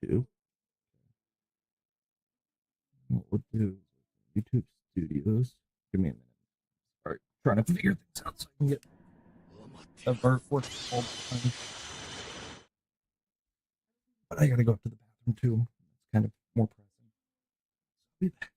do. What we'll do is YouTube Studios. Give me a minute. Start trying to figure things out so I can get the artwork all done. But I gotta go up to the bathroom too. It's kind of more pressing. Be back.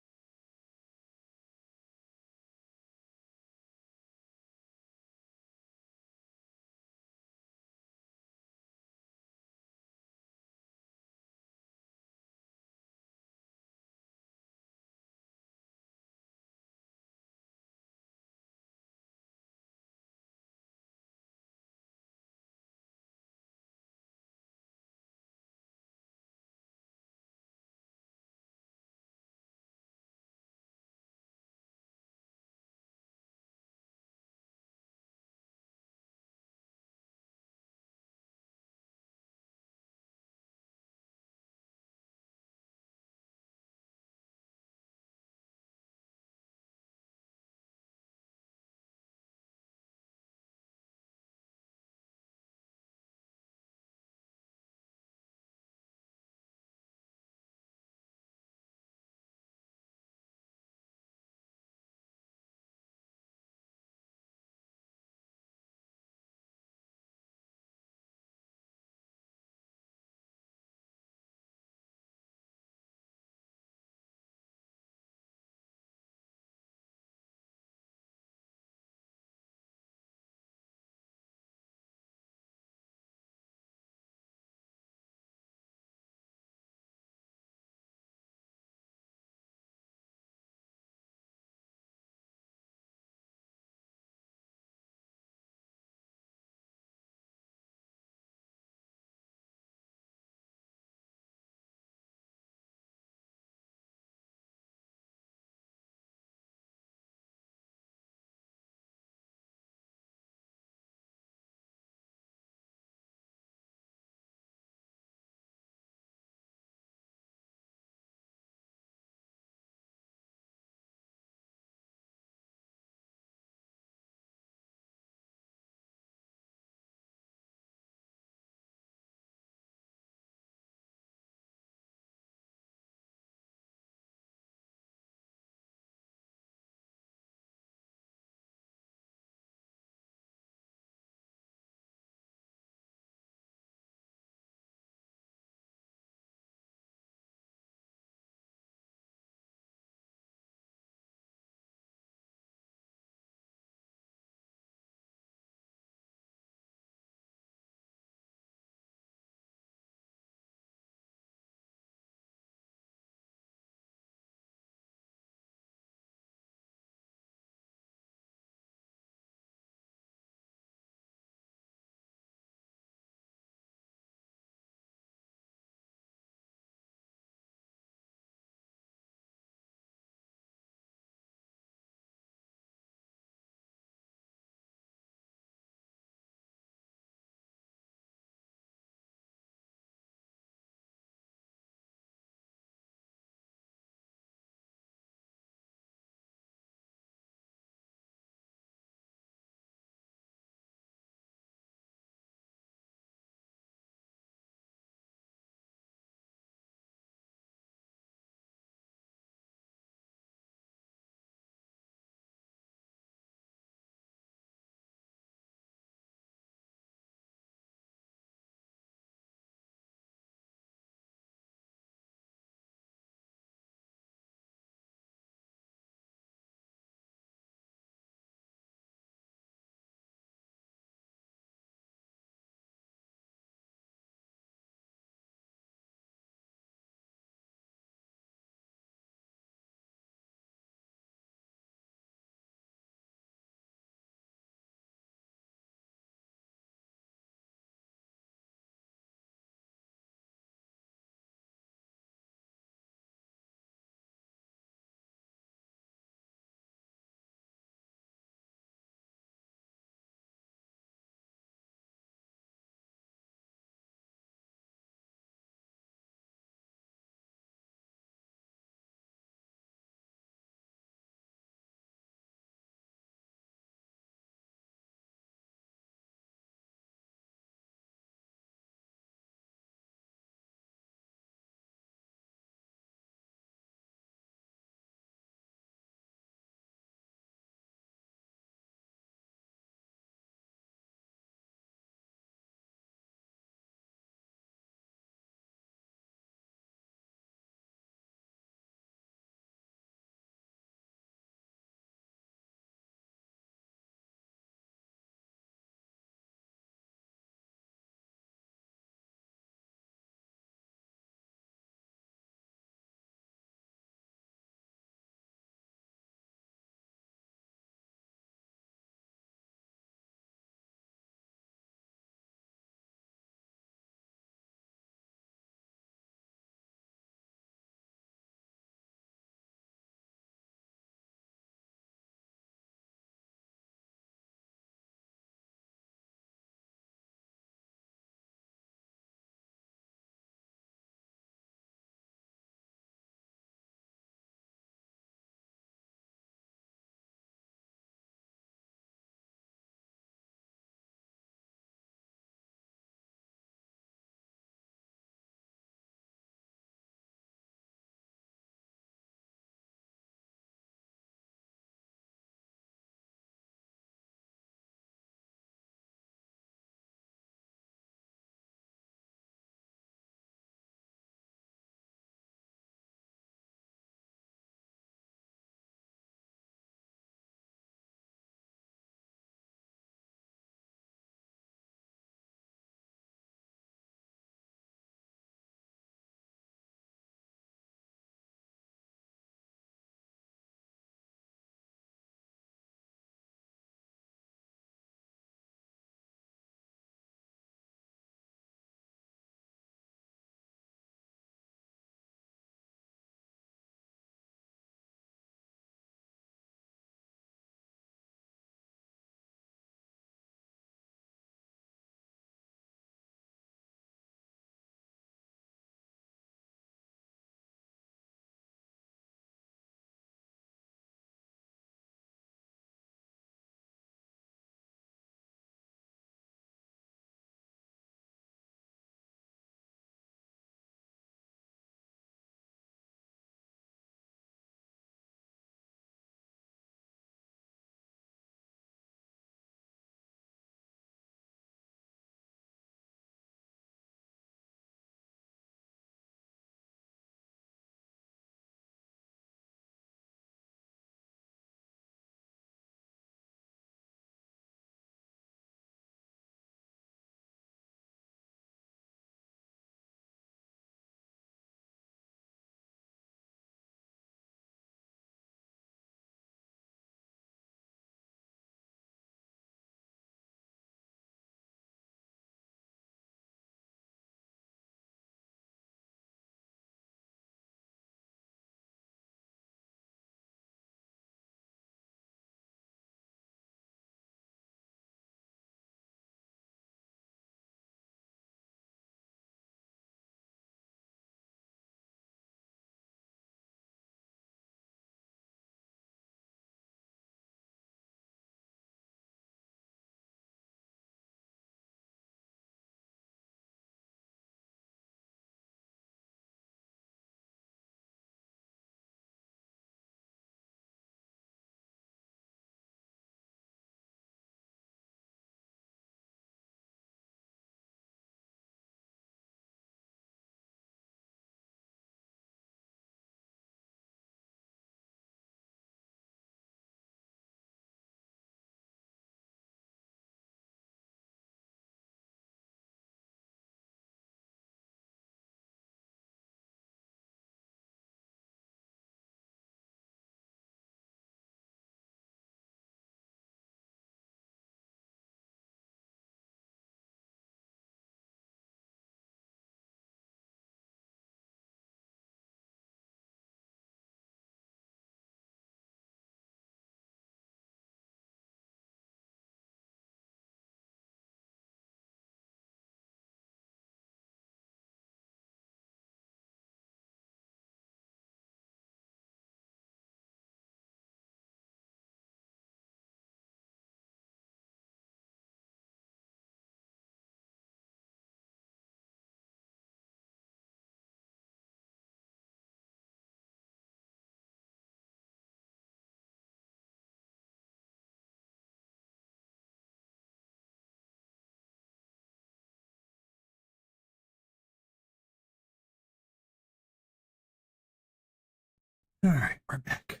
All right, we're back.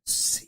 Let's see.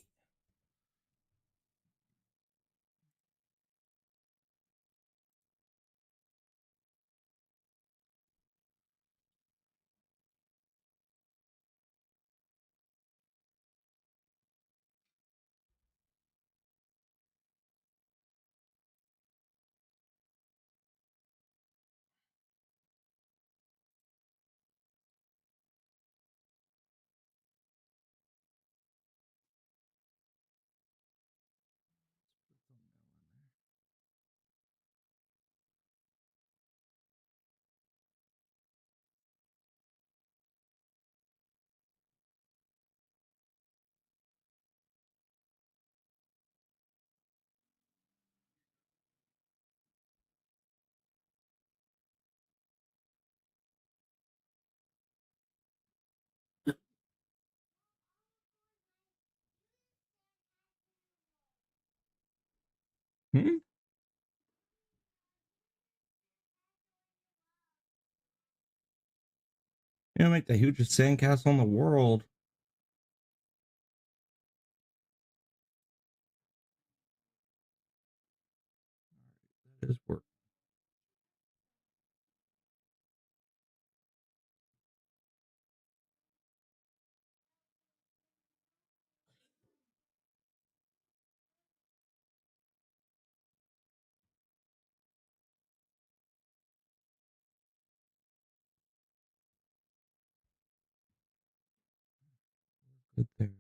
Hmm? You know, make the hugest sandcastle in the world. That is work. Good there.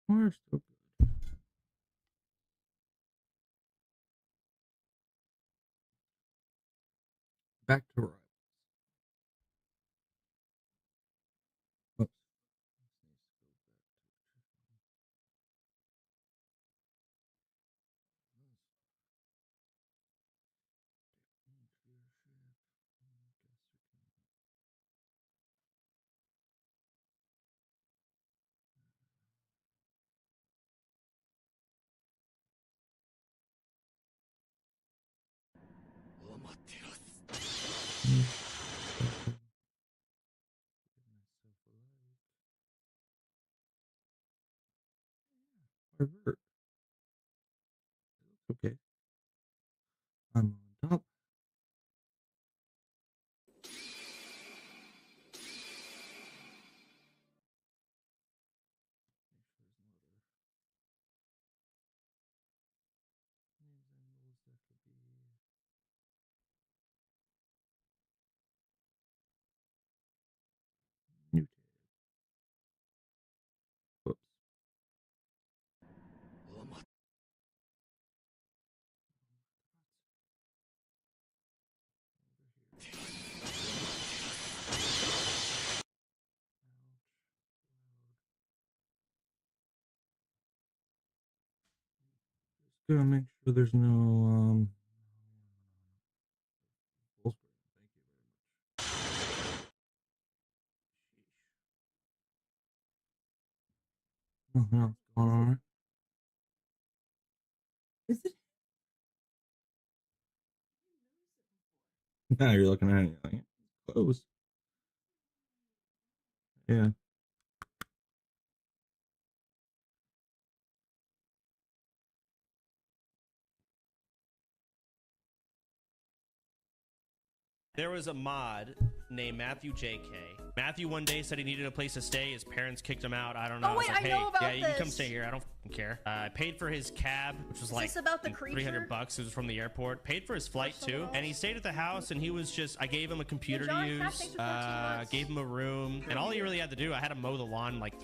All right, we're still good. Back to right. Oops. Okay. I'm on top. New tab. Whoops. Just gotta make sure there's no full screen. Thank you very much. Nothing else going on. Is it? Now you're looking at it like close. Yeah. There was a mod named Matthew JK. Matthew one day said he needed a place to stay. His parents kicked him out. I don't know. Oh wait, I was like, I know about yeah, this. you can come stay here. I don't fucking care. I paid for his cab, which was like about the creature? $300. It was from the airport. Paid for his flight too, and he stayed at the house. And he was just, I gave him a computer to use. Gave him a room, and all he really had to do, I had him mow the lawn like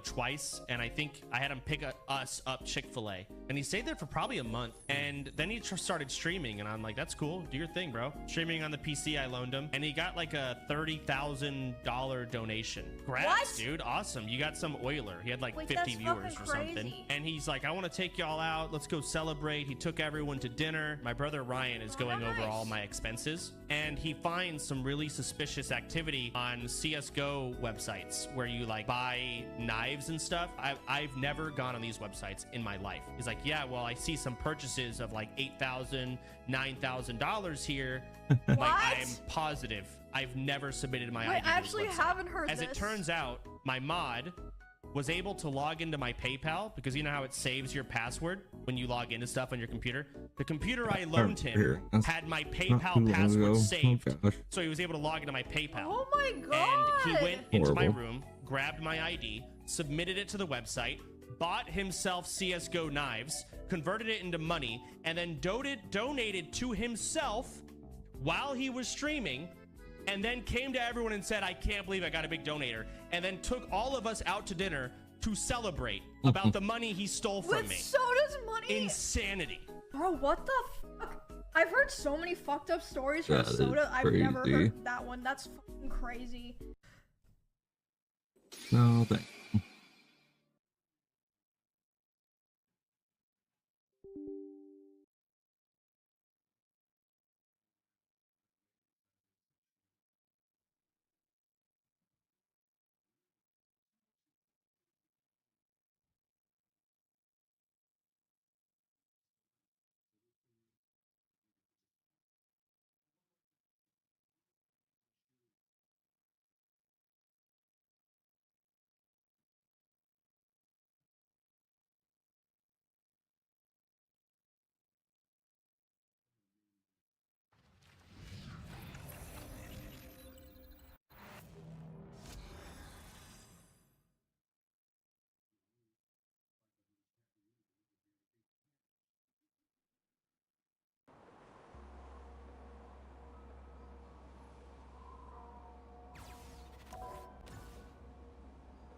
twice, and I think I had him pick us up Chick-fil-A, and he stayed there for probably a month, and then he started streaming, and I'm like, that's cool, do your thing, bro. Streaming on the PC I loaned him, and he got like a $30,000 donation. Congrats, what? Dude, awesome. You got some oiler. He had like 50 viewers or something, and he's like, I want to take y'all out, let's go celebrate. He took everyone to dinner. My brother Ryan is going over all my expenses, and he finds some really suspicious activity on CSGO websites where you like buy knives and stuff. I've never gone on these websites in my life. He's like, yeah, well, I see some purchases of like $8,000, $9,000 here. Like, I'm positive I've never submitted my ID. I actually haven't heard this. As it turns out, my mod was able to log into my PayPal, because you know how it saves your password when you log into stuff on your computer. The computer I loaned him had my PayPal password saved, so he was able to log into my PayPal. Oh my god! And he went into my room, grabbed my ID, submitted it to the website, bought himself CSGO knives, converted it into money, and then donated to himself while he was streaming, and then came to everyone and said, I can't believe I got a big donator, and then took all of us out to dinner to celebrate about the money he stole from me. Soda's money? Insanity. Bro, what the fuck? I've heard so many fucked up stories from Soda. I've never heard that one. That's fucking crazy. No, thank you.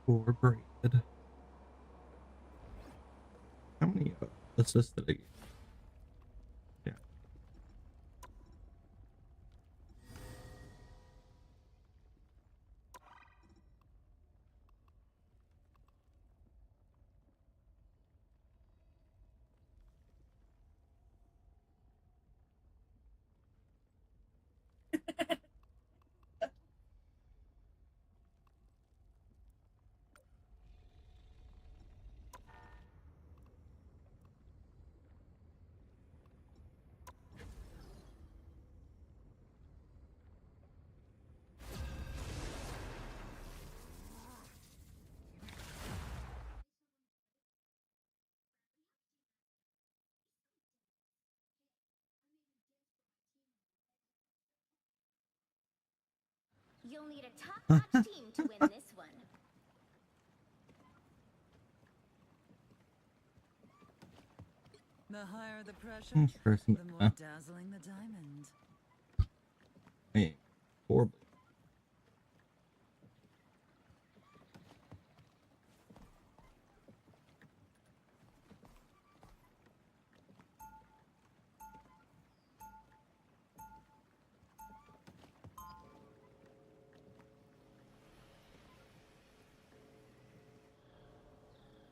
For bread. How many assists did I get? Yeah. You'll need a top-notch team to win this one. The higher the pressure, the more dazzling the diamond. Hey, horrible.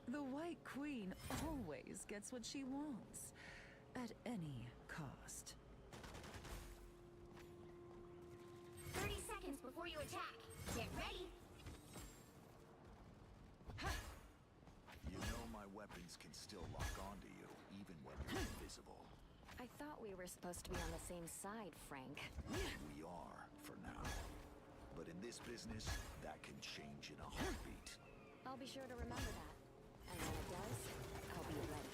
The White Queen always gets what she wants, at any cost. 30 seconds before you attack. Get ready. You know my weapons can still lock onto you, even when you're invisible. I thought we were supposed to be on the same side, Frank. We are, for now. But in this business, that can change in a heartbeat. I'll be sure to remember that. And when it does, I'll be ready.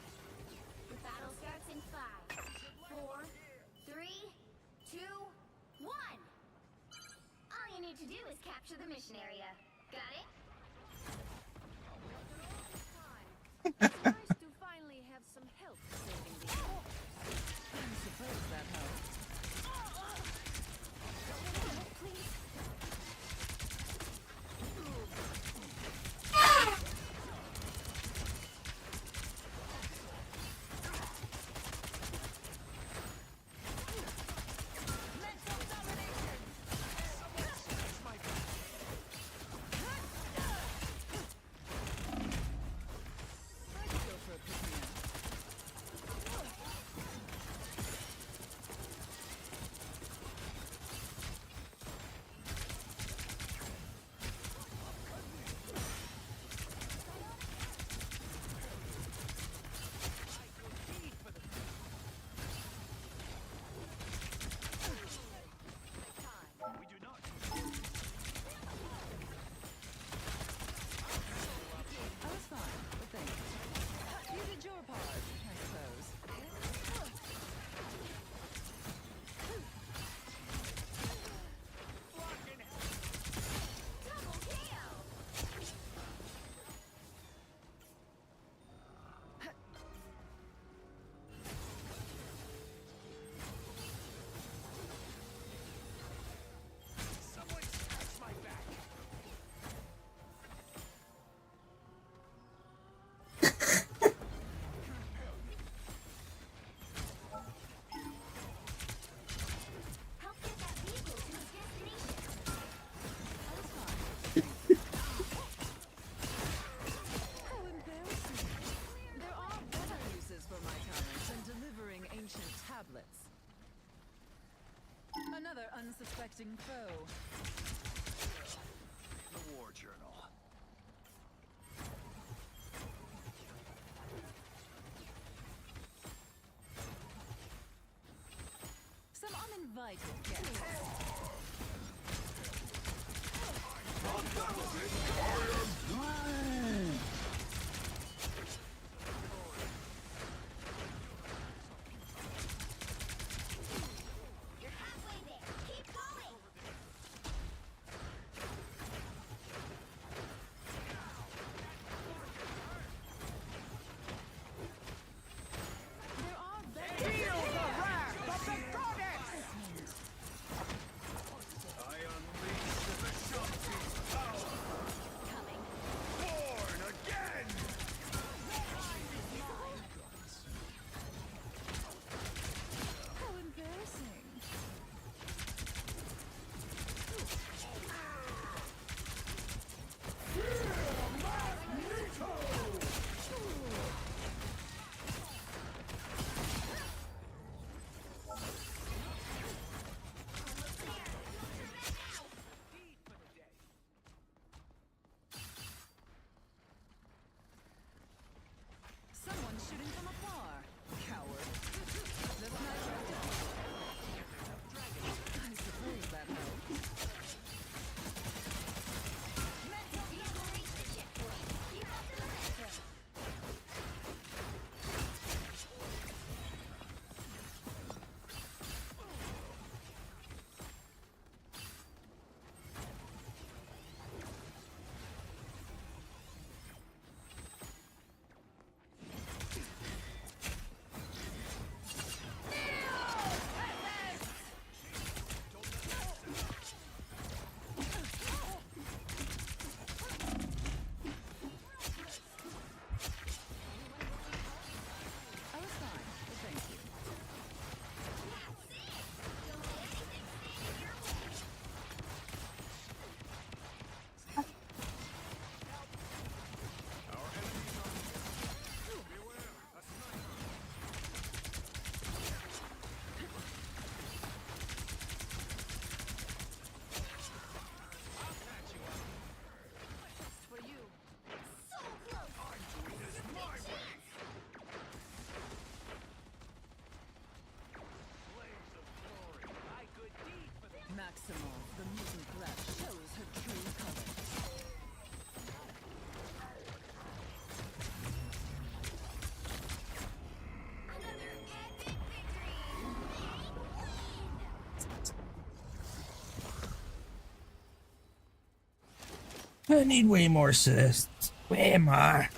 The battle starts in 5, 4, 3, 2, 1. need to do is capture the mission area. Got it? It's nice to finally have some help saving the orcs. I suppose that helps. Please. Another unsuspecting foe. The war journal. Some uninvited guests. I need way more assists. Way more.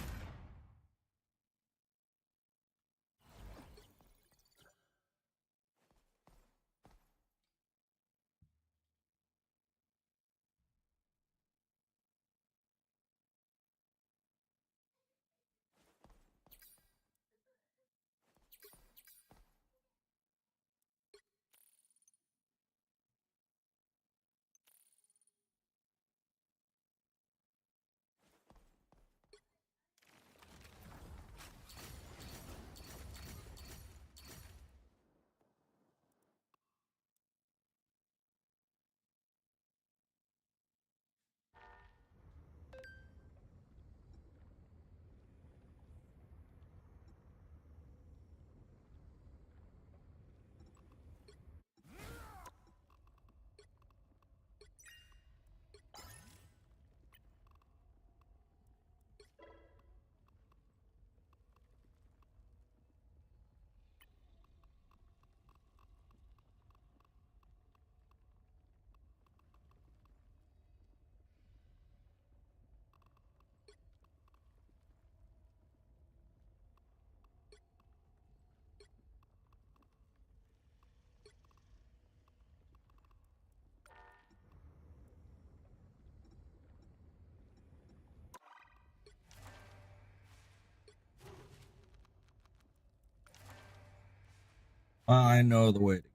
I know the way to go.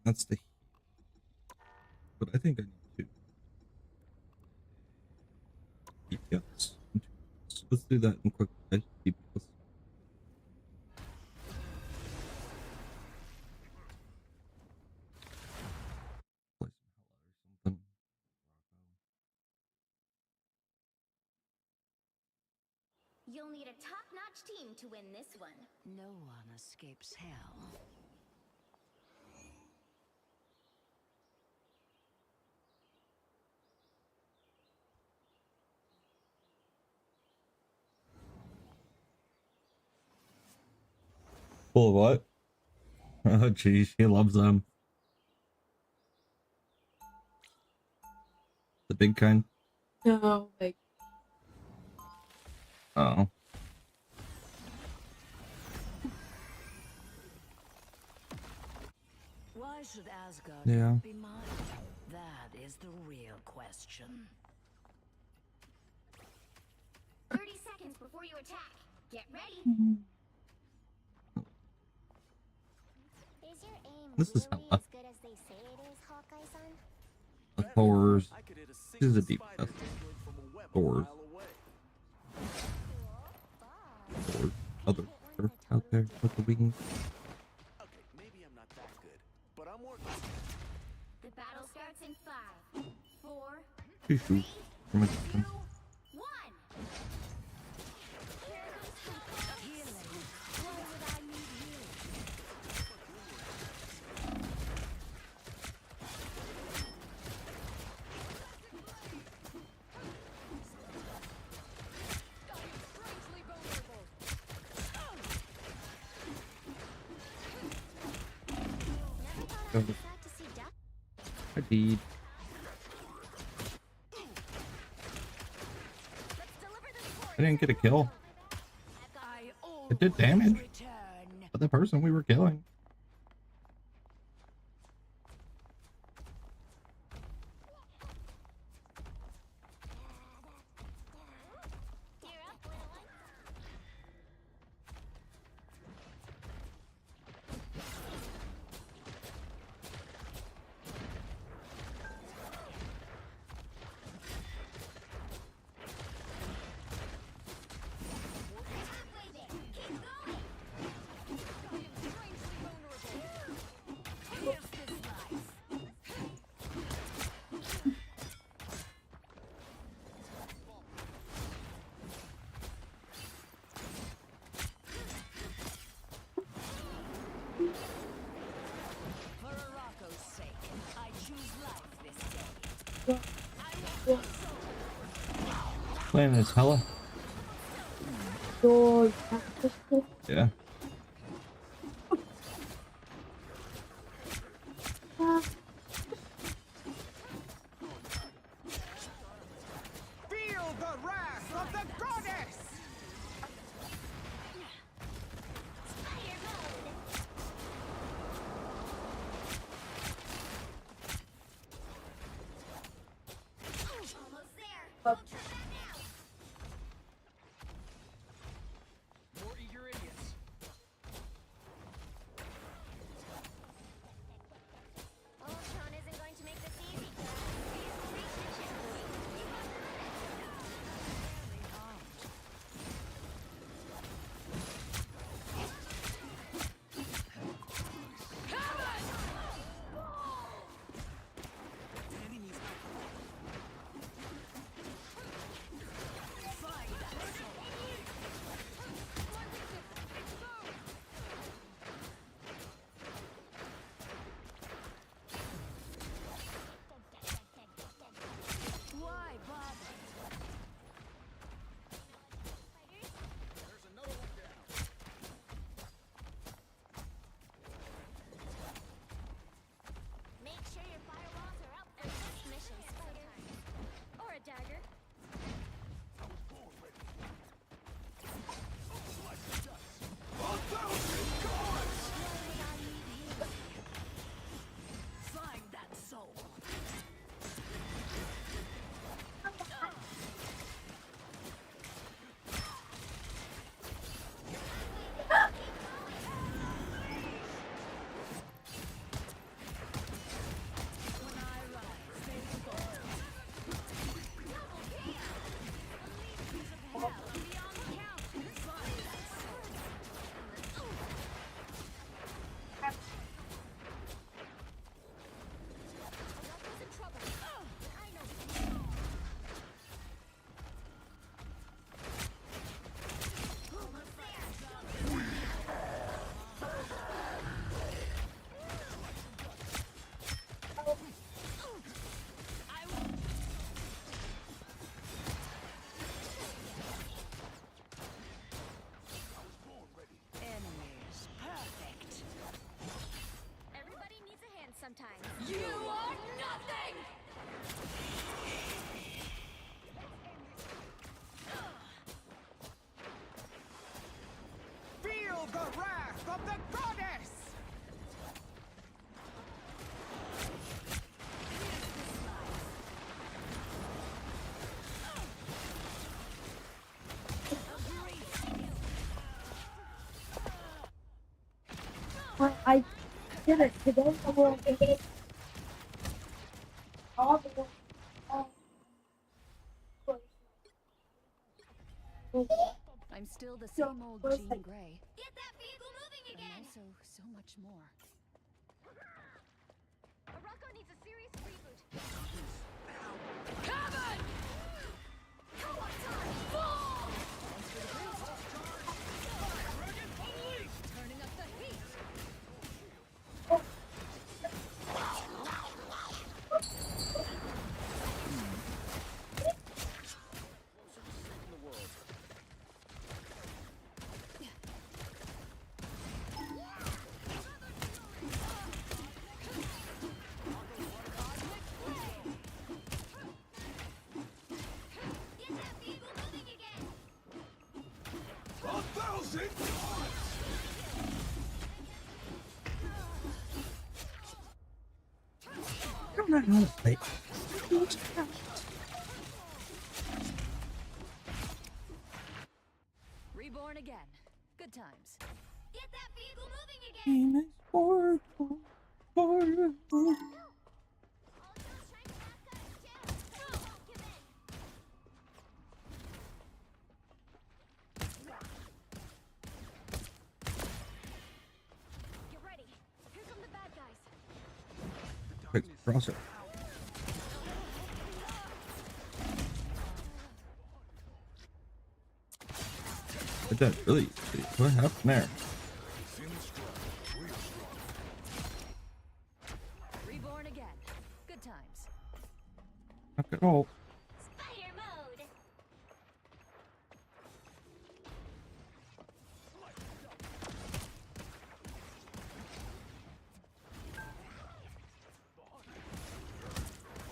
That's the. But I think I need to. DPS. Let's do that in quick. DPS. You'll need a top-notch team to win this one. No one escapes hell. Full of what? Oh, geez, he loves them. The big kind? No, like. Oh. Why should Asgard Yeah. be mine? That is the real question. 30 seconds before you attack. Get ready. Is your aim This is really hella. as good as they say it is, Hawkeye-san? The horrors. This is a deep cut. Horrors. Horrors. Other stuff out there with the wings. Okay, maybe I'm not that good, but I'm working. The battle starts in 5, 4, Shoo-shoo. From a 2, distance. 1. I did. I didn't get a kill. It did damage. But the person we were killing. Playing this hella. Yeah. More eager idiots. Ultron isn't going to make this easy, Dad. We'll reach the checkpoint. Why bother? There's another one down. Make sure your firewalls are up for this mission, Spider. Or a dagger. I was born ready. Slice the dice. 1,000 cards! Find that soul. When I rise, they fall. Beyond count. Find that soul. Rocco's in trouble. I know. Enemies. Perfect. Everybody needs a hand sometimes. You are nothing! Feel the wrath of the goddess! I did it today. I will get it. All the I'm still the same old Jean Grey, Get that vehicle moving but I'm again! also so much more. Rocco needs a serious reboot. Turning up the heat! Closer to saving the world. Get that vehicle moving again! 1,000 cards! I don't know how to play. Reborn again. Good times. Get that vehicle moving again! Game is horrible. Horrible. Ultron's trying to knock us down, but we won't give in. Get ready. Here come the bad guys. Quick, crosser. But that really, what happened there? Sin strong. We are strong. Reborn again. Good times. Not at all. Spider mode!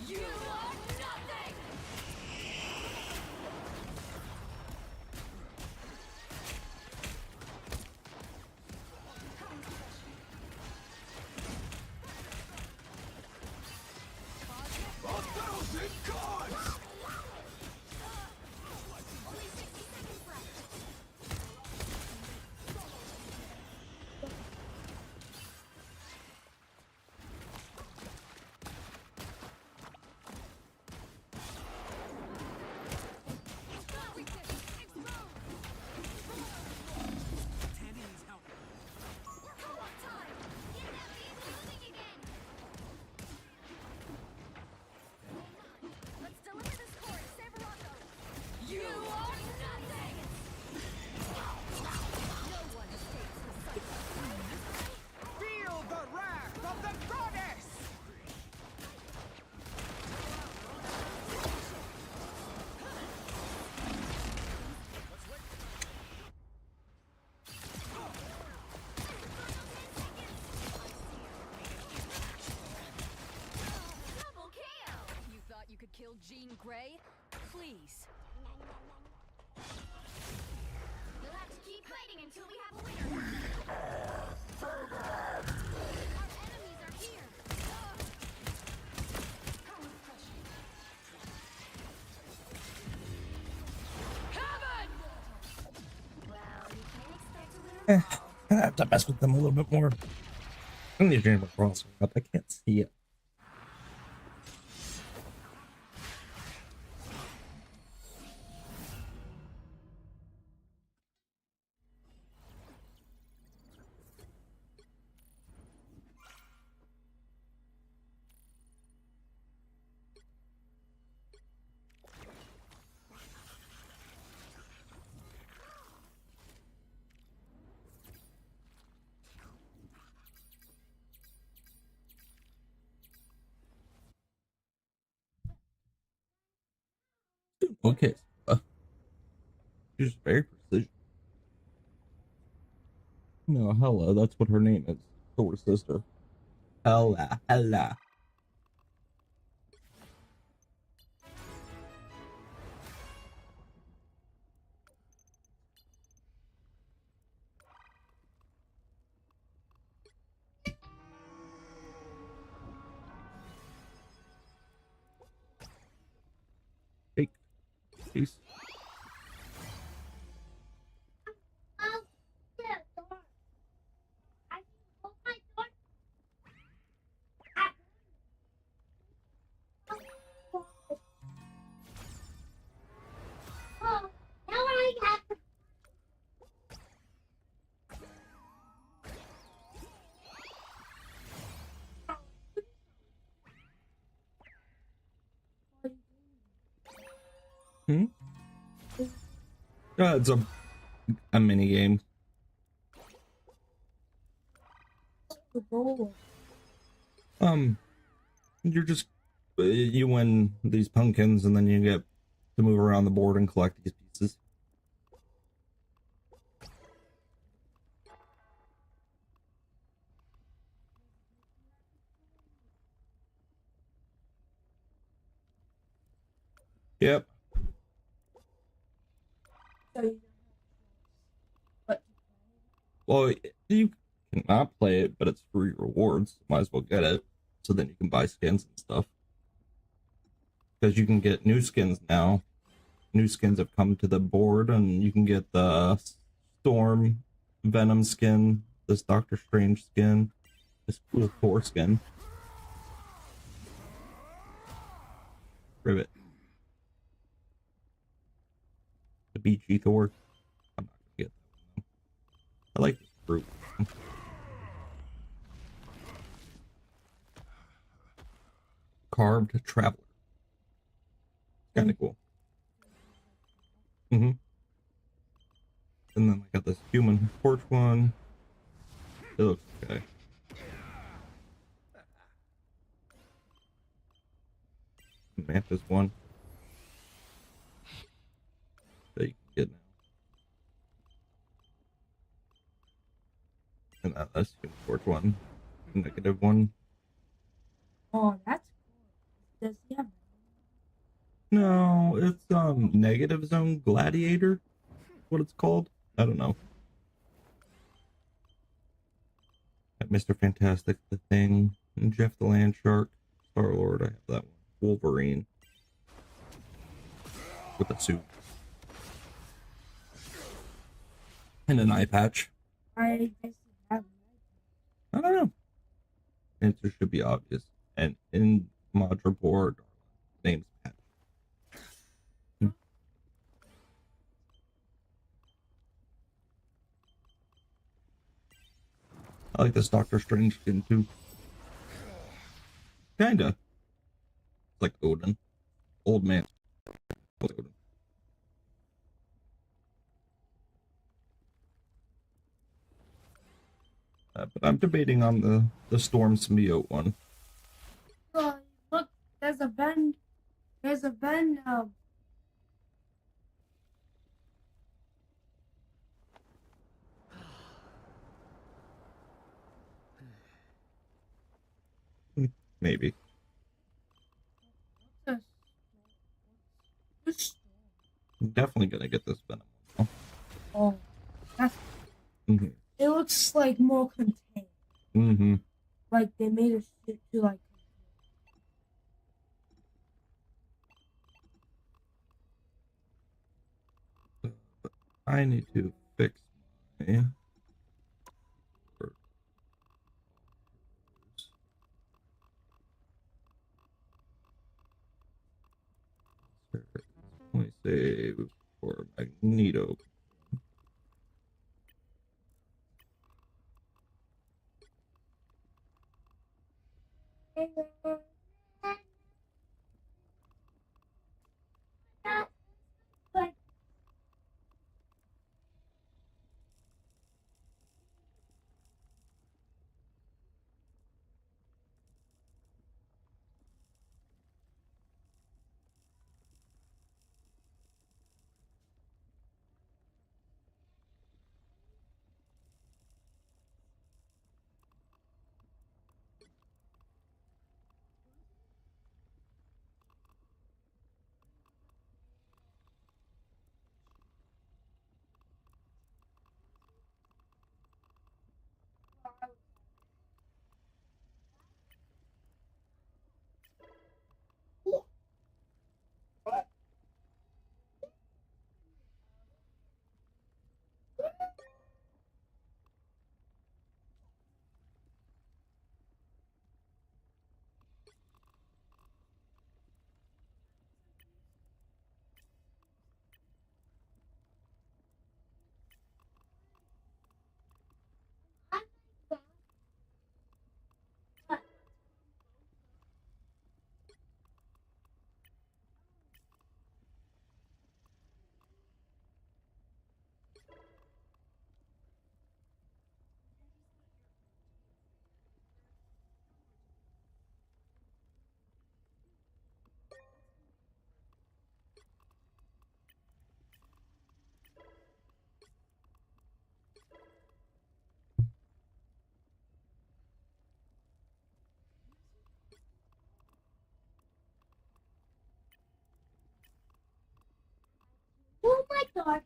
You are nothing! A 1,000 cards! Gray, please. You'll have to keep fighting until we have a winner. Our enemies are here. I have to mess with them a little bit more. I need to change my crosshair up. I can't see it. Okay. She's very precision. No, Hella, that's what her name is. Thor sister. Hella, Hella. Hey, peace. It's a mini game. You're just you win these pumpkins, and then you get to move around the board and collect these pieces. Yep. Well, you cannot play it, but it's free rewards. Might as well get it, so then you can buy skins and stuff. Because you can get new skins now. New skins have come to the board, and you can get the Storm Venom skin, this Doctor Strange skin, this cool Thor skin. Rivet. The beachy Thor. I'm not gonna get that one though. I like this fruit. Carved Traveler. Kinda cool. And then I got this human torch one. It looks okay. Mantis one. That you can get now. And that's human torch one. Negative one. Oh, that's cool. Does he have? No, it's Negative Zone Gladiator. What it's called? I don't know. Got Mr. Fantastic, the Thing, and Jeff the Land Shark, Star Lord. I have that one. Wolverine with a suit and an eye patch. I guess he have. I don't know. Answer should be obvious. And in mod report, name's Patch. I like this Doctor Strange skin too. Kinda. Like Odin. Old man. Odin. But I'm debating on the Storm symbiote one. Look, there's a bend. There's a bend. Maybe. gonna get this Venom one. Oh, that's. Mm-hmm. It looks like more contained. Mm-hmm. Like they made it to like. I need to fix my. Let me save for Magneto. Oh my god.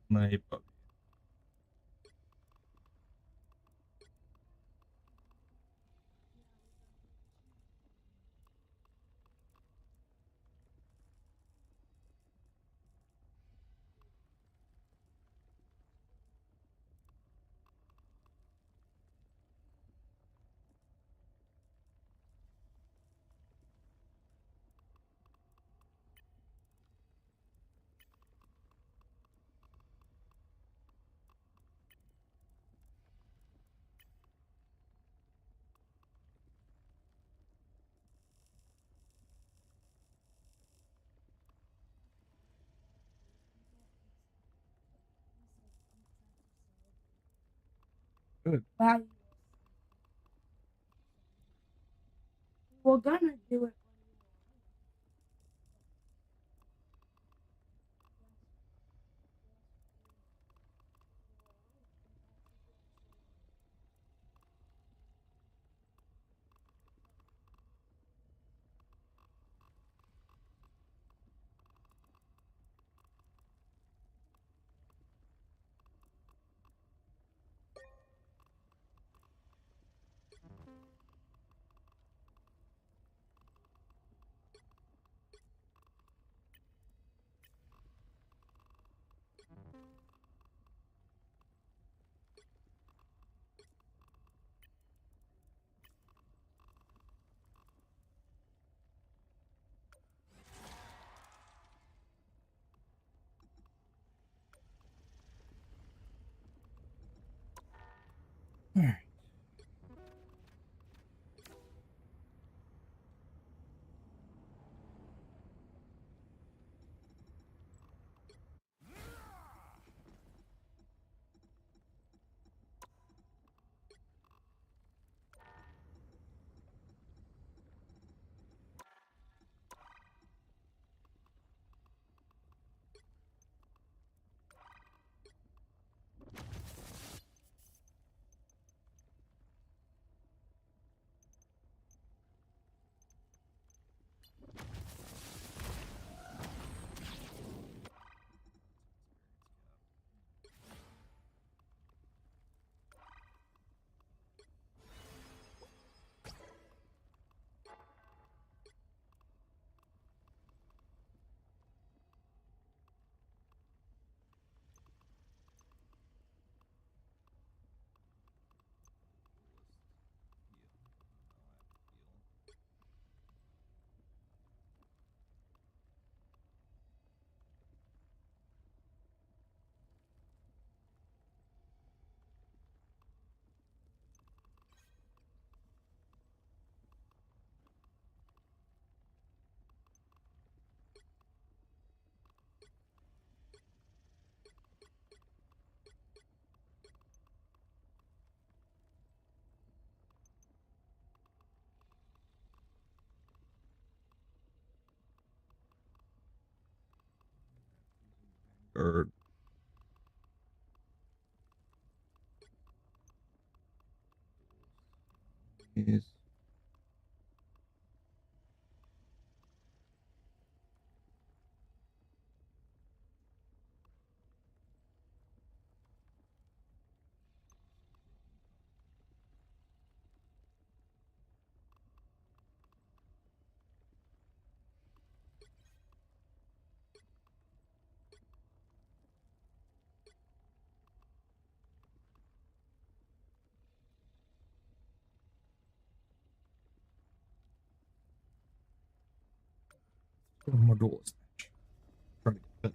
Night puppy. Good. Value. We're gonna do it. All right. Or is more duelist match. Trying to get better.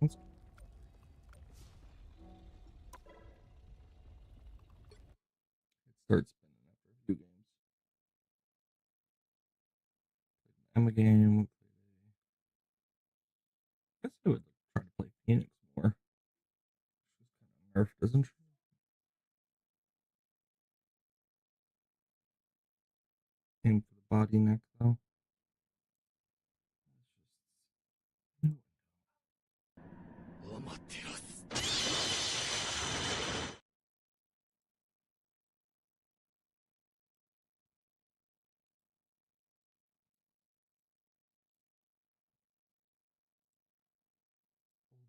Let's start spinning after a few games. Played an Emma game. I guess I would try to play Phoenix more. She's kind of nerfed, isn't she? Aim for the body neck though.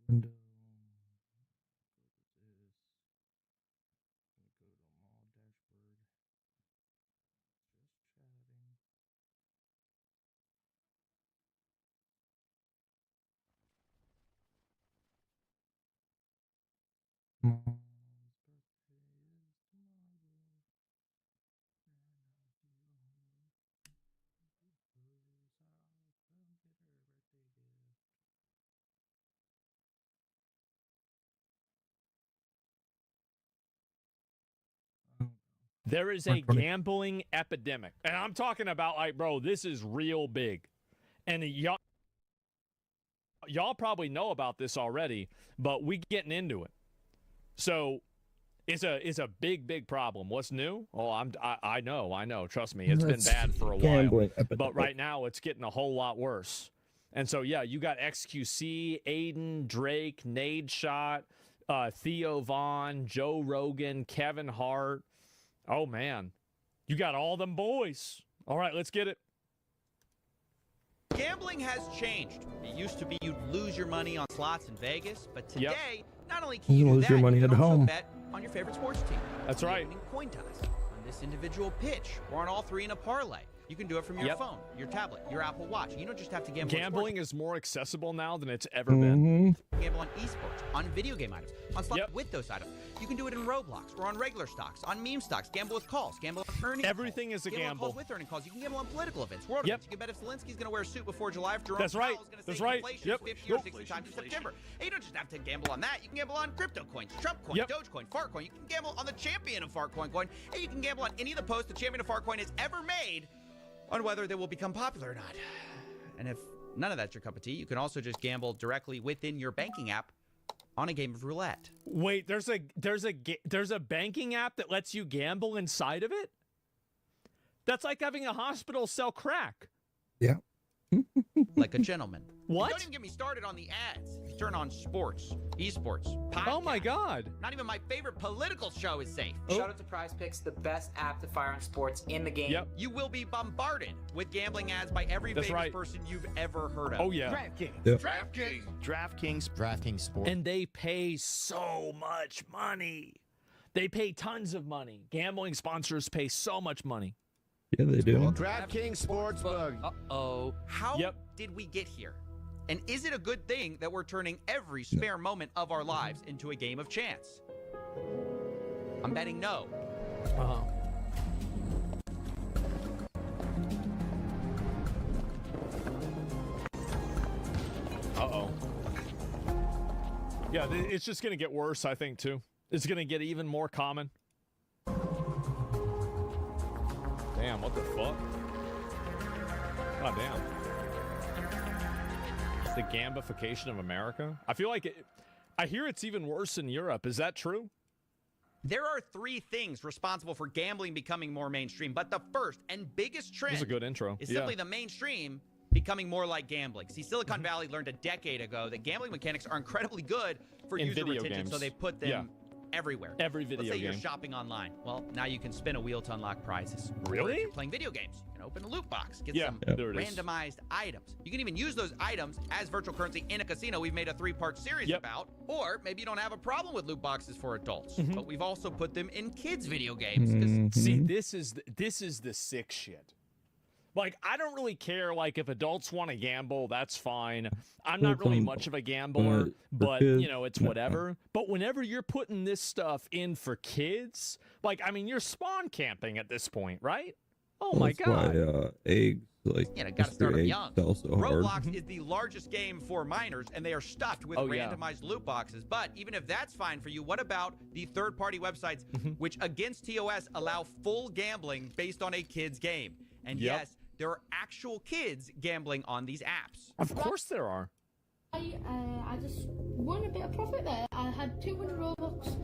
Window. There is a gambling epidemic. And I'm talking about, like, bro, this is real big. And y'all probably know about this already, but we getting into it. So it's a big problem. What's new? Oh, I know. Trust me, it's been bad for a while. But right now, it's getting a whole lot worse. And so, yeah, you got XQC, Aiden, Drake, Nade Shot, Theo Vaughn, Joe Rogan, Kevin Hart. Oh, man. You got all them boys. All right, let's get it. Gambling has changed. It used to be you'd lose your money on slots in Vegas, but today, not only can you lose your money you at can also home. bet on your favorite sports team. That's right. Coin toss, on this individual pitch, or on all three in a parlay. You can do it from your phone, your tablet, your Apple Watch. You don't just have to gamble. Gambling is more accessible now than it's ever been. Gamble on esports, on video game items, on slots with those items. You can do it in Roblox or on regular stocks, on meme stocks. Gamble with calls, gamble on earnings. Everything is a gamble. gamble. On calls with earning calls. You can gamble on political events, world events. You can bet if Zelensky's going to wear a suit before July, if Jerome That's right. Powell's going to That's say right. inflation is 50 or 60 times in September. And you don't just have to gamble on that. You can gamble on crypto coins, Trump coin, Dogecoin, Fartcoin. You can gamble on the champion of Fartcoin coin, and you can gamble on any of the posts the champion of Fartcoin has ever made on whether they will become popular or not. And if none of that's your cup of tea, you can also just gamble directly within your banking app on a game of roulette. Wait, there's a banking app that lets you gamble inside of it? That's like having a hospital sell crack. Yeah. Like a gentleman. What? Don't even get me started on the ads. Turn on sports, esports, podcasts. Oh my God. Not even my favorite political show is safe. Shout out to Prize Picks, the best app to fire on sports in the game. Yep. You will be bombarded with gambling ads by every famous person you've ever heard of. Oh yeah. DraftKings Sports. And they pay so much money. They pay tons of money. Gambling sponsors pay so much money. Yeah, they do. DraftKings Sportsbook. Uh-oh. How did we get here? And is it a good thing that we're turning every spare moment of our lives into a game of chance? I'm betting no. Uh-oh. Yeah, it's just going to get worse, I think, too. It's going to get even more common. Damn, what the fuck? God damn. The gambification of America? I feel like I hear it's even worse in Europe. Is that true? There are three things responsible for gambling becoming more mainstream, but the first and biggest trend This is a good intro. is simply the mainstream becoming more like gambling. See, Silicon Valley learned a decade ago that gambling mechanics are incredibly good for In user video retention, games. so they put them everywhere. Every video Let's say game. you're shopping online. Well, now you can spin a wheel to unlock prizes. Really? Or if you're playing video games, you can open a loot box, get some there it is. randomized items. You can even use those items as virtual currency in a casino we've made a 3-part series about. Or maybe you don't have a problem with loot boxes for adults, but we've also put them in kids' video games. See, this is the sick shit. Like, I don't really care, like, if adults want to gamble, that's fine. I'm not really much of a gambler, but, you know, it's whatever. But whenever you're putting this stuff in for kids, like, I mean, you're spawn camping at this point, right? Oh, my God. Why, eggs, like, gotta start them eggs young. sell so hard. Roblox is the largest game for minors, and they are stuffed with randomized loot boxes. But even if that's fine for you, what about the third-party websites, which against TOS allow full gambling based on a kid's game? And yes, there are actual kids gambling on these apps. Of course there are. I just won a bit of profit there. I had 200 Robux.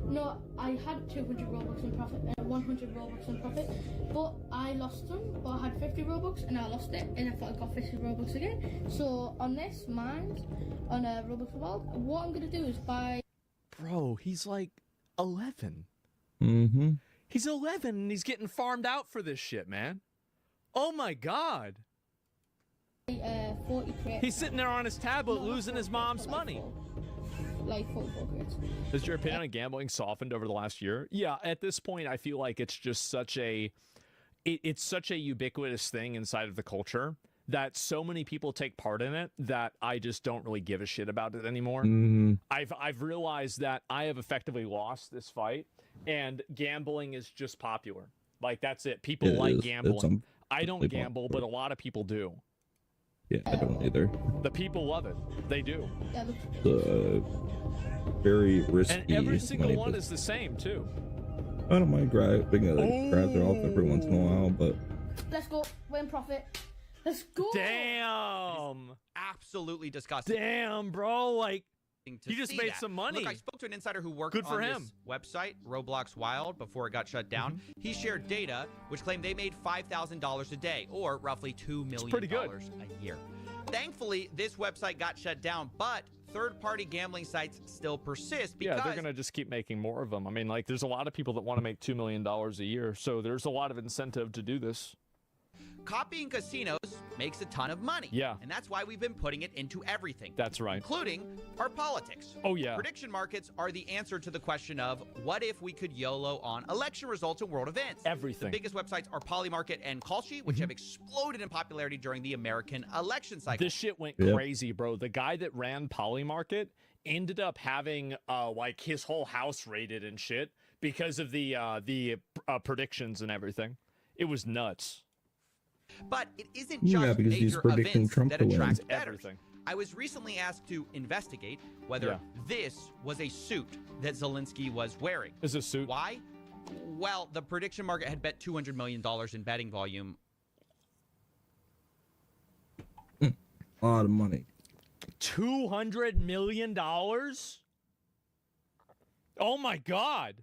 No, I had 200 Robux in profit, 100 Robux in profit, but I lost them. But I had 50 Robux and I lost it, and I thought I got 50 Robux again. So on this, mine, on Robux World, what I'm gonna do is buy. Bro, he's like 11. He's 11 and he's getting farmed out for this shit, man. Oh my God. 40 crates. He's sitting there on his tablet losing his mom's money. Like 44 crates. Has your opinion on gambling softened over the last year? Yeah, at this point, I feel like it's just such a, it's such a ubiquitous thing inside of the culture that so many people take part in it that I just don't really give a shit about it anymore. I've realized that I have effectively lost this fight, and gambling is just popular. Like, that's it. People like gambling. I don't gamble, but a lot of people do. Yeah, I don't either. The people love it. They do. Very risky. And every single one is the same, too. I don't mind grabbing it off every once in a while, but... Let's go. We're in profit. Let's go. Damn. Absolutely disgusting. Damn, bro. Like, you just made some money. Look, I spoke to an insider who worked Good for on him. this website, Roblox Wild, before it got shut down. He shared data which claimed they made $5,000 a day, or roughly $2 million a year. Thankfully, this website got shut down, but third-party gambling sites still persist because... Yeah, they're going to just keep making more of them. I mean, like, there's a lot of people that want to make $2 million a year, so there's a lot of incentive to do this. Copying casinos makes a ton of money. Yeah. And that's why we've been putting it into everything. That's right. Including our politics. Oh, yeah. Prediction markets are the answer to the question of what if we could YOLO on election results and world events? Everything. The biggest websites are Polymarket and Colosus, which have exploded in popularity during the American election cycle. This shit went crazy, bro. The guy that ran Polymarket ended up having like his whole house raided and shit because of the predictions and everything. It was nuts. But it isn't just because he's major predicting events Trump that to win. attract bettors. Everything. I was recently asked to investigate whether this was a suit that Zelensky was wearing. Is a suit? Why? Well, the prediction market had bet $200 million in betting volume. A lot of money. $200 million? Oh my God.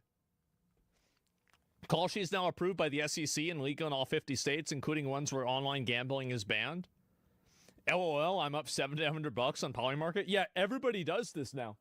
Colosus is now approved by the SEC and legal in all 50 states, including ones where online gambling is banned. LOL, I'm up $700 on Polymarket. Yeah, everybody does this now.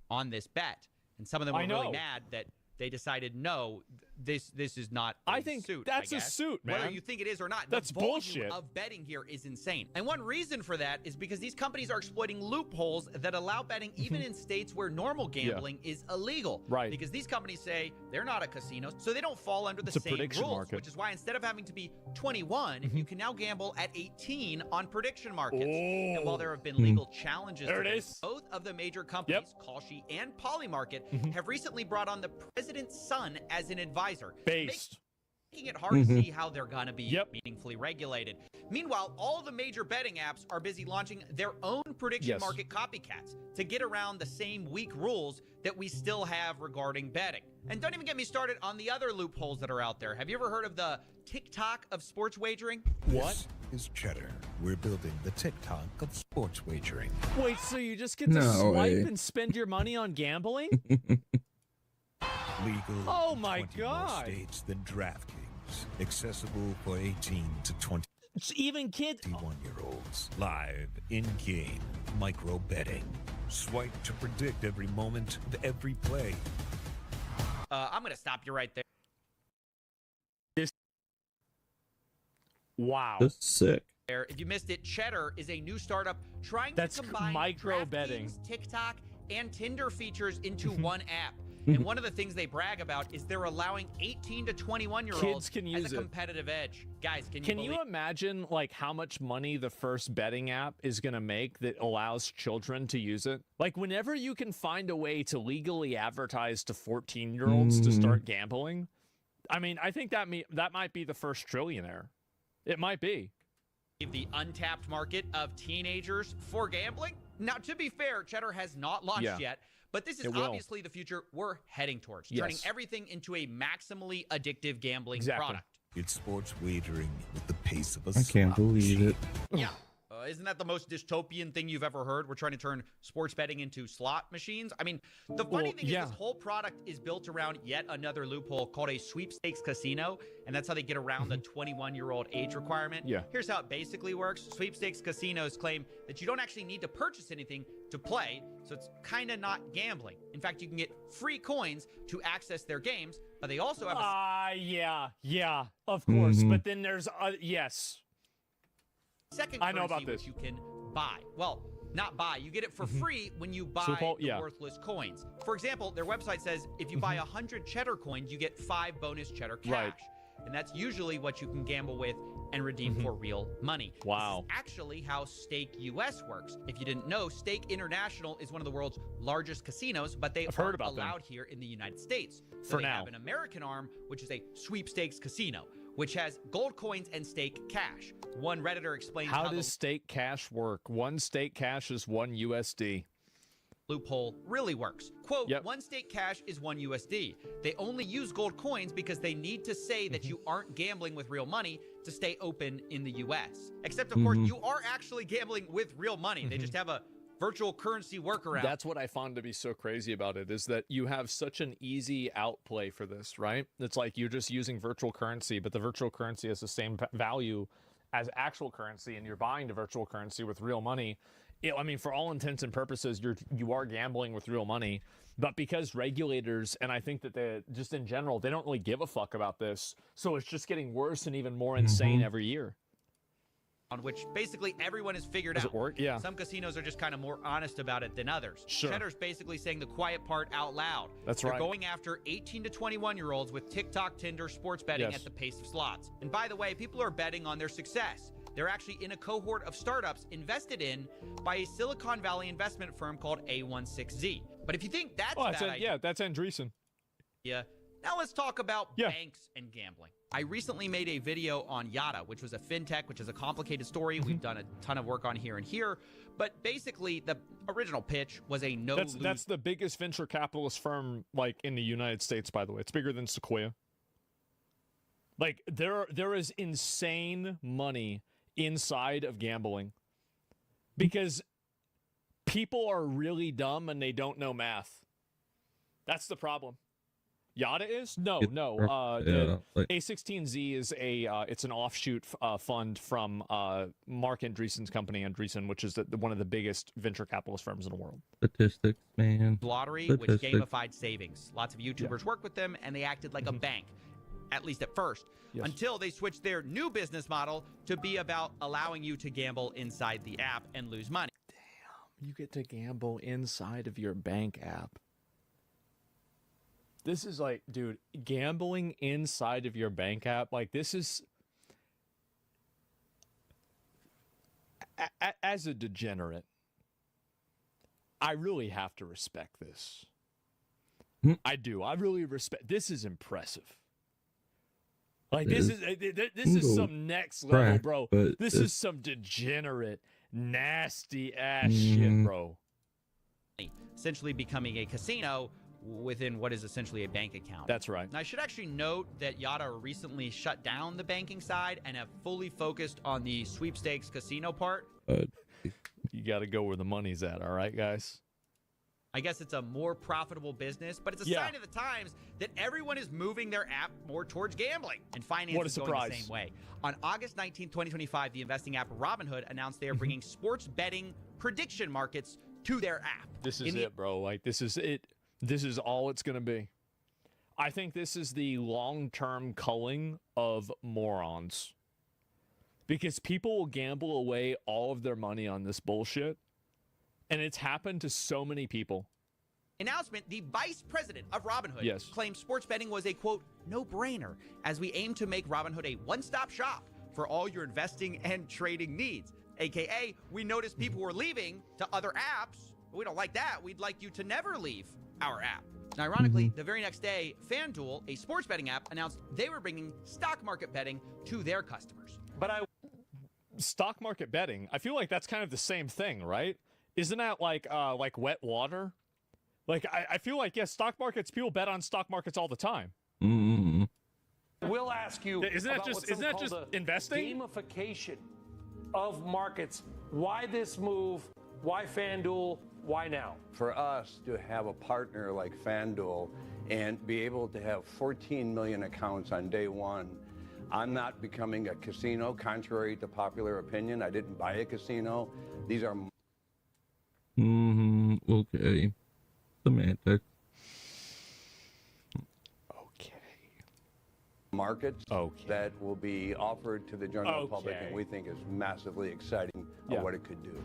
On this bet. And some of them were really mad that they decided, no, this is not a suit. That's a suit, man. Whether you think it is or not, that's the volume bullshit. Of betting here is insane. And one reason for that is because these companies are exploiting loopholes that allow betting even in states where normal gambling is illegal. Right. Because these companies say they're not a casino, so they don't fall under the same rules. Market. Which is why instead of having to be 21, you can now gamble at 18 on prediction markets. And while there have been legal challenges to this, both of the major companies, Colosus and Polymarket, have recently brought on the president's son as an advisor. Based. Making it hard to see how they're going to be meaningfully regulated. Meanwhile, all the major betting apps are busy launching their own prediction market copycats to get around the same weak rules that we still have regarding betting. And don't even get me started on the other loopholes that are out there. Have you ever heard of the TikTok of sports wagering? This is Cheddar. We're building the TikTok of sports wagering. Wait, so you just get to swipe and spend your money on gambling? Legal. Oh my 20 God. More states than DraftKings. Accessible for 18 to 20. Even kids. 21-year-olds. Live in-game micro betting. Swipe to predict every moment of every play. I'm going to stop you right there. Wow. That's sick. If you missed it, Cheddar is a new startup trying to combine micro betting, TikTok, and Tinder features into one app. And one of the things they brag about is they're allowing 18 to 21-year-olds as a competitive edge. Guys, can you imagine like how much money the first betting app is going to make that allows children to use it? Like whenever you can find a way to legally advertise to 14-year-olds to start gambling, I mean, I think that might be the first trillionaire. It might be. The untapped market of teenagers for gambling? Now, to be fair, Cheddar has not launched yet. But this is obviously the future we're heading towards, turning everything into a maximally addictive gambling product. It's sports wagering with the pace of a I can't believe it. Yeah. Isn't that the most dystopian thing you've ever heard? We're trying to turn sports betting into slot machines. I mean, the funny thing is this whole product is built around yet another loophole called a sweepstakes casino, and that's how they get around the 21-year-old age requirement. Here's how it basically works. Sweepstakes casinos claim that you don't actually need to purchase anything to play, so it's kind of not gambling. In fact, you can get free coins to access their games, but they also have yeah, of course. But then there's second I know currency about this. which you can buy. Well, not buy. You get it for free when you buy the worthless coins. For example, their website says if you buy 100 cheddar coins, you get 5 bonus cheddar cash. Right. And that's usually what you can gamble with and redeem for real money. Wow. This is actually how Stake US works. If you didn't know, Stake International is one of the world's largest casinos, but they aren't allowed here in the United States. So they have an American arm, which is a sweepstakes casino, which has gold coins and stake cash. One Redditor explains how does stake cash work. One stake cash is 1 USD. Loophole really works. Quote, one stake cash is 1 USD. They only use gold coins because they need to say that you aren't gambling with real money to stay open in the US. Except, of course, you are actually gambling with real money. They just have a virtual currency workaround. That's what I found to be so crazy about it, is that you have such an easy outplay for this, right? It's like you're just using virtual currency, but the virtual currency has the same value as actual currency, and you're buying the virtual currency with real money. I mean, for all intents and purposes, you are gambling with real money, but because regulators, and I think that they just in general, they don't really give a fuck about this, so it's just getting worse and even more insane every year. On which basically everyone has figured Does out. it work? Yeah. Some casinos are just kind of more honest about it than others. Sure. Cheddar's basically saying the quiet part out loud. That's They're right. going after 18 to 21-year-olds with TikTok, Tinder, sports betting at the pace of slots. And by the way, people are betting on their success. They're actually in a cohort of startups invested in by a Silicon Valley investment firm called A16Z. But if you think that's bad idea, that's Andreessen. Yeah. Now let's talk about banks and gambling. I recently made a video on Yada, which was a fintech, which is a complicated story. We've done a ton of work on here and here. But basically, the original pitch was a no-lose. That's the biggest venture capitalist firm, like, in the United States, by the way. It's bigger than Sequoia. Like, there is insane money inside of gambling because people are really dumb and they don't know math. That's the problem. Yada is? No. A16Z is it's an offshoot fund from Mark Andreessen's company, Andreessen, which is one of the biggest venture capitalist firms in the world. Statistics, man. Lottery, which gamified savings. Lots of YouTubers work with them, and they acted like a bank, at least at first, until they switched their new business model to be about allowing you to gamble inside the app and lose money. Damn, you get to gamble inside of your bank app. This is like, dude, gambling inside of your bank app, like, this is... As a degenerate, I really have to respect this. I do. I really respect... This is impressive. Like, this is some next level, bro. This is some degenerate, nasty-ass shit, bro. Essentially becoming a casino within what is essentially a bank account. That's right. And I should actually note that Yada recently shut down the banking side and have fully focused on the sweepstakes casino part. You got to go where the money's at, all right, guys? I guess it's a more profitable business, but it's a sign of the times that everyone is moving their app more towards gambling, and finance is going the same way. On August 19, 2025, the investing app Robinhood announced they are bringing sports betting prediction markets to their app. This is it, bro. Like, this is it. This is all it's going to be. I think this is the long-term culling of morons. Because people will gamble away all of their money on this bullshit. And it's happened to so many people. Announcement, the vice president of Robinhood claimed sports betting was a, quote, no-brainer, as we aim to make Robinhood a one-stop shop for all your investing and trading needs. AKA, we noticed people were leaving to other apps. We don't like that. We'd like you to never leave our app. And ironically, the very next day, FanDuel, a sports betting app, announced they were bringing stock market betting to their customers. Stock market betting, I feel like that's kind of the same thing, right? Isn't that like wet water? Like, I feel like, stock markets, people bet on stock markets all the time. We'll ask you, isn't that just investing? Gamification of markets. Why this move? Why FanDuel? Why now? For us to have a partner like FanDuel and be able to have 14 million accounts on day one, I'm not becoming a casino, contrary to popular opinion. I didn't buy a casino. These are... Okay. Semantics. Okay. markets that will be offered to the general public, and we think is massively exciting of what it could do.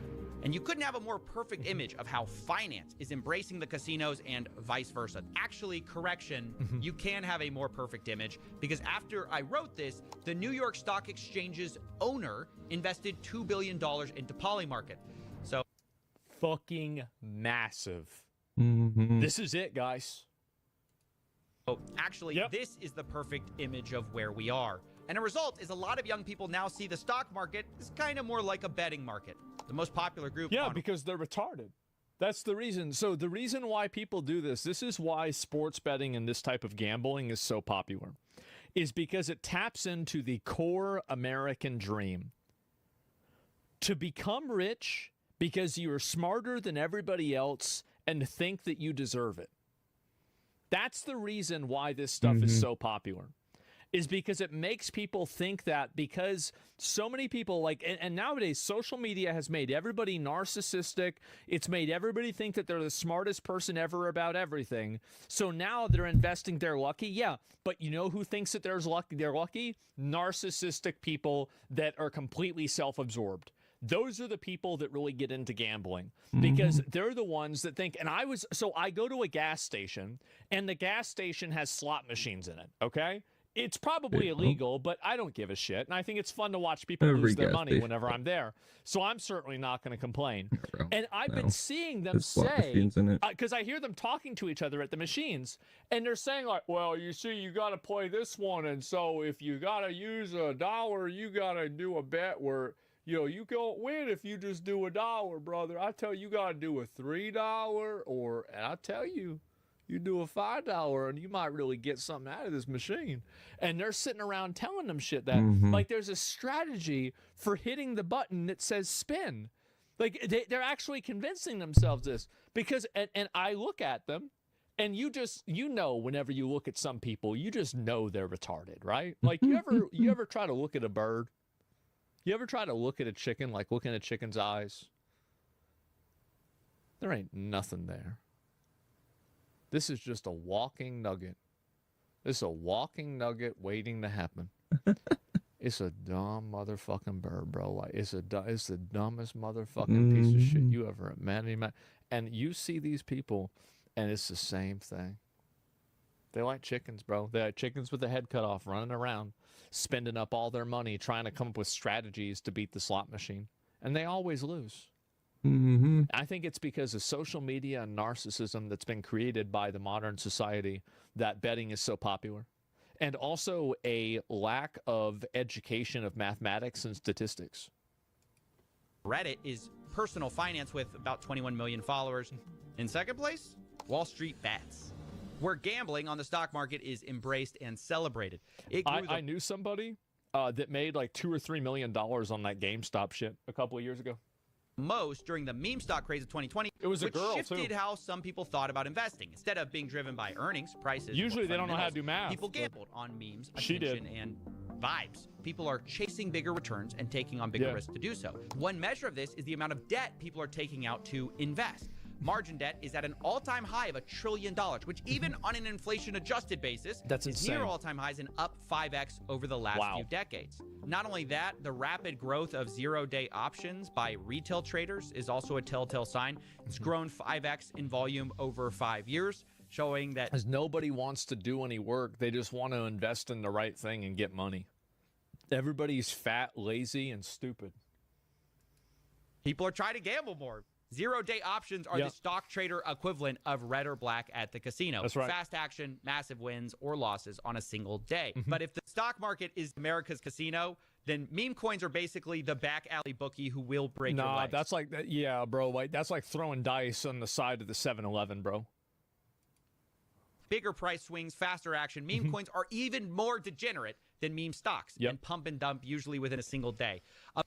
And you couldn't have a more perfect image of how finance is embracing the casinos and vice versa. Actually, correction, you can have a more perfect image, because after I wrote this, the New York Stock Exchange's owner invested $2 billion into Polymarket. So fucking massive. This is it, guys. Actually, this is the perfect image of where we are. And a result is a lot of young people now see the stock market as kind of more like a betting market. The most popular group. Yeah, because they're retarded. That's the reason. So the reason why people do this is why sports betting and this type of gambling is so popular, is because it taps into the core American dream. To become rich because you're smarter than everybody else and think that you deserve it. That's the reason why this stuff is so popular, is because it makes people think that, because so many people and nowadays social media has made everybody narcissistic. It's made everybody think that they're the smartest person ever about everything. So now they're investing, they're lucky. Yeah, but you know who thinks that they're lucky? Narcissistic people that are completely self-absorbed. Those are the people that really get into gambling, because they're the ones that think, and I go to a gas station and the gas station has slot machines in it. Okay. It's probably illegal, but I don't give a shit. And I think it's fun to watch people lose their money whenever I'm there. So I'm certainly not going to complain. And I've been seeing them say, because I hear them talking to each other at the machines, and they're saying like, well, you see, you got to play this one. And so if you got to use $1, you got to do a bet where, you can't win if you just do $1, brother. I tell you, you got to do a $3, and I tell you, you do a $5 and you might really get something out of this machine. And they're sitting around telling them shit that, like, there's a strategy for hitting the button that says spin. Like, they're actually convincing themselves this, because, and I look at them, and whenever you look at some people, you just know they're retarded, right? Like, you ever try to look at a bird? You ever try to look at a chicken, like looking at a chicken's eyes? There ain't nothing there. This is just a walking nugget. This is a walking nugget waiting to happen. It's a dumb motherfucking bird, bro. Like, it's the dumbest motherfucking piece of shit you ever met. And you see these people, and it's the same thing. They like chickens, bro. They like chickens with the head cut off, running around, spending up all their money, trying to come up with strategies to beat the slot machine. And they always lose. I think it's because of social media and narcissism that's been created by the modern society that betting is so popular. And also a lack of education of mathematics and statistics. Reddit is personal finance with about 21 million followers. In second place, Wall Street Bets, where gambling on the stock market is embraced and celebrated. I knew somebody that made like $2 or $3 million on that GameStop shit a couple of years ago. Most during the meme stock craze of 2020, it was a girl, shifted too. How some people thought about investing. Instead of being driven by earnings, prices, usually they don't know how to do math. People gambled on memes, she attention, did. and vibes. People are chasing bigger returns and taking on bigger risks to do so. One measure of this is the amount of debt people are taking out to invest. Margin debt is at an all-time high of $1 trillion, which even on an inflation-adjusted basis is near all-time highs and up 5x over the last few decades. Not only that, the rapid growth of zero-day options by retail traders is also a telltale sign. It's grown 5x in volume over 5 years, showing that as nobody wants to do any work, they just want to invest in the right thing and get money. Everybody's fat, lazy, and stupid. People are trying to gamble more. Zero-day options are the stock trader equivalent of red or black at the casino. That's right. Fast action, massive wins or losses on a single day. But if the stock market is America's casino, then meme coins are basically the back alley bookie who will break your legs. That's like that. Yeah, bro. Like, that's like throwing dice on the side of the 7-Eleven, bro. Bigger price swings, faster action. Meme coins are even more degenerate than meme stocks and pump and dump usually within a single day.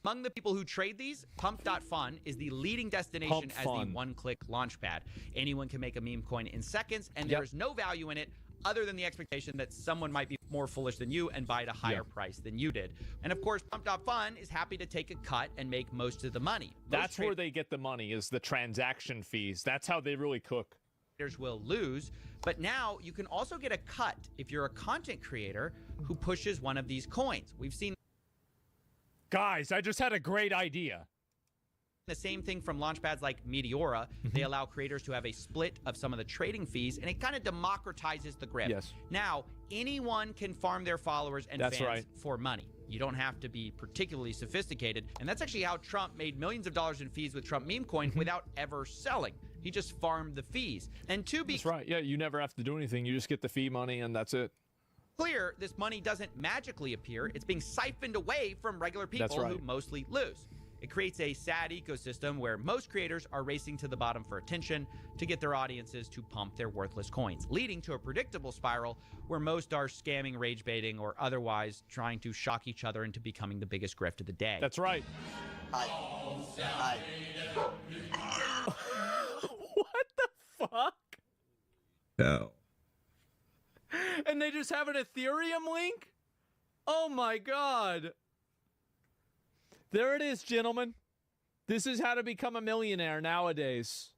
Among the people who trade these, pump.fun is the leading destination as the one-click launchpad. Anyone can make a meme coin in seconds, and there is no value in it other than the expectation that someone might be more foolish than you and buy at a higher price than you did. And of course, pump.fun is happy to take a cut and make most of the money. That's where they get the money, is the transaction fees. That's how they really cook. creators will lose, but now you can also get a cut if you're a content creator who pushes one of these coins. We've seen Guys, I just had a great idea. the same thing from launchpads like Meteora. They allow creators to have a split of some of the trading fees, and it kind of democratizes the grip. Yes. Now, anyone can farm their followers and That's fans right. for money. You don't have to be particularly sophisticated, and that's actually how Trump made millions of dollars in fees with Trump meme coin without ever selling. He just farmed the fees. And to be That's right. Yeah, you never have to do anything. You just get the fee money, and that's it. clear, this money doesn't magically appear. It's being siphoned away from regular people right. who mostly lose. It creates a sad ecosystem where most creators are racing to the bottom for attention to get their audiences to pump their worthless coins, leading to a predictable spiral where most are scamming, rage baiting, or otherwise trying to shock each other into becoming the biggest grift of the day. That's right. Hi. What the fuck? No. And they just have an Ethereum link? Oh my god. There it is, gentlemen. This is how to become a millionaire nowadays.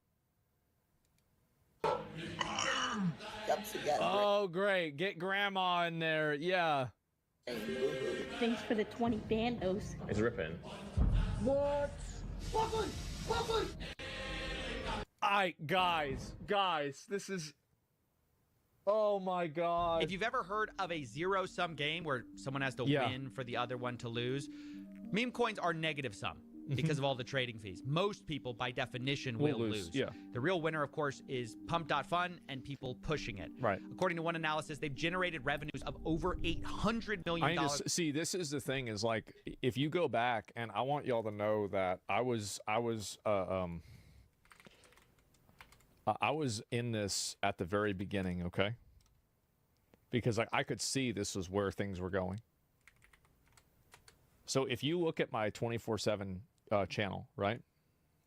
Oh, great. Get grandma in there. Yeah. Thanks for the 20 bandos. It's ripping. What? Weapon! Guys, this is... Oh my god. If you've ever heard of a zero-sum game where someone has to win for the other one to lose, meme coins are negative sum because of all the trading fees. Most people, by definition, will lose. Yeah. The real winner, of course, is Pump.Fun and people pushing it. Right. According to one analysis, they've generated revenues of over $800 million. See, this is the thing is like, if you go back, and I want y'all to know that I was in this at the very beginning, okay? Because I could see this was where things were going. So if you look at my 24/7 channel, right?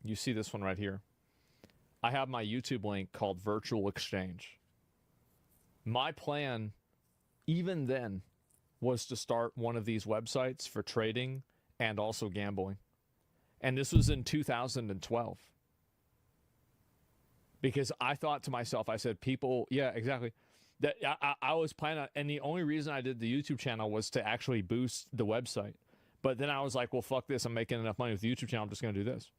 You see this one right here. I have my YouTube link called Virtual Exchange. My plan, even then, was to start one of these websites for trading and also gambling. And this was in 2012. Because I thought to myself, I said, people, yeah, exactly. That I was planning on, and the only reason I did the YouTube channel was to actually boost the website. But then I was like, well, fuck this. I'm making enough money with the YouTube channel. I'm just going to do this.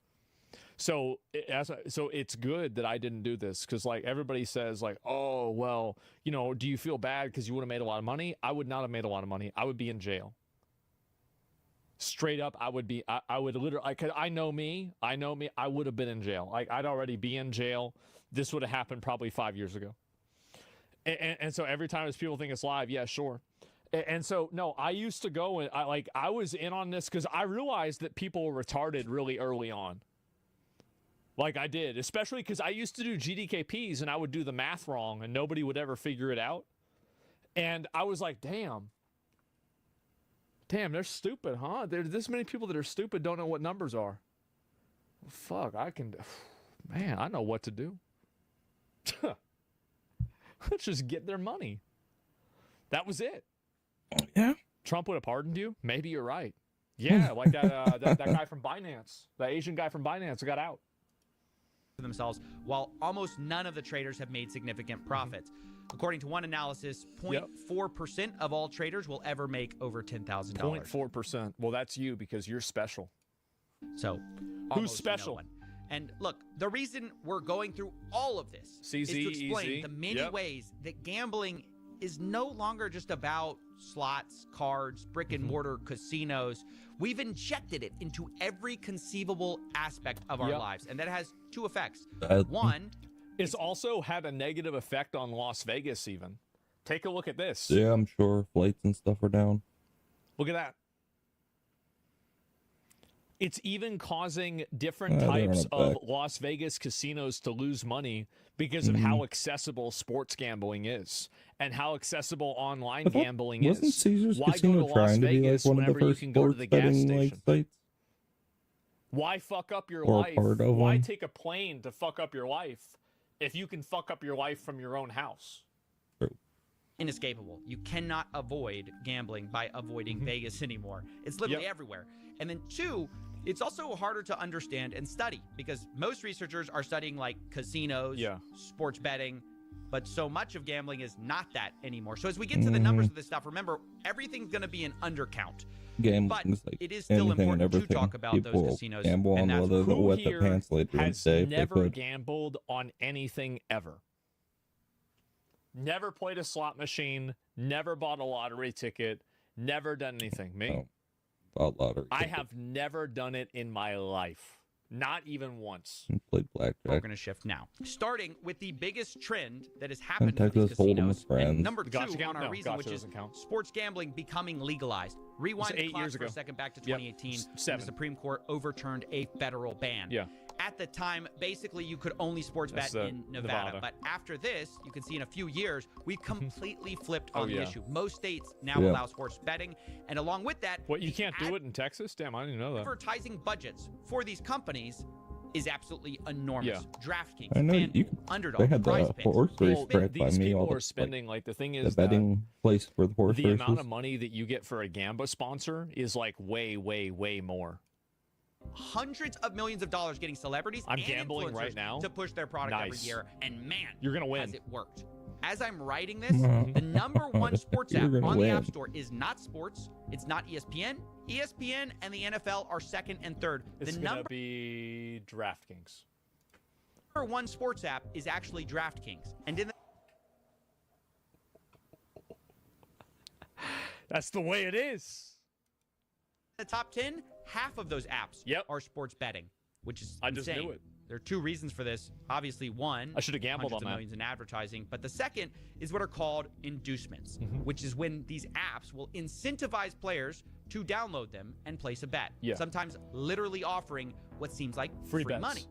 So it's good that I didn't do this because like everybody says like, oh, well, you know, do you feel bad because you would have made a lot of money? I would not have made a lot of money. I would be in jail. Straight up, I would literally, I know me, I would have been in jail. Like I'd already be in jail. This would have happened probably 5 years ago. And so every time as people think it's live, yeah, sure. And so, no, I used to go and I was in on this because I realized that people were retarded really early on. Like I did, especially because I used to do GDKPs and I would do the math wrong and nobody would ever figure it out. And I was like, damn, they're stupid, huh? There's this many people that are stupid, don't know what numbers are. Well, fuck, man, I know what to do. Let's just get their money. That was it. Yeah. Trump would have pardoned you? Maybe you're right. Yeah, like that guy from Binance, the Asian guy from Binance got out. Themselves, while almost none of the traders have made significant profits. According to one analysis, 0.4% of all traders will ever make over $10,000. 0.4%. Well, that's you because you're special. So, who's special? No one. And look, the reason we're going through all of this is to explain the many ways that gambling is no longer just about slots, cards, brick and mortar casinos. We've injected it into every conceivable aspect of our lives. And that has two effects. One, it's also had a negative effect on Las Vegas even. Take a look at this. Yeah, I'm sure flights and stuff are down. Look at that. It's even causing different types of Las Vegas casinos to lose money because of how accessible sports gambling is and how accessible online gambling is. Wasn't Caesar's Why Casino go to Las trying Vegas to be like one of the first you can go to the gas betting station? sites? Why fuck up your Or life? part of Why one? take a plane to fuck up your life if you can fuck up your life from your own house? inescapable. You cannot avoid gambling by avoiding Vegas anymore. It's literally everywhere. And then two, It's also harder to understand and study because most researchers are studying like casinos, sports betting, but so much of gambling is not that anymore. So as we get to the numbers of this stuff, remember, everything's going to be an undercount. But like it is still important to talk about those casinos. Gamble on whether they'll wet the pants later in the day. Never gambled on anything ever. Never played a slot machine. Never bought a lottery ticket. Never done anything. Me? Bought lottery. I have never done it in my life. Not even once. Played blackjack. We're going to shift now. Starting with the biggest trend that has happened in these casinos. And number 2 on our reason, which is sports gambling becoming legalized. Rewind the clock for a second back to 2018. When the Supreme Court overturned a federal ban. At the time, basically, you could only sports bet in Nevada. But after this, you can see in a few years, we've completely flipped on the issue. Most states now allow sports betting. And along with that... What, you can't do it in Texas? Damn, I didn't know that. Advertising budgets for these companies is absolutely enormous. DraftKings, I know FanDuel, Underdog, they had the PrizePicks. horse race track by These me. people All are spending, like, the thing is the betting place for the horse the races. amount of money that you get for a Gamba sponsor is, like, way, way, way more. Hundreds of millions of dollars getting celebrities I'm and gambling influencers right now to push their product every year, and man, you're gonna win. Has it worked? As I'm writing this, the number one sports app on the App Store is not sports. It's not ESPN. ESPN and the NFL are second and third. It's the gonna be DraftKings. Number one sports app is actually DraftKings, and in that's the way it is. The top 10, half of those apps are sports betting, which is insane. I just knew it. There are two reasons for this. Obviously, one, I should have gambled on that. Millions in advertising, but the second is what are called inducements, which is when these apps will incentivize players to download them and place a bet. Sometimes literally offering what seems like free bets. money.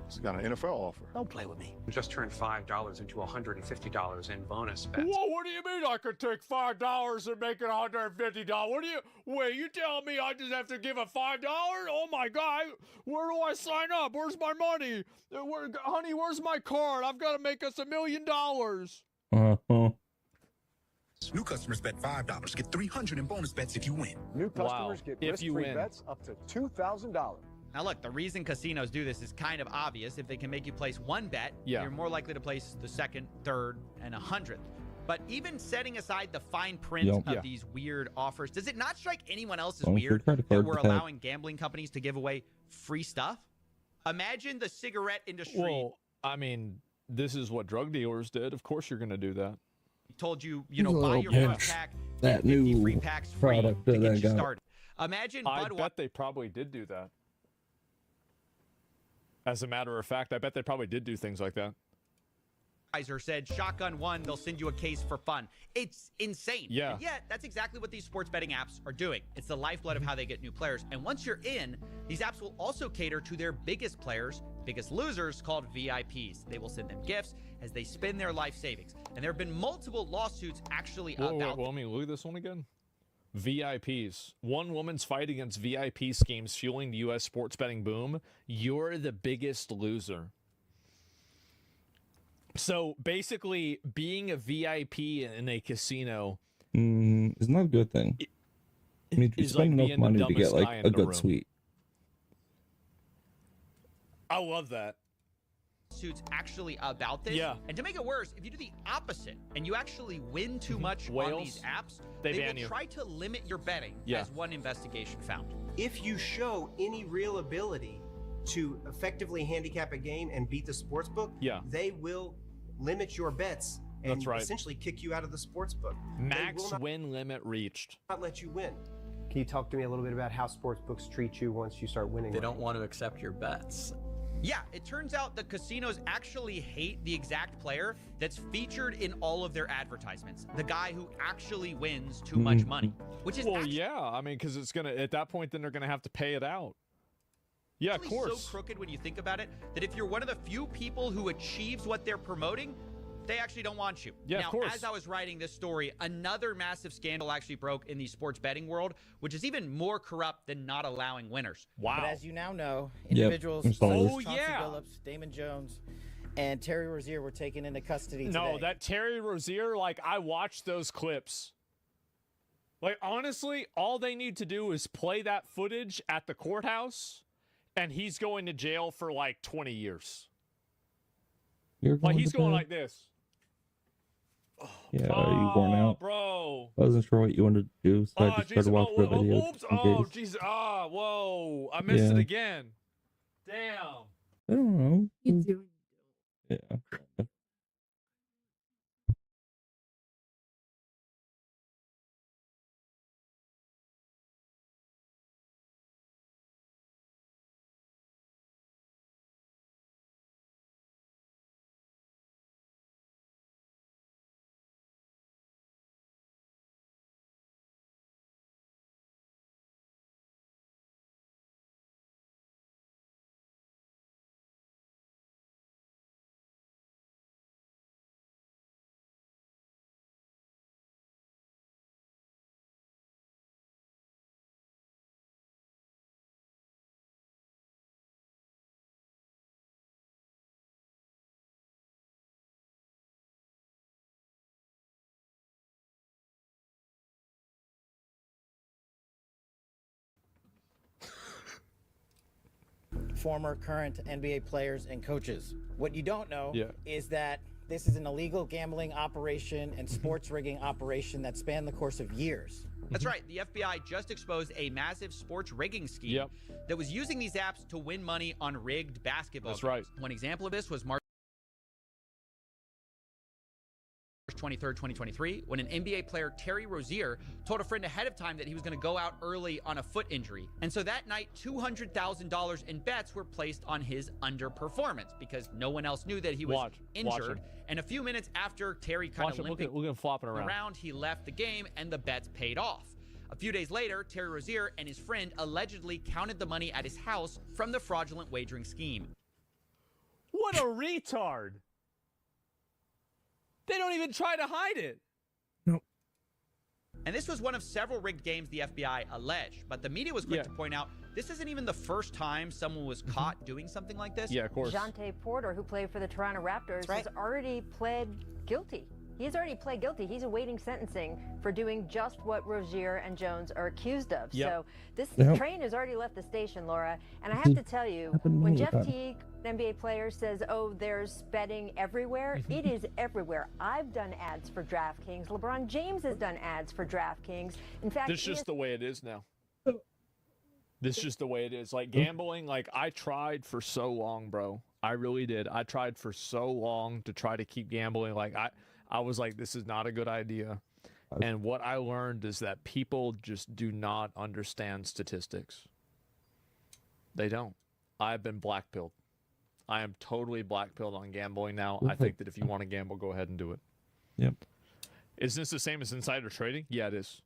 It's got an NFL offer. Don't play with me. Just turned $5 into $150 in bonus bets. Whoa, what do you mean I could take $5 and make it $150? What do you, wait, you telling me I just have to give a $5? Oh my God, where do I sign up? Where's my money? Honey, where's my card? I've got to make us $1 million. New customers bet $5, get $300 in bonus bets if you win. New customers get risk-free bets up to $2,000. Now look, the reason casinos do this is kind of obvious. If they can make you place one bet, you're more likely to place the second, third, and 100th. But even setting aside the fine print of these weird offers, does it not strike anyone else as weird that we're allowing gambling companies to give away free stuff? Imagine the cigarette industry. Well, I mean, this is what drug dealers did. Of course you're going to do that. Told you, buy your first pack, that new free packs free product to that get I you got. started. Imagine I bet they probably did do that. As a matter of fact, I bet they probably did do things like that. Budweiser said, shotgun one, they'll send you a case for fun. It's insane. Yeah. And yet, that's exactly what these sports betting apps are doing. It's the lifeblood of how they get new players. And once you're in, these apps will also cater to their biggest players, biggest losers, called VIPs. They will send them gifts as they spend their life savings. And there have been multiple lawsuits actually about Well, let me look at this one again. VIPs. One woman's fight against VIP schemes fueling the U.S. sports betting boom. You're the biggest loser. So basically, being a VIP in a casino is not a good thing. I mean, you spend like enough money to get like a good suite. I love that. Suits actually about this. And to make it worse, if you do the opposite and you actually win too much on these apps, they ban will you. try to limit your betting, as one investigation found. If you show any real ability to effectively handicap a game and beat the sports book, they will limit your bets and essentially kick you out of the sports book. Max win limit reached. Not let you win. Can you talk to me a little bit about how sports books treat you once you start winning? They don't want to accept your bets. Yeah, it turns out the casinos actually hate the exact player that's featured in all of their advertisements. The guy who actually wins too much money, which is I mean, because it's gonna at that point, then they're gonna have to pay it out. Yeah, of course. So crooked when you think about it that if you're one of the few people who achieves what they're promoting, they actually don't want you. Yeah, now, of course. As I was writing this story, another massive scandal actually broke in the sports betting world, which is even more corrupt than not allowing winners. But as you now know, individuals such as Chauncey Billups, Damon Jones, and Terry Rozier were taken into custody today. No, that Terry Rozier, like, I watched those clips. Like, honestly, all they need to do is play that footage at the courthouse, and he's going to jail for like 20 years. Like, he's going like this. Yeah, you worn out? Bro. I wasn't sure what you wanted to do, so I just started watching the video. Oops. Oh, jeez. Whoa. I missed it again. Damn. I don't know. You do. Yeah. Former, current NBA players and coaches. What you don't know is that this is an illegal gambling operation and sports rigging operation that spanned the course of years. That's right. The FBI just exposed a massive sports rigging scheme that was using these apps to win money on rigged basketball games. Right. One example of this was March 23rd, 2023, when an NBA player, Terry Rozier, told a friend ahead of time that he was going to go out early on a foot injury. And so that night, $200,000 in bets were placed on his underperformance because no one else knew that he was injured. And a few minutes after Terry kind of limping around, he left the game and the bets paid off. A few days later, Terry Rozier and his friend allegedly counted the money at his house from the fraudulent wagering scheme. What a retard! They don't even try to hide it. Nope. And this was one of several rigged games the FBI alleged, but the media was quick to point out this isn't even the first time someone was caught doing something like this. Yeah, of course. Jonte Porter, who played for the Toronto Raptors, has already pled guilty. He's already pled guilty. He's awaiting sentencing for doing just what Rozier and Jones are accused of. So this train has already left the station, Laura. And I have to tell you, when Jeff Teague, an NBA player, says, oh, there's betting everywhere, it is everywhere. I've done ads for DraftKings. LeBron James has done ads for DraftKings. In fact, this is just the way it is now. This is just the way it is. Like gambling, like I tried for so long, bro. I really did. I tried for so long to try to keep gambling. Like I was like, this is not a good idea. And what I learned is that people just do not understand statistics. They don't. I've been black-pilled. I am totally black-pilled on gambling now. I think that if you want to gamble, go ahead and do it. Yep. Is this the same as insider trading? Yeah, it is.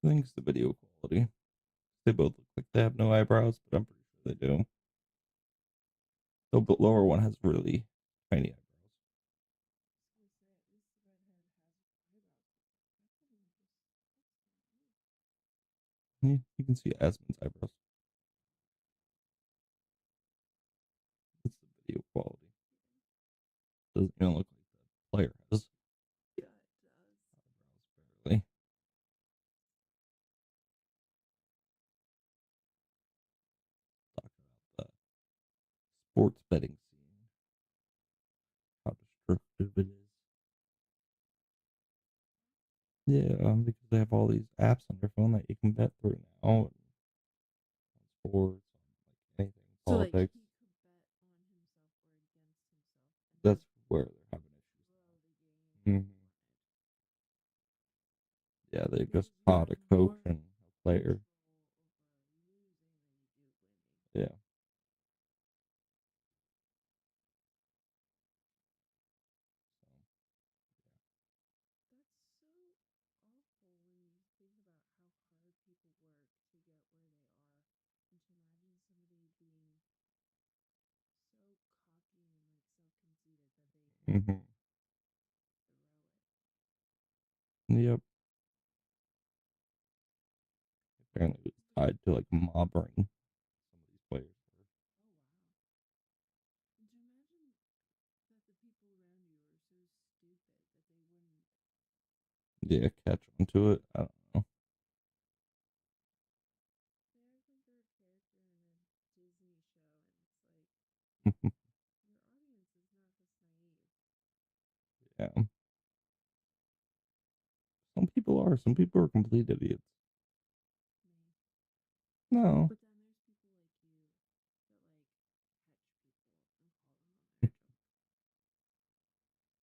I think it's the video quality. They both look like they have no eyebrows, but I'm pretty sure they do. The lower one has really tiny eyebrows. Yeah, you can see Asmon's eyebrows. That's the video quality. Doesn't even look like the player has. Yeah, it does. Eyebrows barely. Talk about the sports betting scene. How destructive it is. Yeah, because they have all these apps on their phone that you can bet through now. On sports, on like anything, politics. That's where they're having issues. Yeah, they just caught a coach and a player. Yeah. Mm-hmm. Yep. Apparently it was tied to like mobbing some of these players. Yeah, catch onto it. I don't know. Yeah. Some people are. Some people are complete idiots. No.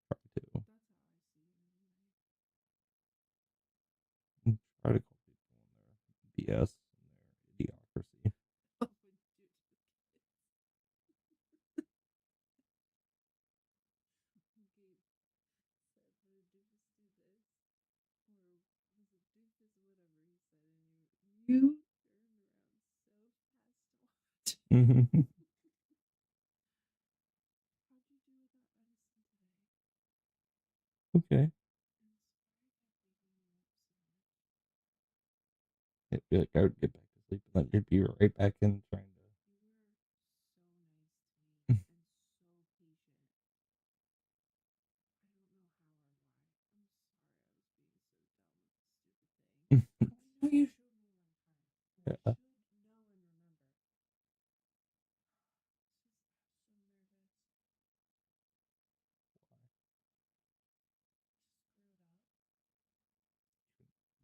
Try to call people on their BS and their idiocracy. You Mm-hmm. Okay. It'd be like I would get back to sleep and then you'd be right back in trying to. Yeah.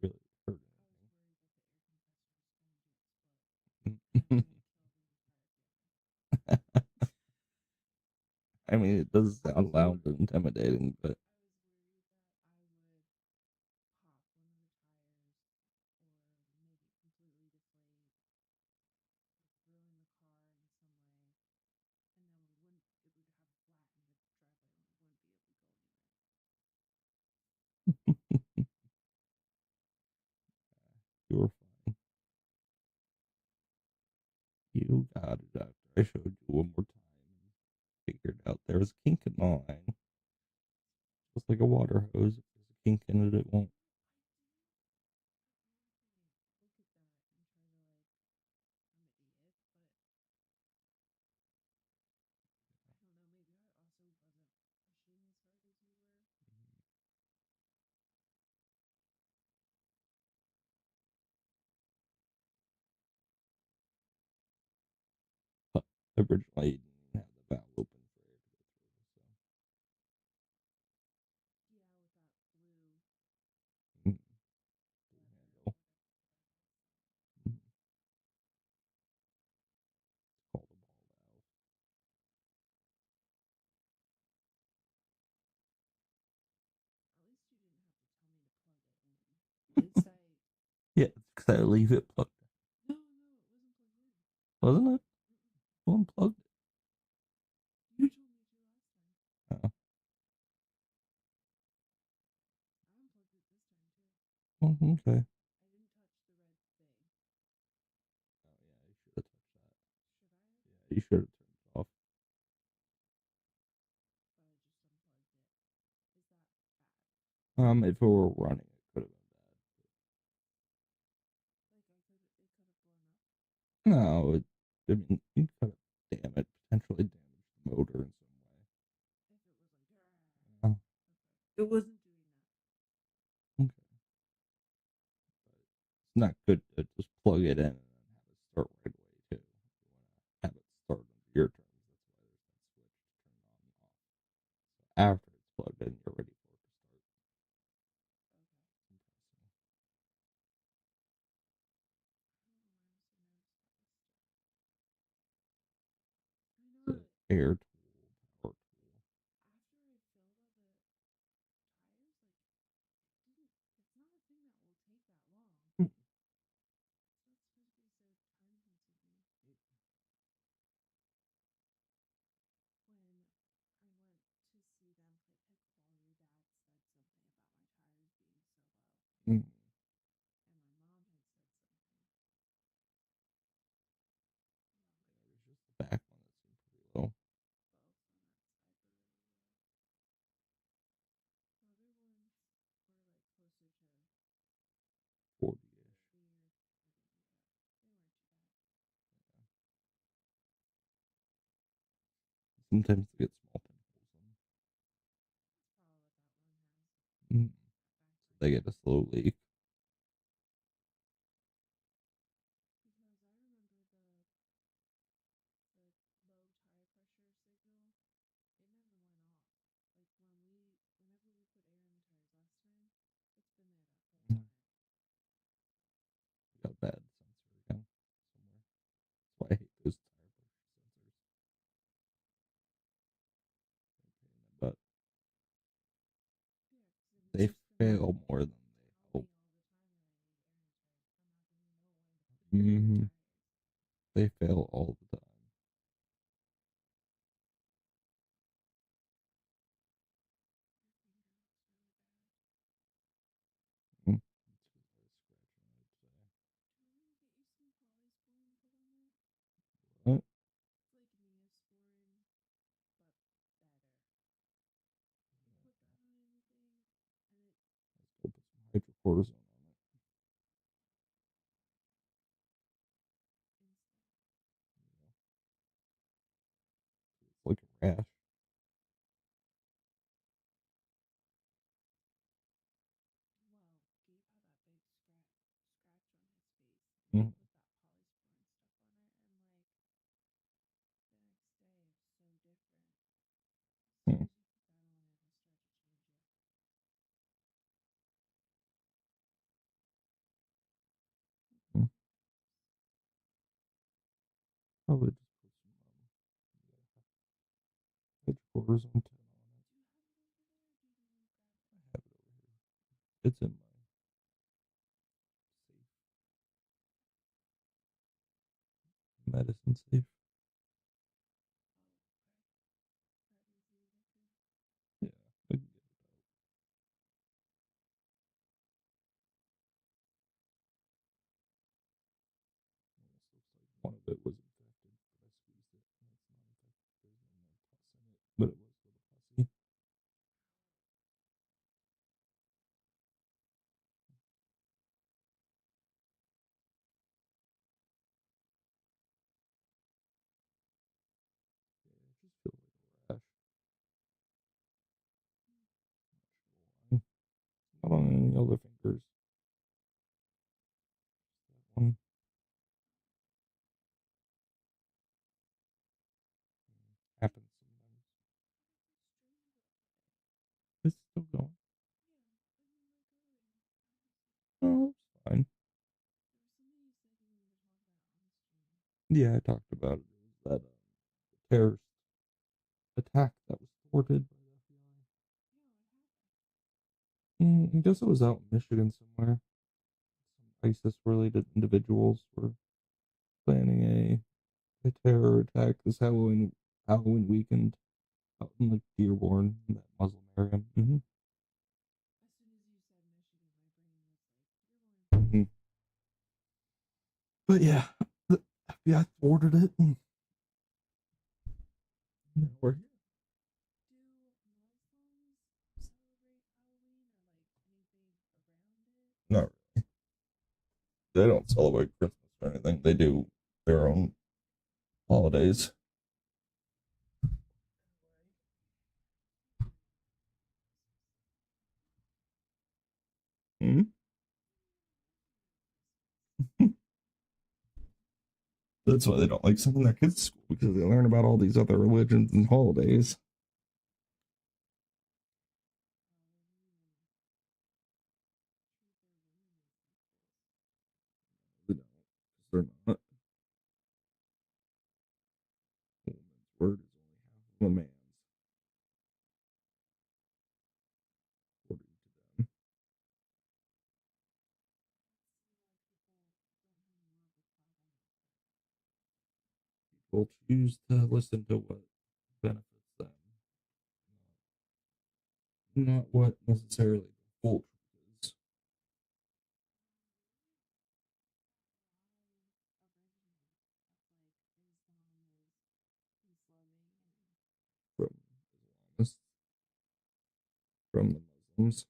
Really hurt anything. I mean, it does sound loud and intimidating, but. You were fine. You got it after I showed you one more time and figured out there was a kink in the line. Just like a water hose. If there's a kink in it, it won't. But originally, you didn't even have the valve open for air to go through. So. Mm. Handle. Mm. It's called a ball valve. Yeah, it's because I leave it plugged in. Wasn't it? Well, unplugged it. Oh. Oh, okay. Oh, yeah, you should have touched that. Yeah, you should have turned it off. If it were running, it could have been bad. No, I mean, you could have potentially damaged the motor in some way. Oh. It wasn't doing Okay. But it's not good to just plug it in and then have it start right away, too. You want to have it start under your terms. That's why there's that switch to turn it on and off. So after it's plugged in, you're ready for it to start. The air tool, power tool. Hmm. Mm. Yeah, there's just the back one that seemed pretty low. 40-ish. Sometimes they get small pinholes in them. They get a slow leak. Got a bad sensor again somewhere. That's why I hate those tire pressure sensors. But they fail more than they help. They fail all the time. What? Let's go put some hydrocortisone on it. It's like a rash. Mm. Mm. Mm. Probably just put some hydrocortisone 10 on it. I have it over here. It's in my medicine safe. Yeah, I can get it out. Almost looks like one of it was infected, but I squeezed it and it's not infected. There's no more pus in it, but it was a little pussy. Yeah, it just feels like a rash. Not sure why. Not on any other fingers. That one. Happens sometimes. It's still going. Oh, it's fine. Yeah, I talked about it. It was that terrorist attack that was thwarted by the FBI. I guess it was out in Michigan somewhere. Some ISIS-related individuals were planning a terror attack this Halloween weekend out in like Dearborn, in that Muslim area. But yeah, the FBI thwarted it. And we're here. Not really. They don't celebrate Christmas or anything. They do their own holidays. Hmm? That's why they don't like sending their kids to school, because they learn about all these other religions and holidays. They don't, because they're not. A woman's word is only half of a man's, according to them. People choose to listen to what benefits them, not what necessarily the full truth is. From Islamists, from the Muslims.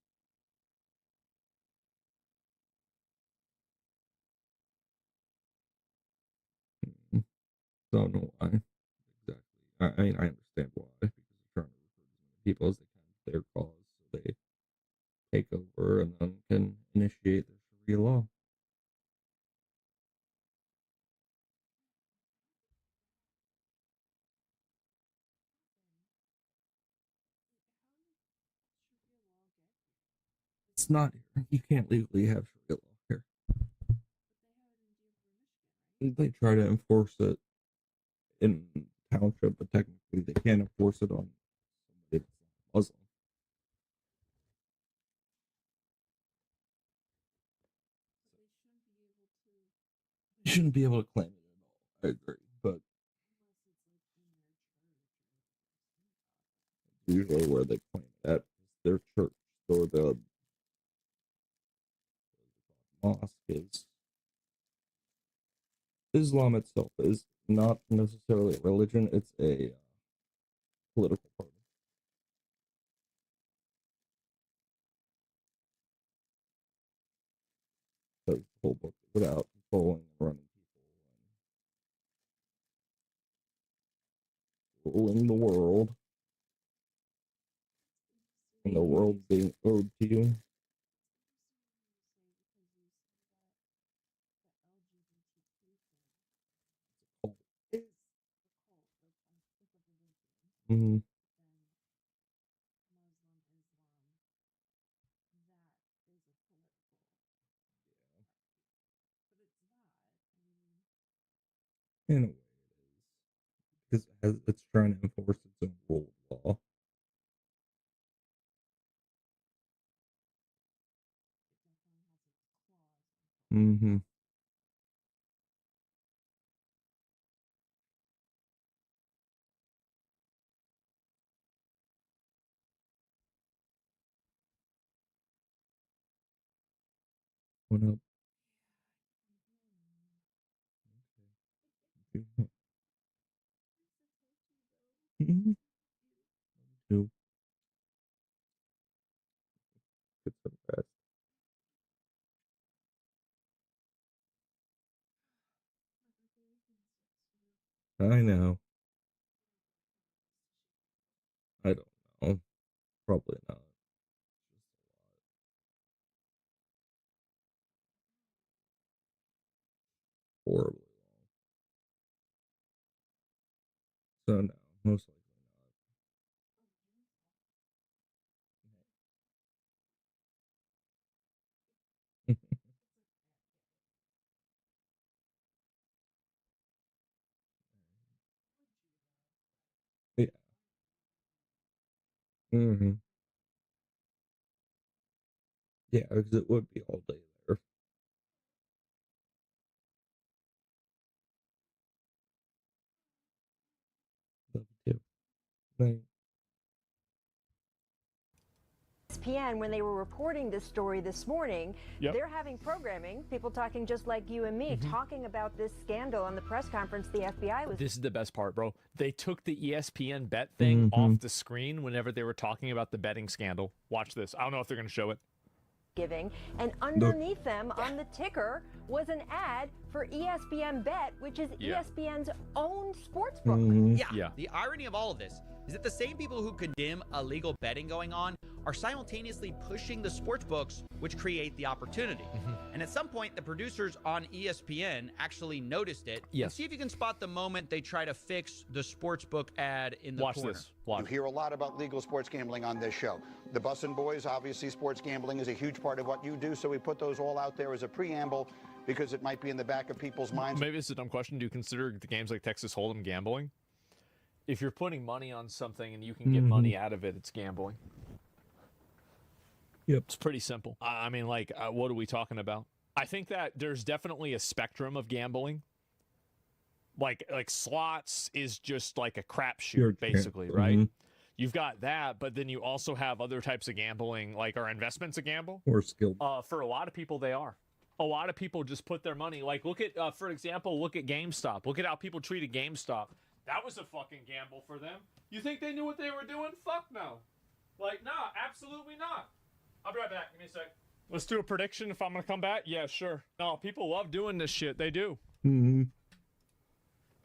Don't know why exactly. I mean, I understand why, because they're trying to recruit as many people as they can to their cause, so they take over and then can initiate the Sharia law. It's not here. You can't legally have Sharia law here. They try to enforce it in township, but technically they can't enforce it on somebody that's Muslim. You shouldn't be able to claim it at all. I agree, but usually where they claim it at is their church or the mosque is. Islam itself is not necessarily a religion, it's a political party. Because the whole book is about controlling and running people and ruling the world. And the world being owed to you. Mm-hmm. In a way, it is. Because it's trying to enforce its own rule of law. Mm-hmm. What up? Mm-hmm. Get some rest. I know. I don't know. Probably not. Horribly long. So no, most likely not. Yeah. Mm-hmm. Yeah, because it would be all day there. Love you too. Night. ESPN, when they were reporting this story this morning, they're having programming, people talking just like you and me, talking about this scandal on the press conference the FBI was. This is the best part, bro. They took the ESPN bet thing off the screen whenever they were talking about the betting scandal. Watch this. I don't know if they're going to show it. Giving, and underneath them on the ticker was an ad for ESPN Bet, which is ESPN's own sportsbook. Yeah. The irony of all of this is that the same people who condemn illegal betting going on are simultaneously pushing the sports books, which create the opportunity. And at some point, the producers on ESPN actually noticed it. Yes. And see if you can spot the moment they try to fix the sportsbook ad in the Watch corner. this. Watch. You hear a lot about legal sports gambling on this show. The Bussin' Boys, obviously, sports gambling is a huge part of what you do, so we put those all out there as a preamble because it might be in the back of people's minds. Maybe it's a dumb question. Do you consider the games like Texas Hold'em gambling? If you're putting money on something and you can get money out of it, it's gambling. Yep. It's pretty simple. I mean, like, what are we talking about? I think that there's definitely a spectrum of gambling. Like slots is just like a crapshoot, basically, right? You've got that, but then you also have other types of gambling, like are investments a gamble? Or skill. For a lot of people, they are. A lot of people just put their money, like look at, for example, look at GameStop. Look at how people treated GameStop. That was a fucking gamble for them. You think they knew what they were doing? Fuck no. Like, nah, absolutely not. I'll be right back. Give me a sec. Let's do a prediction if I'm going to come back. Yeah, sure. No, people love doing this shit. They do. And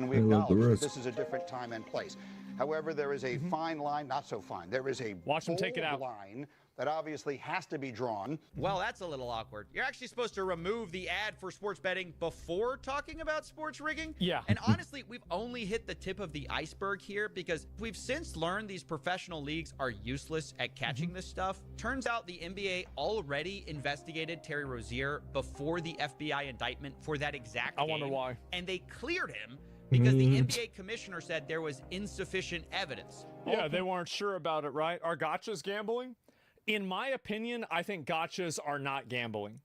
we acknowledge that this is a different time and place. However, there is a fine line, not so fine. There is a Watch them take it out. line that obviously has to be drawn. Well, that's a little awkward. You're actually supposed to remove the ad for sports betting before talking about sports rigging. Yeah. And honestly, we've only hit the tip of the iceberg here, because we've since learned these professional leagues are useless at catching this stuff. Turns out the NBA already investigated Terry Rozier before the FBI indictment for that exact game. I wonder why. And they cleared him because the NBA commissioner said there was insufficient evidence. Yeah, they weren't sure about it, right? Are gotchas gambling? In my opinion, I think gotchas are not gambling.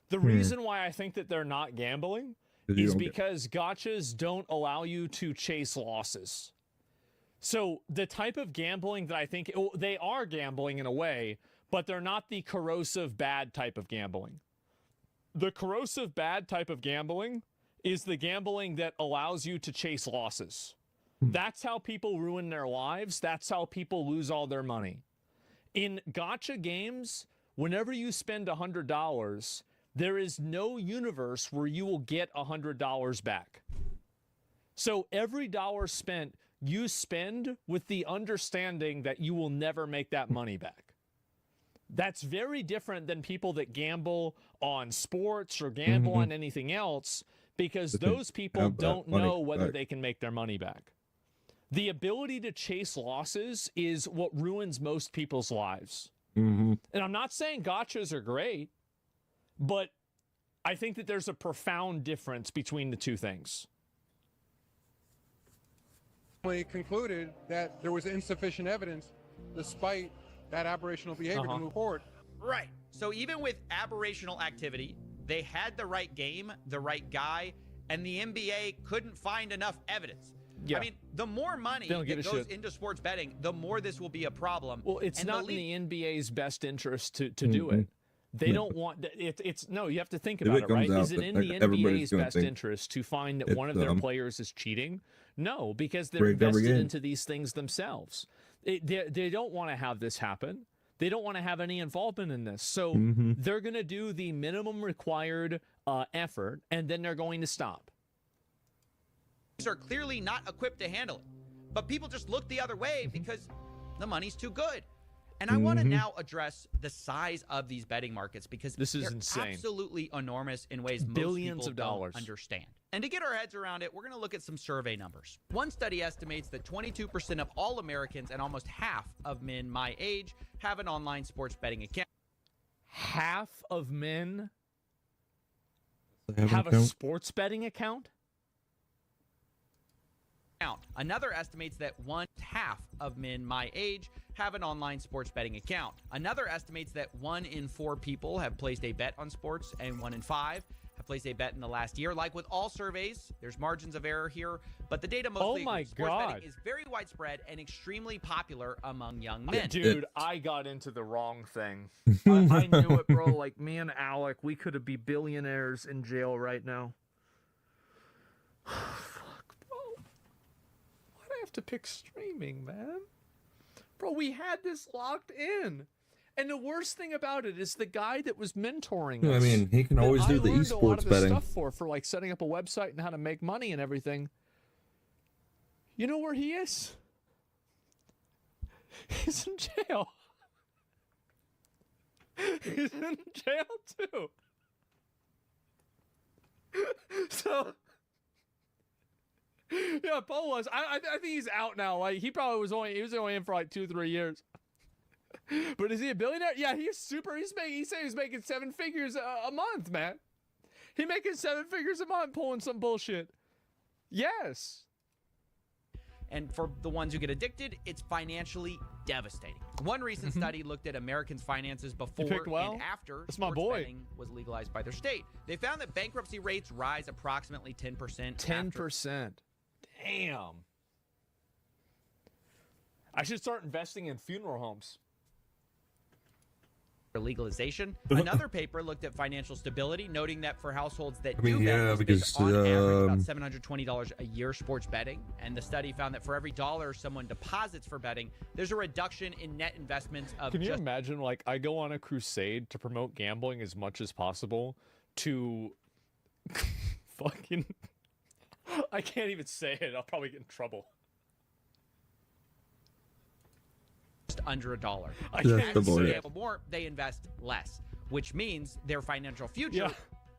The reason why I think that they're not gambling is because gotchas don't allow you to chase losses. So the type of gambling that I think, they are gambling in a way, but they're not the corrosive bad type of gambling. The corrosive bad type of gambling is the gambling that allows you to chase losses. That's how people ruin their lives. That's how people lose all their money. In gotcha games, whenever you spend $100, there is no universe where you will get $100 back. So every dollar spent, you spend with the understanding that you will never make that money back. That's very different than people that gamble on sports or gamble on anything else, because those people don't know whether they can make their money back. The ability to chase losses is what ruins most people's lives. And I'm not saying gotchas are great, but I think that there's a profound difference between the two things. Concluded that there was insufficient evidence despite that aberrational behavior to move forward. Right. So even with aberrational activity, they had the right game, the right guy, and the NBA couldn't find enough evidence. Yeah. I mean, the more money that goes into sports betting, the more this will be a problem. Well, it's not in the NBA's best interest to do it. They don't want it's no, you have to think about it, right? Is it in the NBA's best interest to find that one of their players is cheating? No, because they're invested into these things themselves. They don't want to have this happen. They don't want to have any involvement in this. So they're going to do the minimum required effort, and then they're going to stop. Are clearly not equipped to handle it, but people just look the other way because the money's too good. And I want to now address the size of these betting markets, because this is they're insane, absolutely enormous in ways billions most of people dollars don't understand. And to get our heads around it, we're going to look at some survey numbers. One study estimates that 22% of all Americans and almost half of men my age have an online sports betting account. Half of men have a sports betting account? Another estimates that 1/2 of men my age have an online sports betting account. Another estimates that 1 in 4 people have placed a bet on sports, and 1 in 5 have placed a bet in the last year. Like with all surveys, there's margins of error here, but the data mostly sports betting is very widespread and extremely popular among young men. Dude, I got into the wrong thing. I knew it, bro. Like, me and Alec, we could be billionaires in jail right now. Have to pick streaming, man. Bro, we had this locked in. And the worst thing about it is the guy that was mentoring us. I mean, he can always do the esports betting stuff for like setting up a website and how to make money and everything. You know where he is? He's in jail. He's in jail too. So yeah, Paul was. I think he's out now. Like, he was only in for like 2-3 years. But is he a billionaire? Yeah, he's super. He said he's making 7 figures a month, man. He making 7 figures a month pulling some bullshit. Yes. And for the ones who get addicted, it's financially devastating. One recent study looked at Americans' finances before and after sports betting was legalized by their state. They found that bankruptcy rates rise approximately 10%. 10%. Damn. I should start investing in funeral homes. Legalization. Another paper looked at financial stability, noting that for households that on average about $720 a year sports betting, and the study found that for every dollar someone deposits for betting, there's a reduction in net investments of. Can you imagine? Like, I go on a crusade to promote gambling as much as possible to fucking. I can't even say it. I'll probably get in trouble. under $1. That's the As boy. they gamble more, they invest less, which means their financial future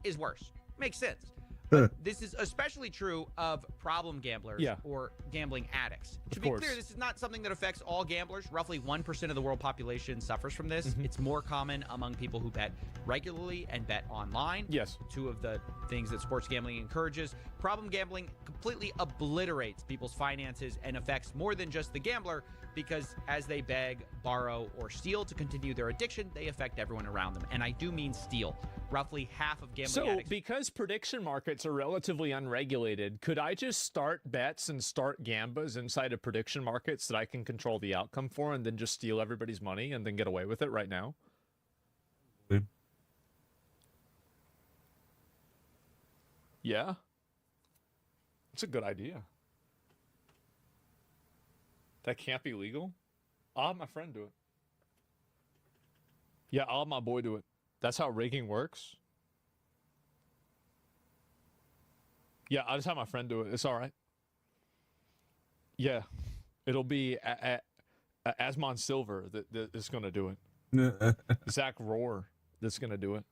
is worse. Makes sense. But this is especially true of problem gamblers or gambling addicts. To be clear, this is not something that affects all gamblers. Roughly 1% of the world population suffers from this. It's more common among people who bet regularly and bet online. Yes. Two of the things that sports gambling encourages. Problem gambling completely obliterates people's finances and affects more than just the gambler, because as they beg, borrow, or steal to continue their addiction, they affect everyone around them. And I do mean steal. Roughly half of gambling addicts. Because prediction markets are relatively unregulated, could I just start bets and start gambas inside of prediction markets that I can control the outcome for and then just steal everybody's money and then get away with it right now? Yeah. It's a good idea. That can't be legal? I'll have my friend do it. Yeah, I'll have my boy do it. That's how rigging works. Yeah, I'll just have my friend do it. It's all right. Yeah. It'll be Asmon Silver that's going to do it. Zach Rohr that's going to do it.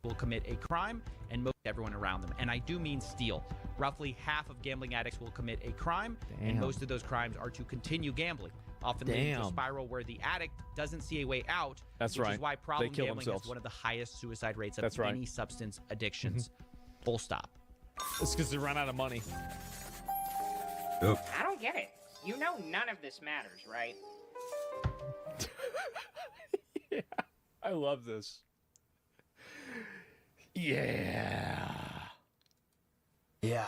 Will commit a crime and most everyone around them. And I do mean steal. Roughly half of gambling addicts will commit a crime, and most of those crimes are to continue gambling, often leading to a spiral where the addict doesn't see a way out. That's which right. is why problem gambling themselves. has one of the highest suicide rates of That's right. any substance addictions. Full stop. It's because they run out of money. I don't get it. You know none of this matters, right? Yeah, I love this. Yeah. Yeah.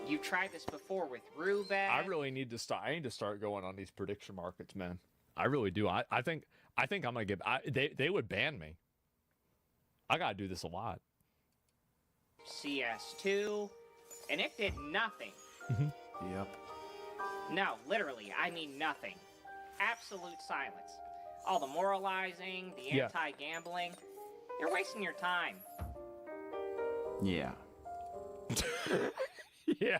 You tried this before with Ruben. I really need to start. I need to start going on these prediction markets, man. I really do. I think I'm gonna get. They would ban me. I gotta do this a lot. CS2, and it did nothing. Yep. No, literally, I mean nothing. Absolute silence. All the moralizing, the anti-gambling. You're wasting your time. Yeah. Yeah.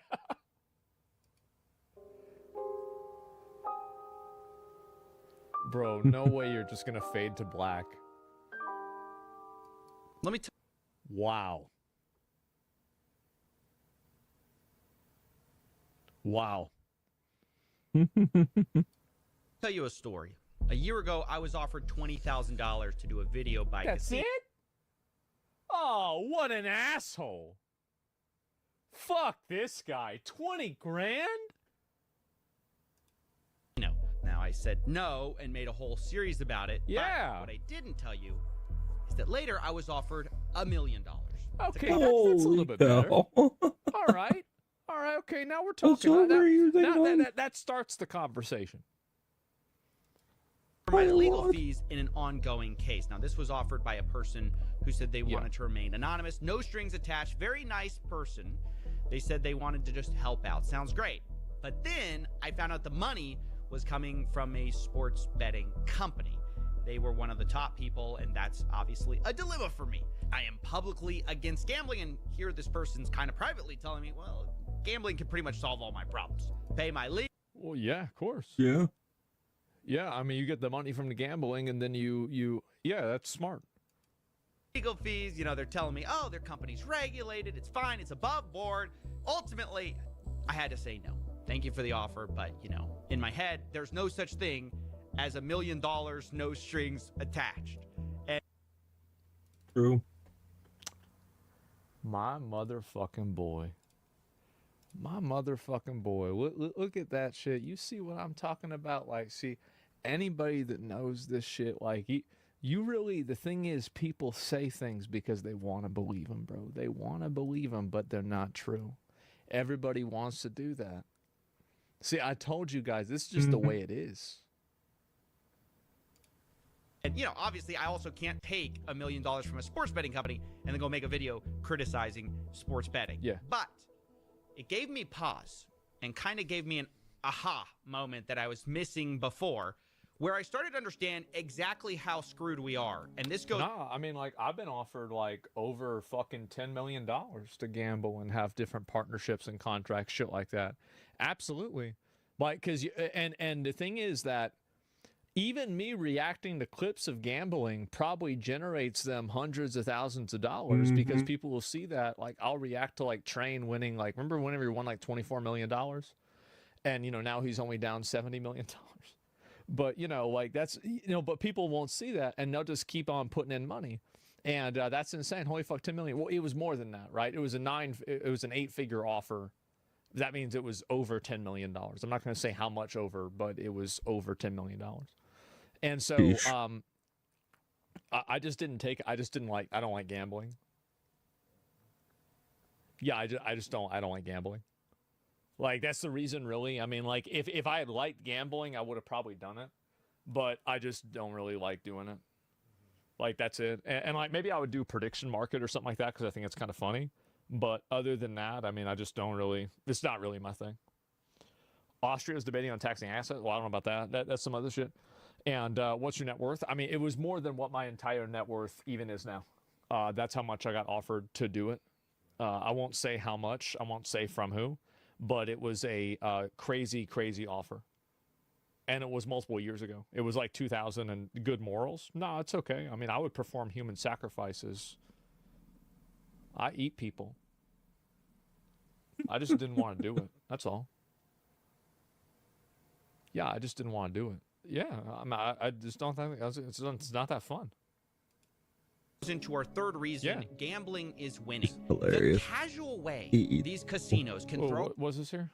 Bro, no way you're just gonna fade to black. Let me Wow. Wow. tell you a story. A year ago, I was offered $20,000 to do a video by That's it? Oh, what an asshole. Fuck this guy. 20 grand? No. Now, I said no and made a whole series about it. Yeah. But what I didn't tell you is that later I was offered $1 million. Okay, that's a little bit better. All right. All right, okay, now we're talking. That starts the conversation. For my legal fees in an ongoing case. Now, this was offered by a person who said they wanted to remain anonymous, no strings attached, very nice person. They said they wanted to just help out. Sounds great. But then I found out the money was coming from a sports betting company. They were one of the top people, and that's obviously a dilemma for me. I am publicly against gambling, and here this person's kind of privately telling me, well, gambling can pretty much solve all my problems. Pay my legal. Well, yeah, of course. Yeah. Yeah, I mean, you get the money from the gambling, and then yeah, that's smart. Legal fees, you know, they're telling me, oh, their company's regulated, it's fine, it's above board. Ultimately, I had to say no. Thank you for the offer, but, you know, in my head, there's no such thing as $1 million, no strings attached. And True. My motherfucking boy. My motherfucking boy. Look at that shit. You see what I'm talking about? Like, see, anybody that knows this shit, like, you really, the thing is, people say things because they want to believe them, bro. They want to believe them, but they're not true. Everybody wants to do that. See, I told you guys, this is just the way it is. And, you know, obviously, I also can't take $1 million from a sports betting company and then go make a video criticizing sports betting. Yeah. But it gave me pause and kind of gave me an aha moment that I was missing before, where I started to understand exactly how screwed we are. And this goes... Nah, I mean, like, I've been offered, like, over fucking $10 million to gamble and have different partnerships and contracts, shit like that. Absolutely. Like, because and the thing is that even me reacting to clips of gambling probably generates them hundreds of thousands of dollars because people will see that. Like, I'll react to like Train winning. Like, remember whenever he won like $24 million, and now he's only down $70 million. But like that's but people won't see that, and they'll just keep on putting in money, and that's insane. Holy fuck, 10 million. Well, it was more than that, right? It was an 8-figure offer. That means it was over $10 million. I'm not going to say how much over, but it was over $10 million. And so, I just didn't take. I just didn't like. I don't like gambling. Yeah, I just don't. I don't like gambling. Like, that's the reason, really. I mean, like, if I had liked gambling, I would have probably done it. But I just don't really like doing it. Like, that's it. And like, maybe I would do prediction market or something like that because I think it's kind of funny. But other than that, I mean, I just don't really. It's not really my thing. Austria's debating on taxing assets. Well, I don't know about that. That's some other shit. And what's your net worth? I mean, it was more than what my entire net worth even is now. That's how much I got offered to do it. I won't say how much. I won't say from who. But it was a crazy, crazy offer. And it was multiple years ago. It was like 2000 and good morals. No, it's okay. I mean, I would perform human sacrifices. I eat people. I just didn't want to do it. That's all. Yeah, I just didn't want to do it. Yeah, I just don't think it's not that fun. Into our third reason, gambling is winning. Hilarious. The casual way these casinos can throw. What was this here?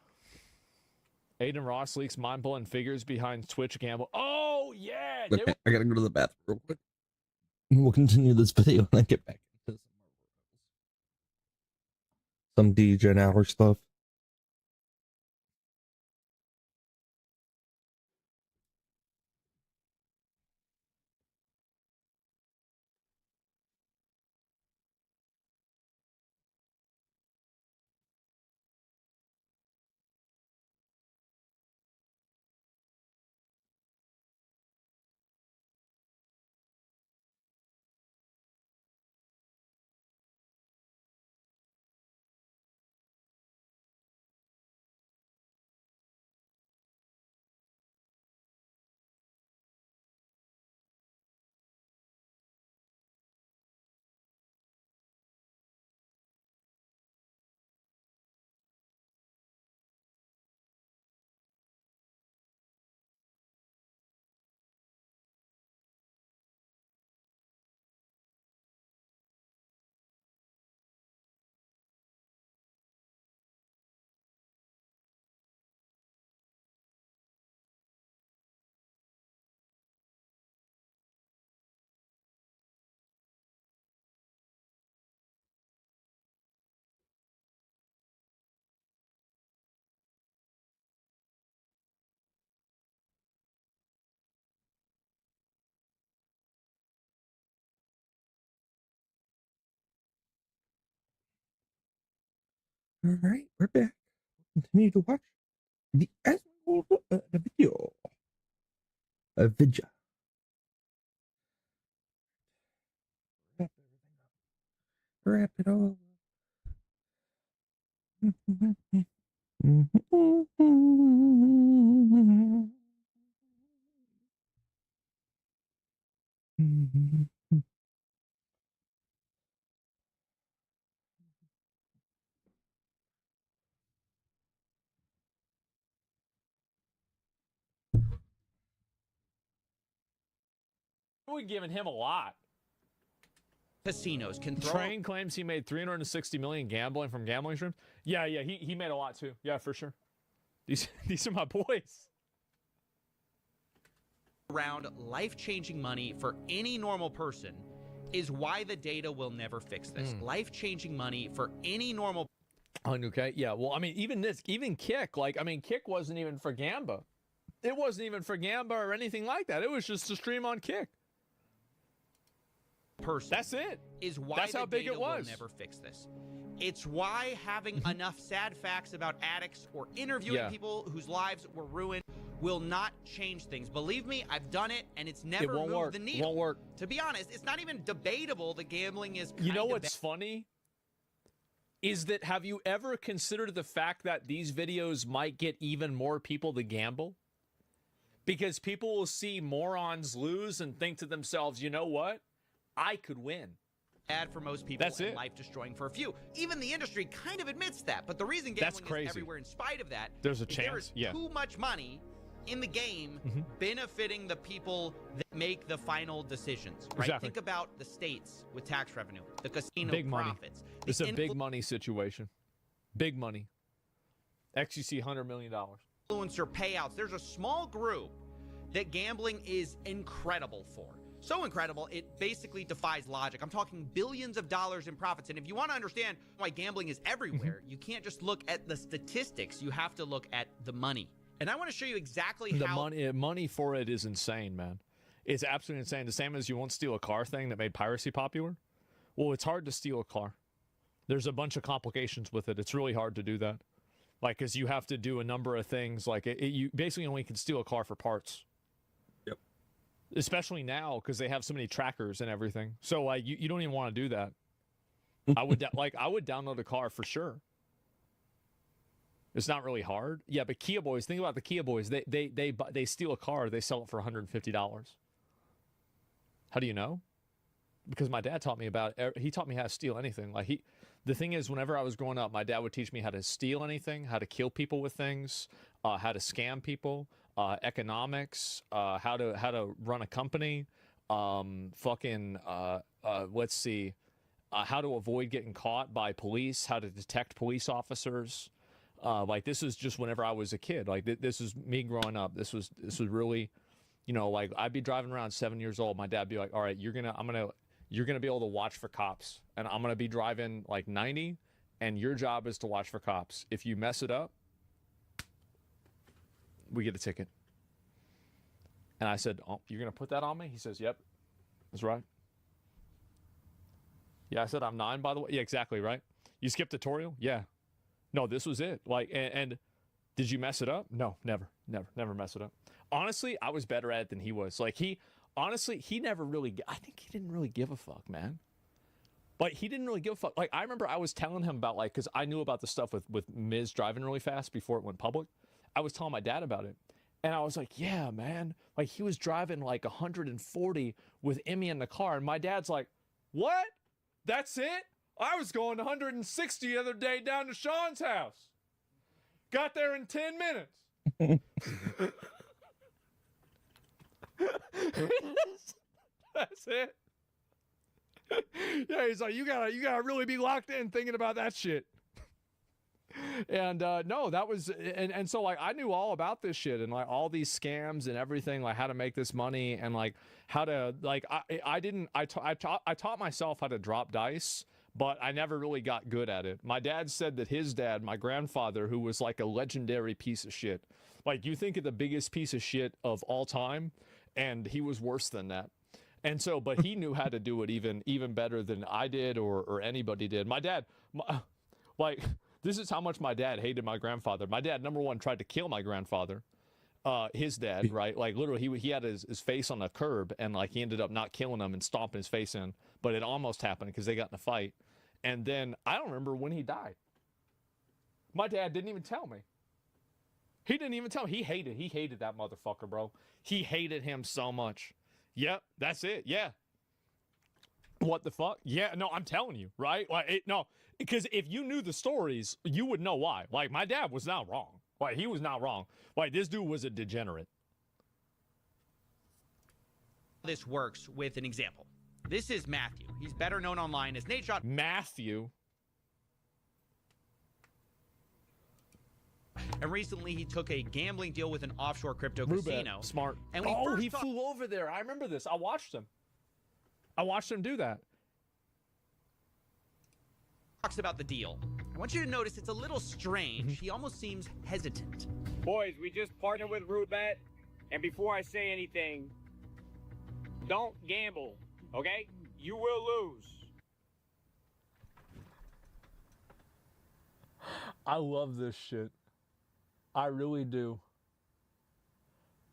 Aiden Ross leaks mind-blowing figures behind Twitch gamble. Oh yeah. Okay, I gotta go to the bathroom real quick. We'll continue this video when I get back into some DJ hour stuff. All right, we're back. Continue to watch the video. Vidya. Wrap it all. We're giving him a lot. Casinos can throw. Train claims he made $360 million gambling from gambling streams. Yeah, he made a lot too. Yeah, for sure. These are my boys. Around life-changing money for any normal person is why the data will never fix this. Life-changing money for any normal. Okay, yeah. Well, I mean, even Kick, like, I mean, Kick wasn't even for Gamba. It wasn't even for Gamba or anything like that. It was just to stream on Kick. Person. That's it. Is why that's how big it was. Will never fix this. It's why having enough sad facts about addicts or interviewing people whose lives were ruined will not change things. Believe me, I've done it, and it's never moved the needle. It won't work. To be honest, it's not even debatable that gambling is. You know what's funny? is that have you ever considered the fact that these videos might get even more people to gamble? Because people will see morons lose and think to themselves, you know what? I could win. Bad for most people. That's it. Life-destroying for a few. Even the industry kind of admits that. But the reason gambling is everywhere in spite of that, there's a chance. There is too much money in the game benefiting the people that make the final decisions. Right? Exactly. Think about the states with tax revenue, the casino Big money. profits. It's a big money situation. Big money. XUC $100 million. Influencer payouts. There's a small group that gambling is incredible for. So incredible, it basically defies logic. I'm talking billions of dollars in profits. And if you want to understand why gambling is everywhere, you can't just look at the statistics. You have to look at the money. And I want to show you exactly how... The money for it is insane, man. It's absolutely insane. The same as you won't steal a car thing that made piracy popular. Well, it's hard to steal a car. There's a bunch of complications with it. It's really hard to do that. Like, because you have to do a number of things. Like, you basically only can steal a car for parts. Yep. Especially now, because they have so many trackers and everything. So, like, you don't even want to do that. I would download a car for sure. It's not really hard. Yeah, but Kia Boys, think about the Kia Boys. They steal a car, they sell it for $150. How do you know? Because my dad taught me about it. He taught me how to steal anything. Like the thing is, whenever I was growing up, my dad would teach me how to steal anything, how to kill people with things, how to scam people, economics, how to run a company, let's see, how to avoid getting caught by police, how to detect police officers. Like this is just whenever I was a kid. Like this is me growing up. This was really, you know, like I'd be driving around 7 years old. My dad'd be like, "All right, you're gonna be able to watch for cops, and I'm gonna be driving like 90, and your job is to watch for cops. If you mess it up, we get a ticket." And I said, "Oh, you're gonna put that on me?" He says, "Yep, that's right." Yeah, I said, "I'm 9, by the way." Yeah, exactly, right. You skipped tutorial? Yeah. No, this was it. Like, and did you mess it up? No, never mess it up. Honestly, I was better at it than he was. Like he never really, I think he didn't really give a fuck, man. Like he didn't really give a fuck. Like I remember I was telling him about like, cause I knew about the stuff with Miz driving really fast before it went public. I was telling my dad about it. And I was like, yeah, man. Like he was driving like 140 with Emmy in the car. And my dad's like, what? That's it? I was going 160 the other day down to Sean's house. Got there in 10 minutes. That's it. Yeah, he's like, you gotta really be locked in thinking about that shit. And no, that was and so like I knew all about this shit and like all these scams and everything, like how to make this money and like how to like I taught myself how to drop dice. But I never really got good at it. My dad said that his dad, my grandfather, who was like a legendary piece of shit, like you think of the biggest piece of shit of all time, and he was worse than that. And so, but he knew how to do it even better than I did or anybody did. My dad, like, this is how much my dad hated my grandfather. My dad, number one, tried to kill my grandfather. His dad, right? Like literally he had his face on a curb and like he ended up not killing him and stomping his face in, but it almost happened because they got in a fight. And then I don't remember when he died. My dad didn't even tell me. He didn't even tell me. He hated that motherfucker, bro. He hated him so much. Yep, that's it. Yeah. What the fuck? Yeah, no, I'm telling you, right? Like no, because if you knew the stories, you would know why. Like my dad was not wrong. Like he was not wrong. Like this dude was a degenerate. This works with an example. This is Matthew. He's better known online as Nate Shot. Matthew. And recently he took a gambling deal with an offshore crypto casino. Smart. And he flew over there. I remember this. I watched him do that. Talks about the deal. I want you to notice it's a little strange. He almost seems hesitant. Boys, we just partnered with Rootbet, and before I say anything, don't gamble, okay? You will lose. I love this shit. I really do.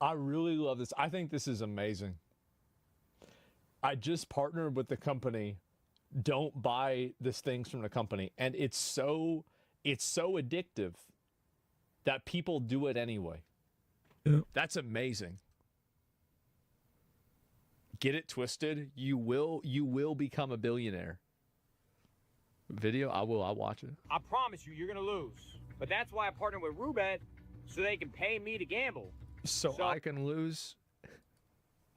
I really love this. I think this is amazing. I just partnered with the company don't buy these things from the company. And it's so addictive that people do it anyway. Yeah. That's amazing. Get it twisted. You will become a billionaire. Video? I'll watch it. I promise you, you're gonna lose. But that's why I partnered with Roobet, so they can pay me to gamble. So I can lose?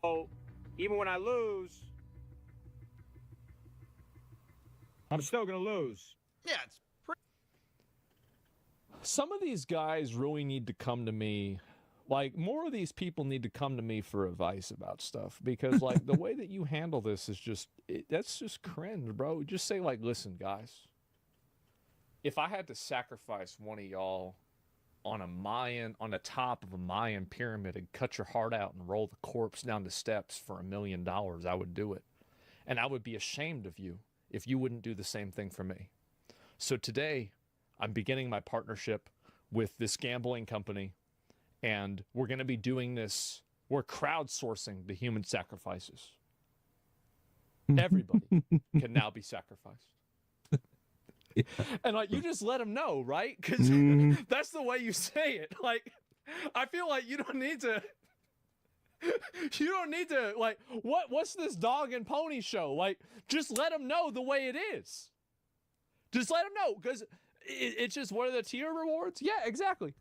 So even when I lose, I'm still gonna lose. Yeah, it's pretty. Some of these guys really need to come to me. Like, more of these people need to come to me for advice about stuff, because like the way that you handle this is just that's just cringe, bro. Just say like, listen, guys, if I had to sacrifice one of y'all on the top of a Mayan pyramid and cut your heart out and roll the corpse down the steps for $1 million, I would do it. And I would be ashamed of you if you wouldn't do the same thing for me. So today, I'm beginning my partnership with this gambling company, and we're going to be doing this. We're crowdsourcing the human sacrifices. Everybody can now be sacrificed. And like, you just let them know, right? Because that's the way you say it. Like, I feel like you don't need to like, what's this dog and pony show? Like, just let them know the way it is. Just let them know, because it's just, what are the tier rewards? Yeah, exactly.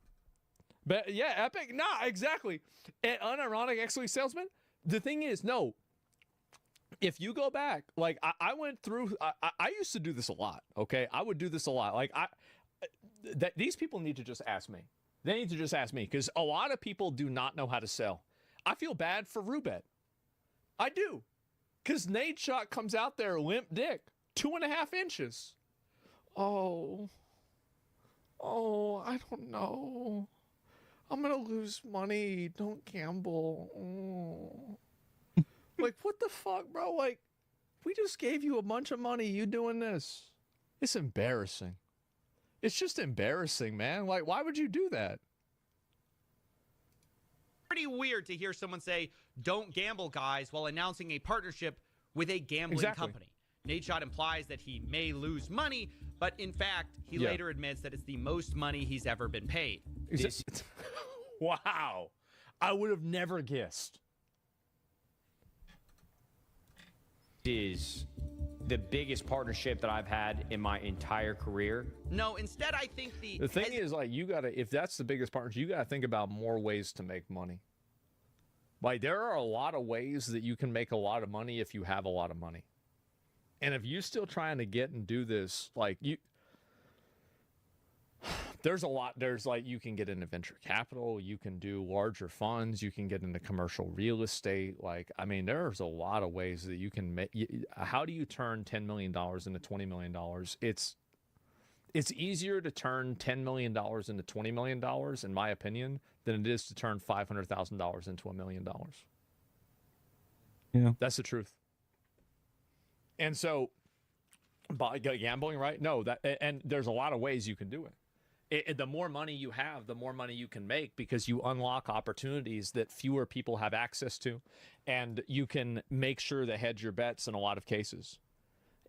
But yeah, epic. Nah, exactly. And unironic excellent salesman. The thing is, no. If you go back, like I went through, I used to do this a lot. Okay, I would do this a lot. Like these people need to just ask me. They need to just ask me, because a lot of people do not know how to sell. I feel bad for Roobet. I do, because Nate Shot comes out there limp dick, 2.5 inches. Oh, I don't know. I'm gonna lose money. Don't gamble. Oh. Like, what the fuck, bro? Like, we just gave you a bunch of money. You doing this? It's embarrassing. It's just embarrassing, man. Like, why would you do that? Pretty weird to hear someone say, "Don't gamble, guys," while announcing a partnership with a gambling company. Nate Shot implies that he may lose money, but in fact, he later admits that it's the most money he's ever been paid. Wow. I would have never guessed. Is the biggest partnership that I've had in my entire career. No, instead I think the thing is, like, you gotta, if that's the biggest partnership, you gotta think about more ways to make money. Like, there are a lot of ways that you can make a lot of money if you have a lot of money. And if you're still trying to get and do this, like, there's a lot. There's like, you can get into venture capital, you can do larger funds, you can get into commercial real estate. Like, I mean, there's a lot of ways that you can make. How do you turn $10 million into $20 million? It's easier to turn $10 million into $20 million, in my opinion, than it is to turn $500,000 into $1 million. Yeah, that's the truth. And so, by gambling, right? No, and there's a lot of ways you can do it. The more money you have, the more money you can make, because you unlock opportunities that fewer people have access to, and you can make sure to hedge your bets in a lot of cases.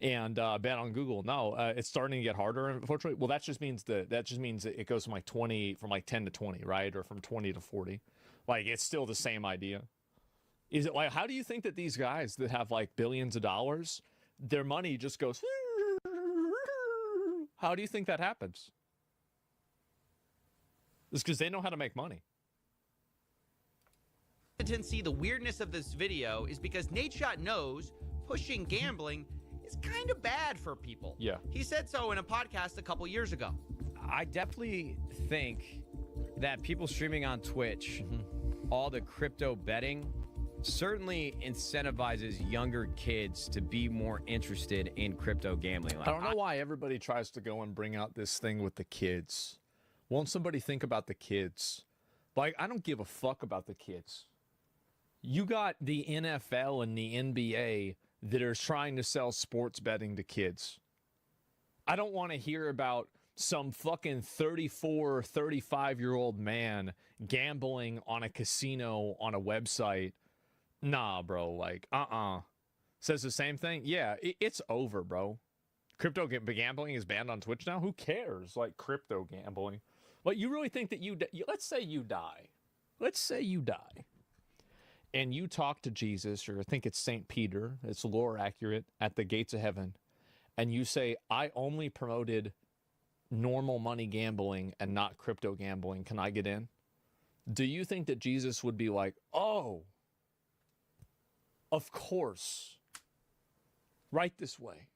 And bet on Google. No, it's starting to get harder, unfortunately. Well, that just means that it goes from like 10 to 20, right, or from 20 to 40. Like, it's still the same idea. Is it like, how do you think that these guys that have like billions of dollars, their money just goes? How do you think that happens? It's because they know how to make money. See, the weirdness of this video is because Nate Shot knows pushing gambling is kind of bad for people. Yeah. He said so in a podcast a couple years ago. I definitely think that people streaming on Twitch, all the crypto betting, certainly incentivizes younger kids to be more interested in crypto gambling. Like, I don't know why everybody tries to go and bring out this thing with the kids. Won't somebody think about the kids? Like, I don't give a fuck about the kids. You got the NFL and the NBA that are trying to sell sports betting to kids. I don't want to hear about some fucking 34 or 35-year-old man gambling on a casino on a website. Nah, bro, like, says the same thing. Yeah, it's over, bro. Crypto gambling is banned on Twitch now. Who cares? Like crypto gambling. Like you really think that let's say you die. Let's say you die. And you talk to Jesus, or I think it's St. Peter, it's lore accurate, at the gates of heaven, and you say, I only promoted normal money gambling and not crypto gambling. Can I get in? Do you think that Jesus would be like, oh, of course, right this way?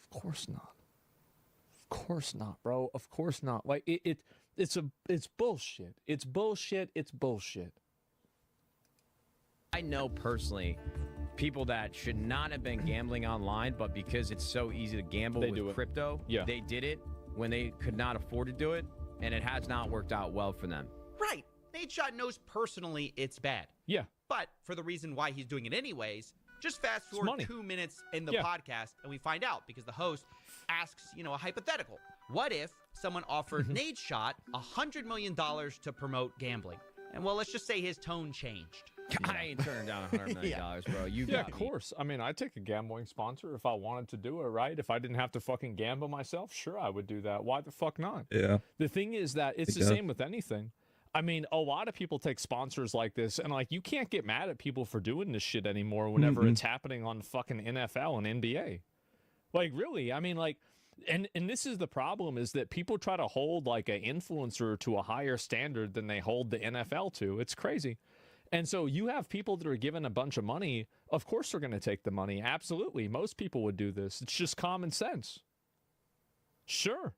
Of course not. Of course not, bro. Of course not. Like it's bullshit. It's bullshit. It's bullshit. I know personally people that should not have been gambling online, but because it's so easy to gamble with crypto, they did it when they could not afford to do it, and it has not worked out well for them. Right. Nate Shot knows personally it's bad. Yeah. But for the reason why he's doing it anyways, just fast forward 2 minutes in the podcast and we find out, because the host asks, a hypothetical. What if someone offered Nate Shot $100 million to promote gambling? And well, let's just say his tone changed. I ain't turning down $100 million, bro. You got of course. I mean, I'd take a gambling sponsor if I wanted to do it, right? If I didn't have to fucking gamble myself, sure, I would do that. Why the fuck not? Yeah. The thing is that it's the same with anything. I mean, a lot of people take sponsors like this, and like you can't get mad at people for doing this shit anymore whenever it's happening on fucking NFL and NBA. Like, really? I mean, like, and this is the problem, is that people try to hold like an influencer to a higher standard than they hold the NFL to. It's crazy. And so you have people that are given a bunch of money. Of course they're going to take the money. Absolutely. Most people would do this. It's just common sense. Sure.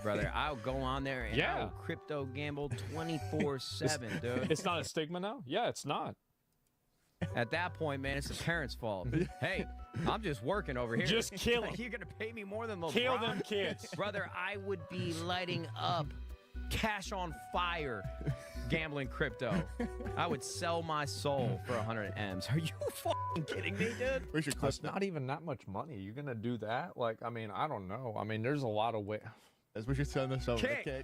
Brother, I'll go on there and I'll crypto gamble 24/7, dude. It's not a stigma now? Yeah, it's not. At that point, man, it's the parents' fault. Hey, I'm just working over here. Just kill them. You're gonna pay me more than LeBron. Kill them kids. Brother, I would be lighting up, cash on fire, gambling crypto. I would sell my soul for 100 M's. Are you fucking kidding me, dude? We should clip not even that much money. You're gonna do that? Like, I mean, I don't know. I mean, there's a lot of ways. As we should send this over to Kate.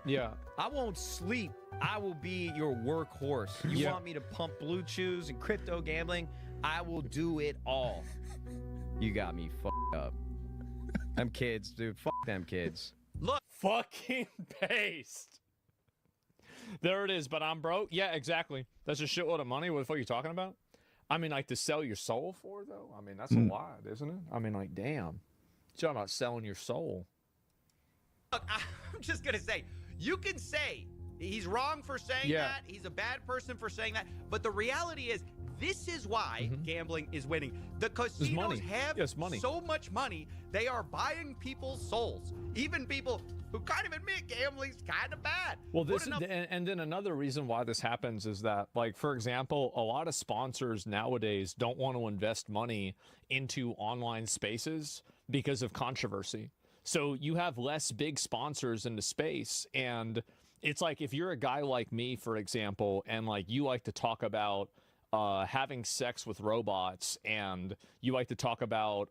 Yeah. I won't sleep. I will be your workhorse. You want me to pump blue chews and crypto gambling? I will do it all. You got me fucked up. Them kids, dude. Fuck them kids. Look. Fucking paste. There it is, but I'm broke. Yeah, exactly. That's a shitload of money. What the fuck are you talking about? I mean, like, to sell your soul for, though? I mean, that's a lot, isn't it? I mean, like, damn. You're talking about selling your soul. Look, I'm just going to say, you can say he's wrong for saying that. He's a bad person for saying that. But the reality is, this is why gambling is winning. The casinos have so much money, they are buying people's souls. Even people who kind of admit gambling's kind of bad. Well, and then another reason why this happens is that, like, for example, a lot of sponsors nowadays don't want to invest money into online spaces because of controversy. So you have less big sponsors in the space, and it's like if you're a guy like me, for example, and like you like to talk about having sex with robots, and you like to talk about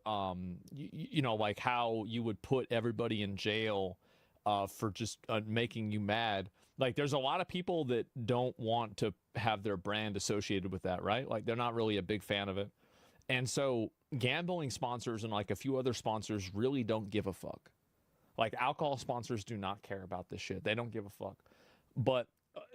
you know, like how you would put everybody in jail for just making you mad. Like, there's a lot of people that don't want to have their brand associated with that, right? Like, they're not really a big fan of it. And so gambling sponsors and like a few other sponsors really don't give a fuck. Like, alcohol sponsors do not care about this shit. They don't give a fuck. But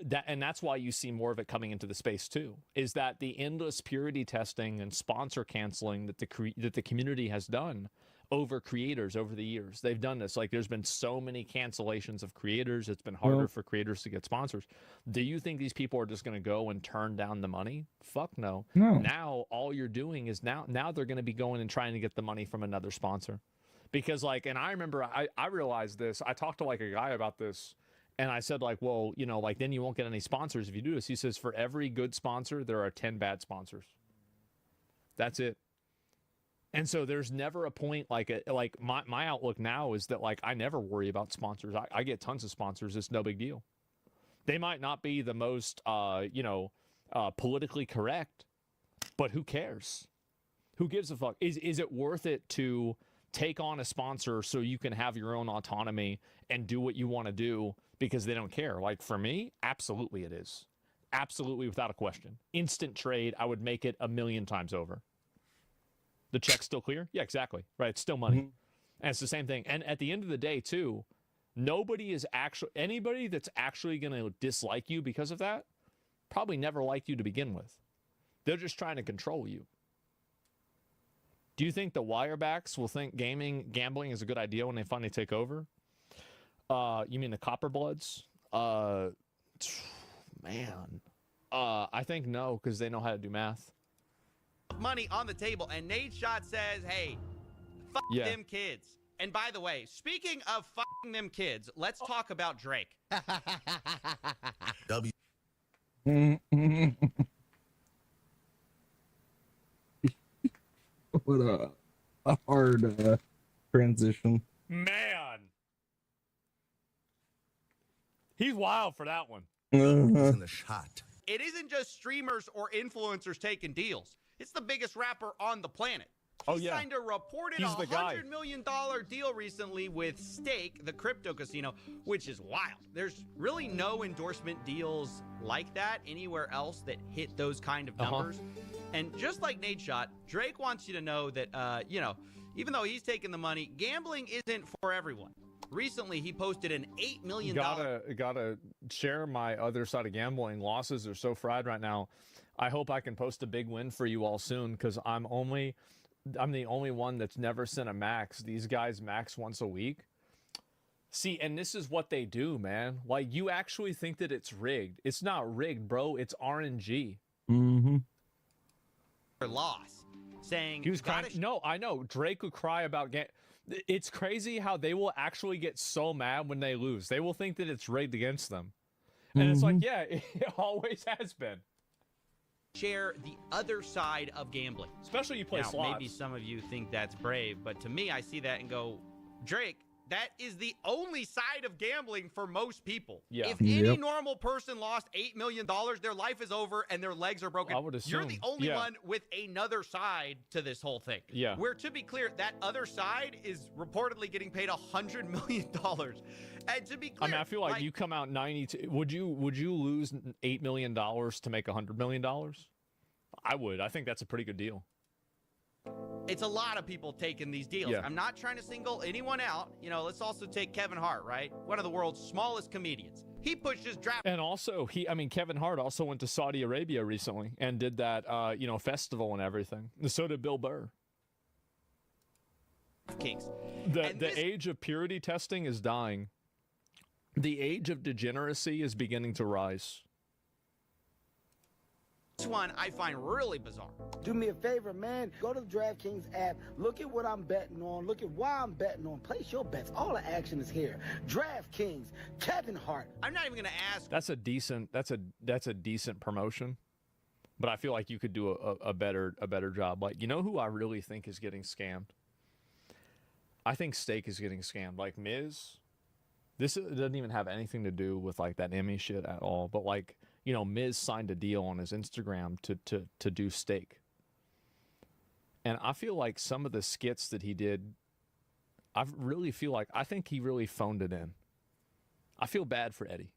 that's why you see more of it coming into the space too, is that the endless purity testing and sponsor canceling that the community has done over creators over the years. They've done this. Like, there's been so many cancellations of creators. It's been harder for creators to get sponsors. Do you think these people are just going to go and turn down the money? Fuck no. Now all you're doing is now they're going to be going and trying to get the money from another sponsor. Because, like, and I remember I realized this. I talked to like a guy about this, and I said, like, well, you know, like, then you won't get any sponsors if you do this. He says, for every good sponsor, there are 10 bad sponsors. That's it. And so there's never a point, like my outlook now is that, like, I never worry about sponsors. I get tons of sponsors. It's no big deal. They might not be the most, politically correct, but who cares? Who gives a fuck? Is it worth it to take on a sponsor so you can have your own autonomy and do what you want to do because they don't care? Like, for me, absolutely it is. Absolutely, without a question. Instant trade, I would make it 1,000,000 times over. The check's still clear? Yeah, exactly. Right, it's still money. And it's the same thing. And at the end of the day, too, anybody that's actually going to dislike you because of that probably never liked you to begin with. They're just trying to control you. Do you think the wirebacks will think gambling is a good idea when they finally take over? You mean the Copperbloods? Man. I think no, because they know how to do math. Money on the table, and Nate Shot says, hey, fuck them kids. And by the way, speaking of fucking them kids, let's talk about Drake. What a hard transition. Man. He's wild for that one. In the shot. It isn't just streamers or influencers taking deals. It's the biggest rapper on the planet. He signed a reported $100 million deal recently with Stake, the crypto casino, which is wild. There's really no endorsement deals like that anywhere else that hit those kind of numbers. And just like Nate Shot, Drake wants you to know that, even though he's taking the money, gambling isn't for everyone. Recently, he posted an $8 million... Gotta share my other side of gambling. Losses are so fried right now. I hope I can post a big win for you all soon, because I'm the only one that's never sent a max. These guys max once a week. See, and this is what they do, man. Like, you actually think that it's rigged. It's not rigged, bro. It's RNG. Loss. Saying... He was crying. No, I know. Drake would cry about... It's crazy how they will actually get so mad when they lose. They will think that it's rigged against them. And it's like, yeah, it always has been. Share the other side of gambling. Especially you play slots. Maybe some of you think that's brave, but to me, I see that and go, Drake, that is the only side of gambling for most people. Yeah. If any normal person lost $8 million, their life is over and their legs are broken. I would assume. You're the only one with another side to this whole thing. Yeah. Where, to be clear, that other side is reportedly getting paid $100 million. And to be clear, I mean, I feel like you come out 92. Would you lose $8 million to make $100 million? I would. I think that's a pretty good deal. It's a lot of people taking these deals. Yeah. I'm not trying to single anyone out. Let's also take Kevin Hart, right? One of the world's smallest comedians. He pushed his draft. And also, Kevin Hart also went to Saudi Arabia recently and did that, festival and everything. So did Bill Burr. Kings. The age of purity testing is dying. The age of degeneracy is beginning to rise. This one I find really bizarre. Do me a favor, man. Go to the DraftKings app. Look at what I'm betting on. Look at why I'm betting on. Place your bets. All the action is here. DraftKings, Kevin Hart. I'm not even going to ask. That's a decent promotion, but I feel like you could do a better job. Like, you know who I really think is getting scammed? I think Stake is getting scammed. Like Miz. This doesn't even have anything to do with like that Emmy shit at all. But like, Miz signed a deal on his Instagram to do Stake. And I feel like some of the skits that he did, I think he really phoned it in. I feel bad for Eddie.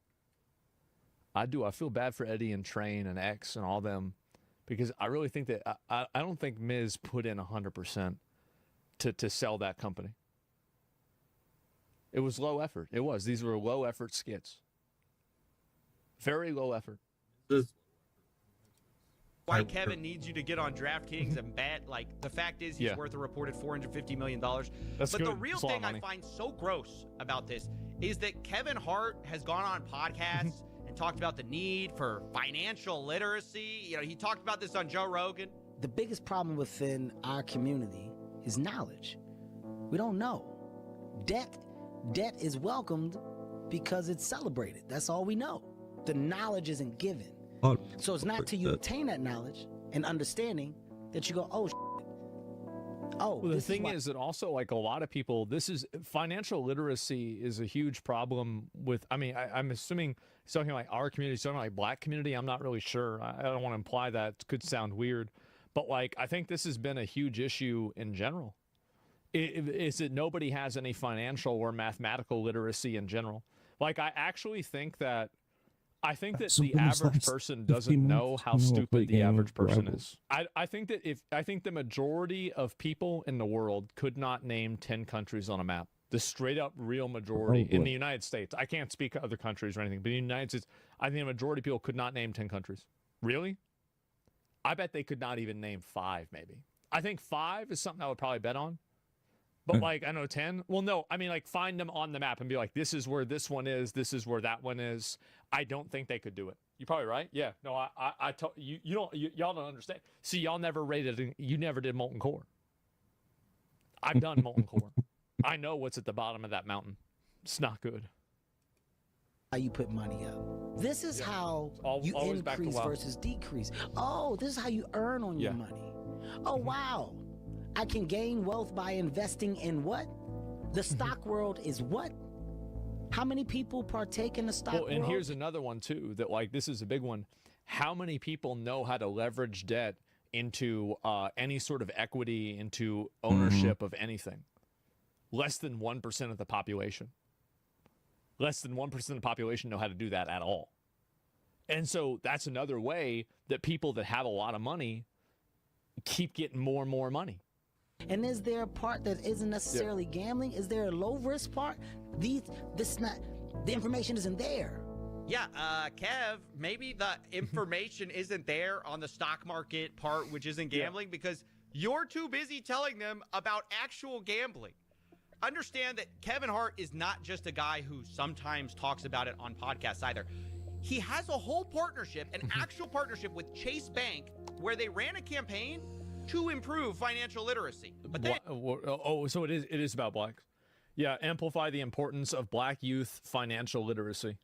I do. I feel bad for Eddie and Train and X and all them, because I really think that I don't think Miz put in 100% to sell that company. It was low effort. It was. These were low effort skits. Very low effort. Why Kevin needs you to get on DraftKings and bet. Like, the fact is he's worth a reported $450 million. That's but good. The real thing I find so gross about this is that Kevin Hart has gone on podcasts and talked about the need for financial literacy. He talked about this on Joe Rogan. The biggest problem within our community is knowledge. We don't know. Debt is welcomed because it's celebrated. That's all we know. The knowledge isn't given. So it's not till you attain that knowledge and understanding that you go, well, the thing is that also, like, a lot of people, financial literacy is a huge problem with, I'm assuming he's talking like our community, he's talking like black community. I'm not really sure. I don't want to imply that. It could sound weird, but like, I think this has been a huge issue in general. Is that nobody has any financial or mathematical literacy in general. Like, I actually think that I think that So the when was average that? person 15 doesn't know months? how Oh, stupid play the game average of person Rivals. is. I think that I think the majority of people in the world could not name 10 countries on a map. The straight up real majority in the United States. I can't speak of other countries or anything, but in the United States, I think the majority of people could not name 10 countries. Really? I bet they could not even name 5, maybe. I think 5 is something I would probably bet on. But like, I know 10. Well, no, I mean, like, find them on the map and be like, this is where this one is. This is where that one is. I don't think they could do it. You're probably right. Yeah. No, y'all don't understand. See, y'all never rated. You never did molten core. I've done molten core. I know what's at the bottom of that mountain. It's not good. How you put money up. This is how you increase versus decrease. Oh, this is how you earn on your money. Oh, wow. I can gain wealth by investing in what? The stock world is what? How many people partake in the stock world? And here's another one too, that like, this is a big one. How many people know how to leverage debt into any sort of equity, into ownership of anything? Less than 1% of the population. Less than 1% of the population know how to do that at all. And so that's another way that people that have a lot of money keep getting more and more money. And is there a part that isn't necessarily gambling? Is there a low risk part? The information isn't there. Yeah, Kev, maybe the information isn't there on the stock market part, which isn't gambling, because you're too busy telling them about actual gambling. Understand that Kevin Hart is not just a guy who sometimes talks about it on podcasts either. He has a whole partnership, an actual partnership with Chase Bank, where they ran a campaign to improve financial literacy. But then, so it is about blacks. Yeah, amplify the importance of black youth financial literacy.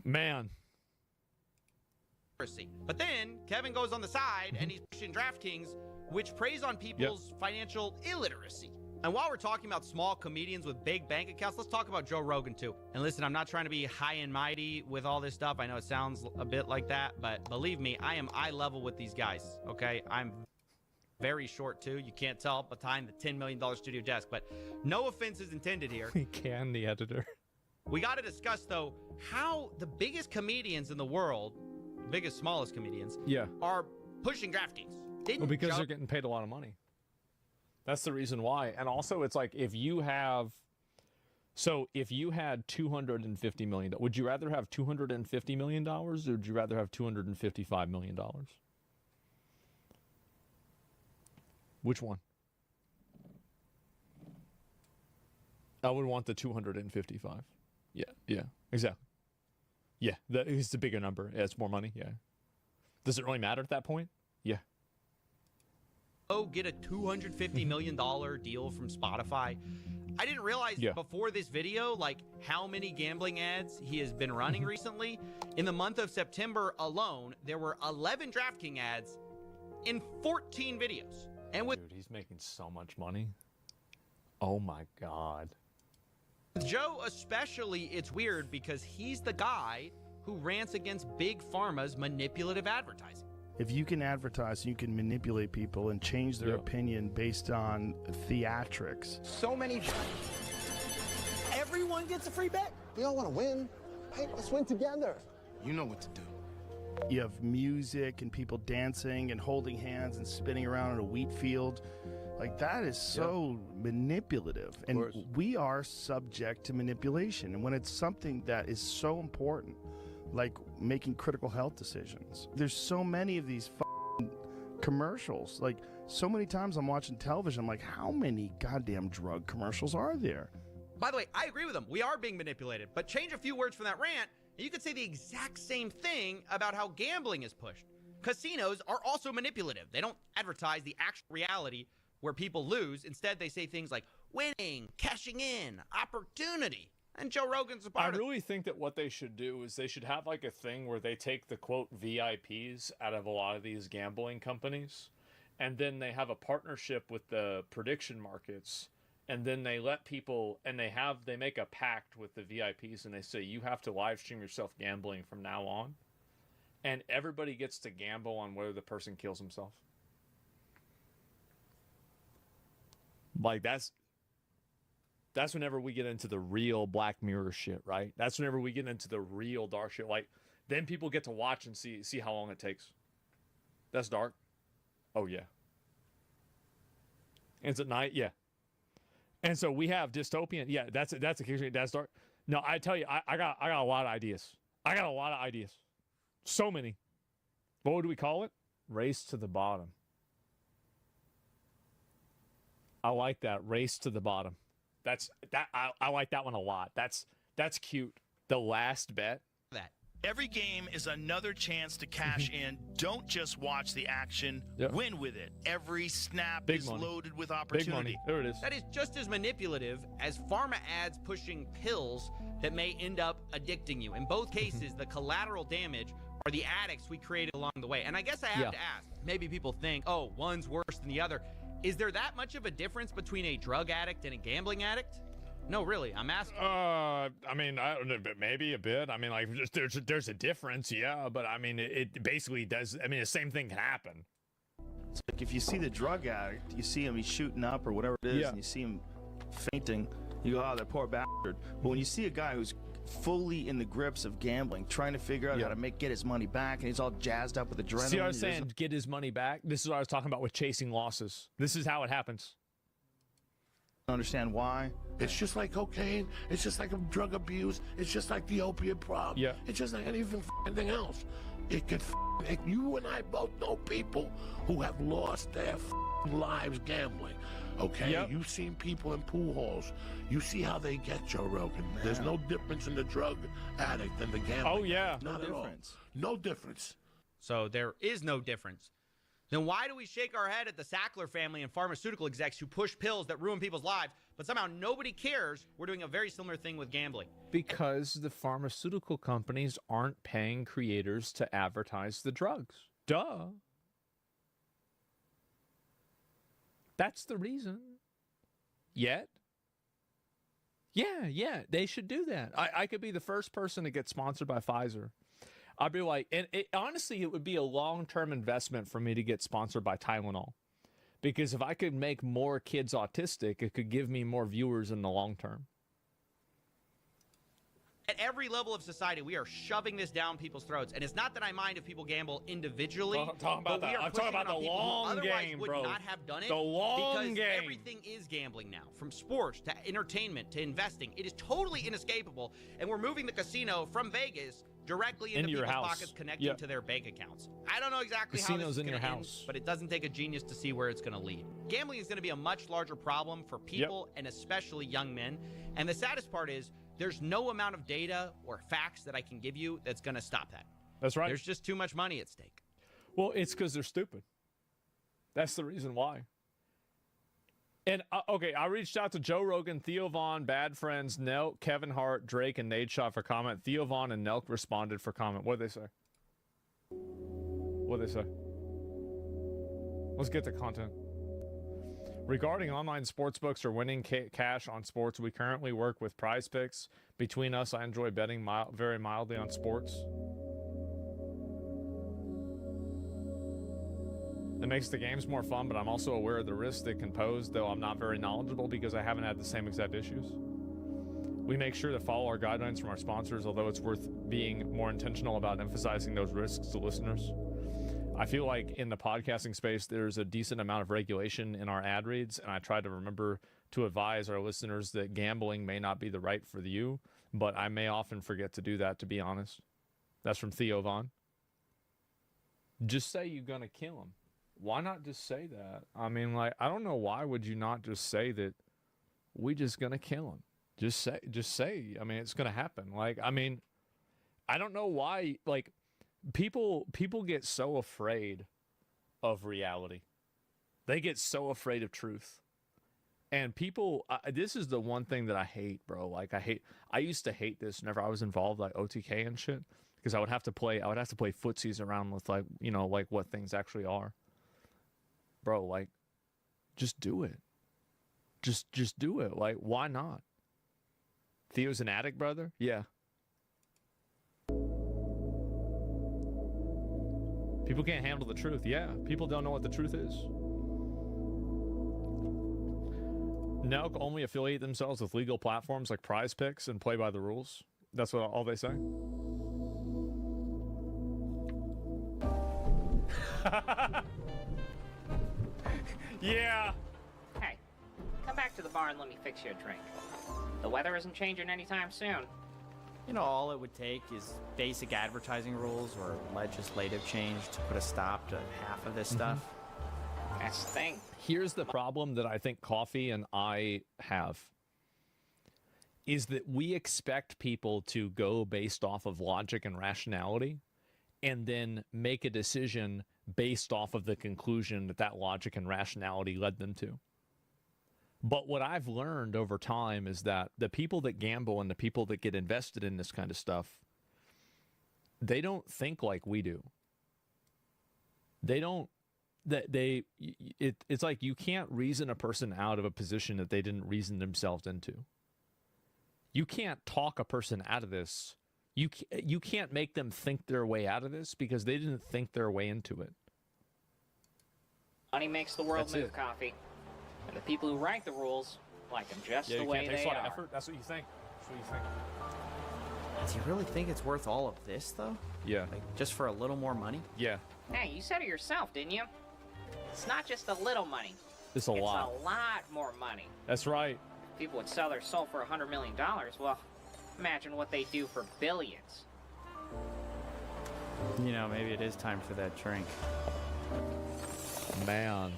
Man. But then Kevin goes on the side and he's pushing DraftKings, which preys on people's financial illiteracy. And while we're talking about small comedians with big bank accounts, let's talk about Joe Rogan too. And listen, I'm not trying to be high and mighty with all this stuff. I know it sounds a bit like that, but believe me, I am eye level with these guys, okay? I'm very short too. You can't tell behind the $10 million studio desk, but no offense is intended here. We can, the editor. We got to discuss, though, how the biggest comedians in the world, biggest, smallest comedians, are pushing DraftKings. Well, because they're getting paid a lot of money. That's the reason why. And also, it's like, if you had $250 million, would you rather have $250 million or would you rather have $255 million? Which one? I would want the 255. Yeah, exactly. Yeah, it's a bigger number. Yeah, it's more money. Yeah. Does it really matter at that point? Yeah. Get a $250 million deal from Spotify. I didn't realize before this video, like, how many gambling ads he has been running recently. In the month of September alone, there were 11 DraftKings ads in 14 videos. And with Dude, he's making so much money. Oh my God. With Joe especially, it's weird because he's the guy who rants against Big Pharma's manipulative advertising. If you can advertise, you can manipulate people and change their opinion based on theatrics. So many. Everyone gets a free bet. We all want to win. Hey, let's win together. You know what to do. You have music and people dancing and holding hands and spinning around in a wheat field. Like, that is so manipulative. And we are subject to manipulation. And when it's something that is so important, like making critical health decisions, there's so many of these commercials. Like, so many times I'm watching television, I'm like, how many goddamn drug commercials are there? By the way, I agree with him. We are being manipulated. But change a few words from that rant, and you could say the exact same thing about how gambling is pushed. Casinos are also manipulative. They don't advertise the actual reality where people lose. Instead, they say things like winning, cashing in, opportunity. And Joe Rogan's a part of it. I really think that what they should do is they should have like a thing where they take the quote VIPs out of a lot of these gambling companies, and then they have a partnership with the prediction markets, and then they let people, and they make a pact with the VIPs, and they say you have to live stream yourself gambling from now on, and everybody gets to gamble on whether the person kills himself. Like, that's That's whenever we get into the real Black Mirror shit, right? That's whenever we get into the real dark shit. Like, then people get to watch and see how long it takes. That's dark. Oh, yeah. And it's at night? Yeah. And so we have dystopian. Yeah, that's occasionally that's dark. No, I tell you, I got a lot of ideas. I got a lot of ideas. So many. What would we call it? Race to the bottom. I like that. Race to the bottom. I like that one a lot. That's cute. The last bet. That. Every game is another chance to cash in. Don't just watch the action. Win with it. Every snap is loaded with opportunity. Big money. There it is. That is just as manipulative as pharma ads pushing pills that may end up addicting you. In both cases, the collateral damage are the addicts we created along the way. And I guess I have to ask, maybe people think, oh, one's worse than the other. Is there that much of a difference between a drug addict and a gambling addict? No, really, I'm asking. I mean, I don't know, but maybe a bit. I mean, like, there's a difference, yeah, but I mean, it basically does. I mean, the same thing can happen. It's like if you see the drug addict, you see him, he's shooting up or whatever it is, and you see him fainting, you go, oh, that poor bastard. But when you see a guy who's fully in the grips of gambling, trying to figure out how to get his money back, and he's all jazzed up with adrenaline. See what I was saying? Get his money back. This is what I was talking about with chasing losses. This is how it happens. Understand why? It's just like cocaine. It's just like drug abuse. It's just like the opiate problem. Yeah. It's just like anything else. It could. You and I both know people who have lost their lives gambling. Okay. Yep. You've seen people in pool halls. You see how they get, Joe Rogan. There's no difference in the drug addict and the gambler. Oh yeah. Not at all. No difference. So there is no difference. Then why do we shake our head at the Sackler family and pharmaceutical execs who push pills that ruin people's lives, but somehow nobody cares we're doing a very similar thing with gambling? Because the pharmaceutical companies aren't paying creators to advertise the drugs. Duh. That's the reason. Yet. Yeah, they should do that. I could be the first person to get sponsored by Pfizer. I'd be like, and honestly, it would be a long-term investment for me to get sponsored by Tylenol. Because if I could make more kids autistic, it could give me more viewers in the long term. At every level of society, we are shoving this down people's throats. And it's not that I mind if people gamble individually. I'm talking about that. I'm talking about the long game, bro. Would not have done it. The long because game. Everything is gambling now. From sports to entertainment to investing. It is totally inescapable. And we're moving the casino from Vegas directly into people's pockets, connecting to their bank accounts. I don't know exactly how this is going to end, but it doesn't take a genius to see where it's going to lead. Gambling is going to be a much larger problem for people and especially young men. And the saddest part is there's no amount of data or facts that I can give you that's going to stop that. That's right. There's just too much money at stake. Well, it's because they're stupid. That's the reason why. And, okay, I reached out to Joe Rogan, Theo Von, Bad Friends, Nelk, Kevin Hart, Drake, and Nate Shaw for comment. Theo Von and Nelk responded for comment. What did they say? What did they say? Let's get to content. Regarding online sportsbooks or winning cash on sports, we currently work with Prize Picks. Between us, I enjoy betting very mildly on sports. It makes the games more fun, but I'm also aware of the risks they can pose, though I'm not very knowledgeable because I haven't had the same exact issues. We make sure to follow our guidelines from our sponsors, although it's worth being more intentional about emphasizing those risks to listeners. I feel like in the podcasting space, there's a decent amount of regulation in our ad reads, and I try to remember to advise our listeners that gambling may not be the right for you, but I may often forget to do that, to be honest. That's from Theo Von. Just say you're going to kill him. Why not just say that? I mean, like, I don't know, why would you not just say that we just going to kill him? Just say, I mean, it's going to happen. Like, I mean, I don't know why, like, people get so afraid of reality. They get so afraid of truth. And people, this is the one thing that I hate, bro. Like, I used to hate this whenever I was involved, like OTK and shit, because I would have to play footsies around with, like, you know, like what things actually are. Bro, like, just do it. Just do it. Like, why not? Theo's an addict, brother? Yeah. People can't handle the truth. Yeah, people don't know what the truth is. Now only affiliate themselves with legal platforms like Prize Picks and play by the rules. That's what all they say. Yeah. Hey, come back to the bar and let me fix you a drink. The weather isn't changing anytime soon. You know, all it would take is basic advertising rules or legislative change to put a stop to half of this stuff. That's the thing. Here's the problem that I think Coffee and I have, is that we expect people to go based off of logic and rationality and then make a decision based off of the conclusion that that logic and rationality led them to. But what I've learned over time is that the people that gamble and the people that get invested in this kind of stuff, they don't think like we do. They don't, it's like you can't reason a person out of a position that they didn't reason themselves into. You can't talk a person out of this. You can't make them think their way out of this because they didn't think their way into it. Money makes the world move, Coffee. And the people who write the rules like them just the way they are. Takes a lot of effort. That's what you think. That's what you think. Do you really think it's worth all of this, though? Yeah. Like, just for a little more money? Yeah. Hey, you said it yourself, didn't you? It's not just a little money. It's a lot. It's a lot more money. That's right. If people would sell their soul for $100 million, well, imagine what they do for billions. You know, maybe it is time for that drink. Man.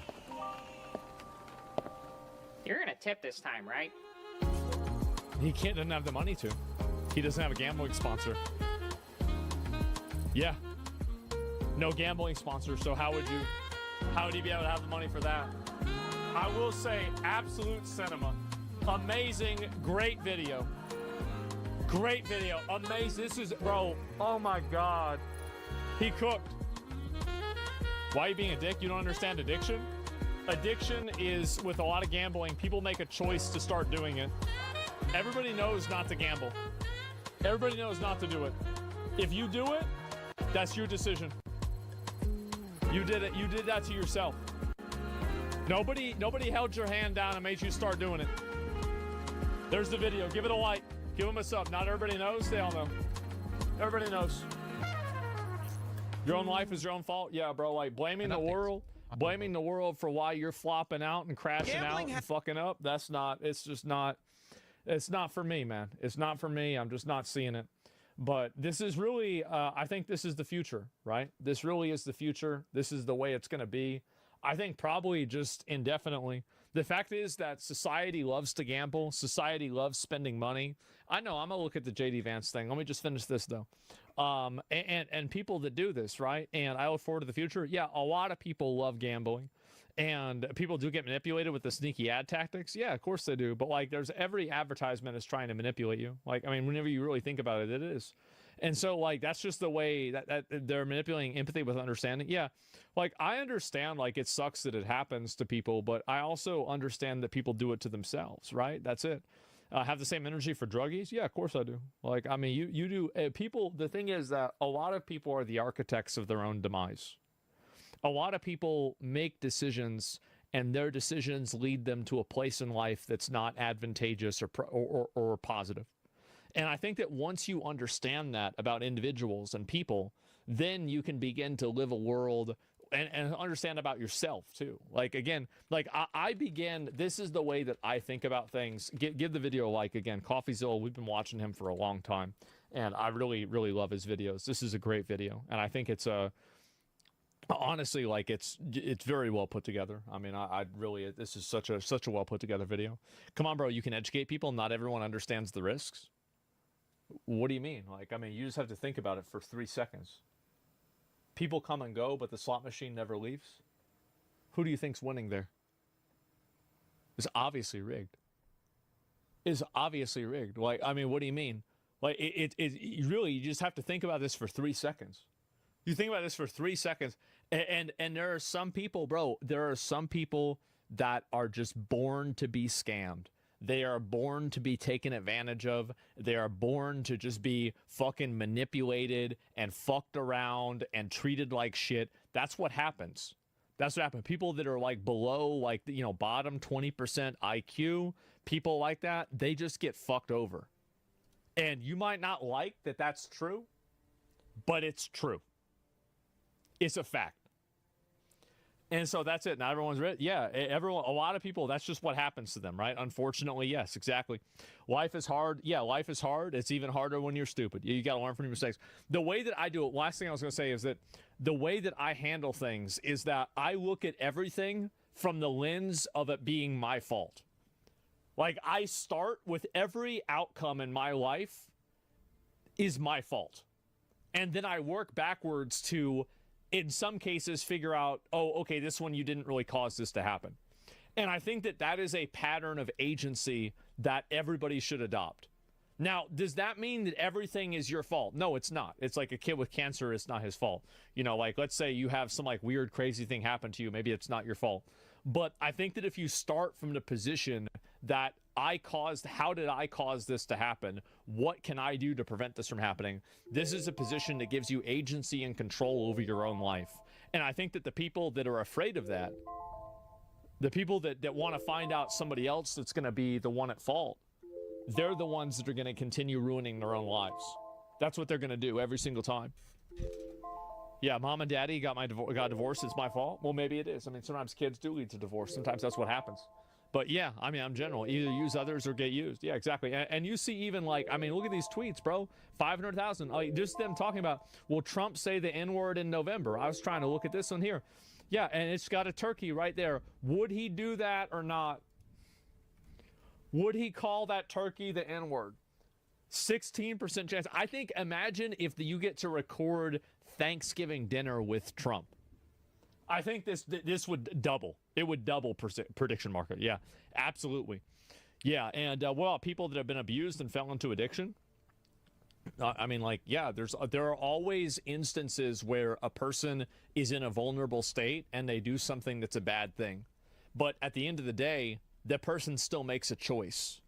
You're gonna tip this time, right? He doesn't have the money to. He doesn't have a gambling sponsor. Yeah. No gambling sponsor, so how would he be able to have the money for that? I will say, absolute cinema. Amazing, great video. Great video. Amazing. This is, bro, oh my God. He cooked. Why are you being a dick? You don't understand addiction? Addiction is, with a lot of gambling, people make a choice to start doing it. Everybody knows not to gamble. Everybody knows not to do it. If you do it, that's your decision. You did it. You did that to yourself. Nobody held your hand down and made you start doing it. There's the video. Give it a like. Give them a sub. Not everybody knows. They all know. Everybody knows. Your own life is your own fault. Yeah, bro. Like blaming the world for why you're flopping out and crashing out and fucking up. That's not. It's just not. It's not for me, man. It's not for me. I'm just not seeing it. But this is really, I think this is the future, right? This really is the future. This is the way it's going to be. I think probably just indefinitely. The fact is that society loves to gamble. Society loves spending money. I know, I'm going to look at the JD Vance thing. Let me just finish this, though. And people that do this, right? And I look forward to the future. Yeah, a lot of people love gambling. And people do get manipulated with the sneaky ad tactics. Yeah, of course they do. But like, there's every advertisement is trying to manipulate you. Like, I mean, whenever you really think about it, it is. And so like, that's just the way that they're manipulating empathy with understanding. Yeah. Like, I understand, like, it sucks that it happens to people, but I also understand that people do it to themselves, right? That's it. Have the same energy for druggies? Yeah, of course I do. Like, I mean, you do. People, the thing is that a lot of people are the architects of their own demise. A lot of people make decisions, and their decisions lead them to a place in life that's not advantageous or positive. And I think that once you understand that about individuals and people, then you can begin to live a world and understand about yourself too. Like, again, like I began, this is the way that I think about things. Give the video a like. Again, CoffeeZilla, we've been watching him for a long time, and I really, really love his videos. This is a great video, and I think it's honestly, like, it's very well put together. I mean, I really, this is such a well put together video. Come on, bro, you can educate people. Not everyone understands the risks. What do you mean? Like, I mean, you just have to think about it for 3 seconds. People come and go, but the slot machine never leaves. Who do you think's winning there? It's obviously rigged. It's obviously rigged. Like, I mean, what do you mean? Like, you just have to think about this for 3 seconds. You think about this for 3 seconds, and there are some people, bro, there are some people that are just born to be scammed. They are born to be taken advantage of. They are born to just be fucking manipulated and fucked around and treated like shit. That's what happens. That's what happened. People that are like below, like, you know, bottom 20% IQ, people like that, they just get fucked over. And you might not like that that's true, but it's true. It's a fact. And so that's it. Not everyone's ready. Yeah, everyone. A lot of people, that's just what happens to them, right? Unfortunately, yes, exactly. Life is hard. Yeah, life is hard. It's even harder when you're stupid. You got to learn from your mistakes. The way that I do it, last thing I was going to say is that the way that I handle things is that I look at everything from the lens of it being my fault. Like, I start with every outcome in my life is my fault. And then I work backwards to, in some cases, figure out, oh, okay, this one you didn't really cause this to happen. And I think that that is a pattern of agency that everybody should adopt. Now, does that mean that everything is your fault? No, it's not. It's like a kid with cancer, it's not his fault. You know, like, let's say you have some like weird, crazy thing happen to you. Maybe it's not your fault. But I think that if you start from the position that how did I cause this to happen? What can I do to prevent this from happening? This is a position that gives you agency and control over your own life. And I think that the people that are afraid of that, the people that want to find out somebody else that's going to be the one at fault, they're the ones that are going to continue ruining their own lives. That's what they're going to do every single time. Yeah, mom and daddy got divorced. It's my fault. Well, maybe it is. I mean, sometimes kids do lead to divorce. Sometimes that's what happens. But yeah, I mean, I'm general. Either use others or get used. Yeah, exactly. And you see even like, I mean, look at these tweets, bro. 500,000. Like, just them talking about, will Trump say the N-word in November? I was trying to look at this one here. Yeah, and it's got a turkey right there. Would he do that or not? Would he call that turkey the N-word? 16% chance. I think, imagine if you get to record Thanksgiving dinner with Trump. I think this would double. It would double prediction market. Yeah, absolutely. Yeah, and what about people that have been abused and fell into addiction? I mean, like, yeah, there are always instances where a person is in a vulnerable state and they do something that's a bad thing. But at the end of the day, the person still makes a choice.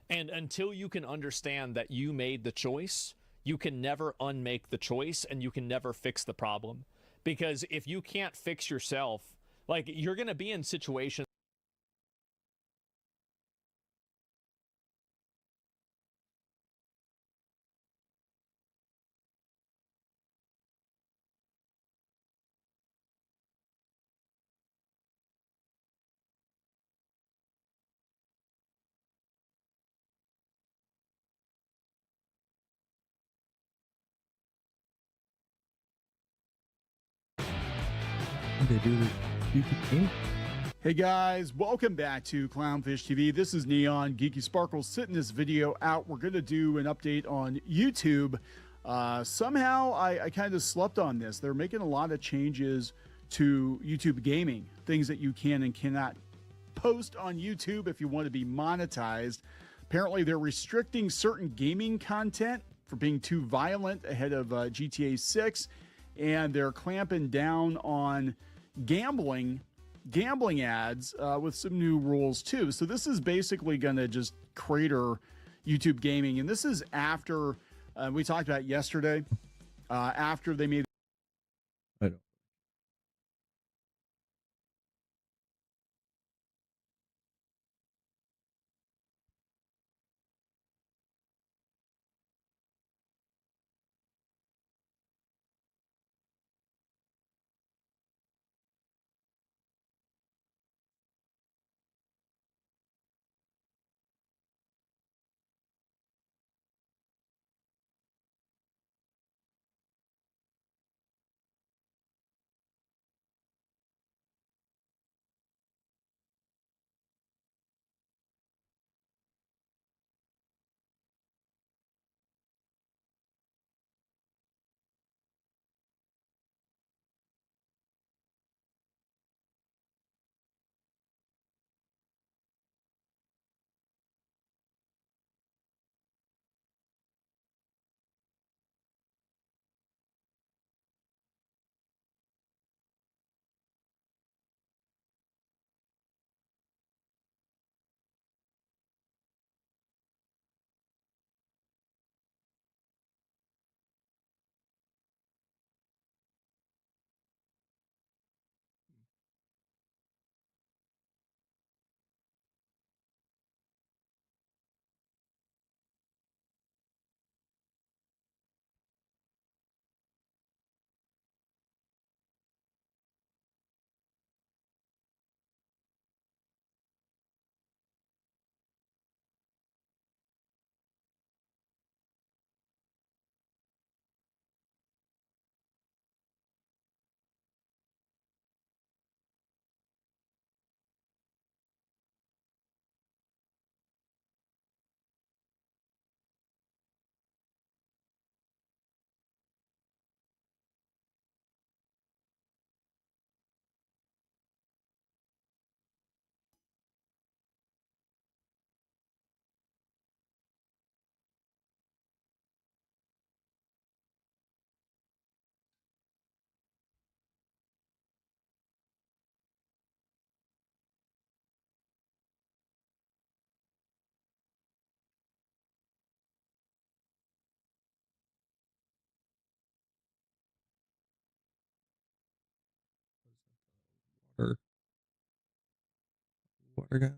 And until you can understand that you made the choice, you can never unmake the choice and you can never fix the problem. Because if you can't fix yourself, like, you're going to be in situations. They do the YouTube game. Hey guys, welcome back to Clownfish TV. This is Neon Geeky Sparkles sitting this video out. We're going to do an update on YouTube. Somehow I kind of slept on this. They're making a lot of changes to YouTube gaming, things that you can and cannot post on YouTube if you want to be monetized. Apparently they're restricting certain gaming content for being too violent ahead of GTA 6, and they're clamping down on gambling ads with some new rules too. So this is basically going to just crater YouTube gaming. And this is after we talked about yesterday, after they made. I don't. water. Water gun.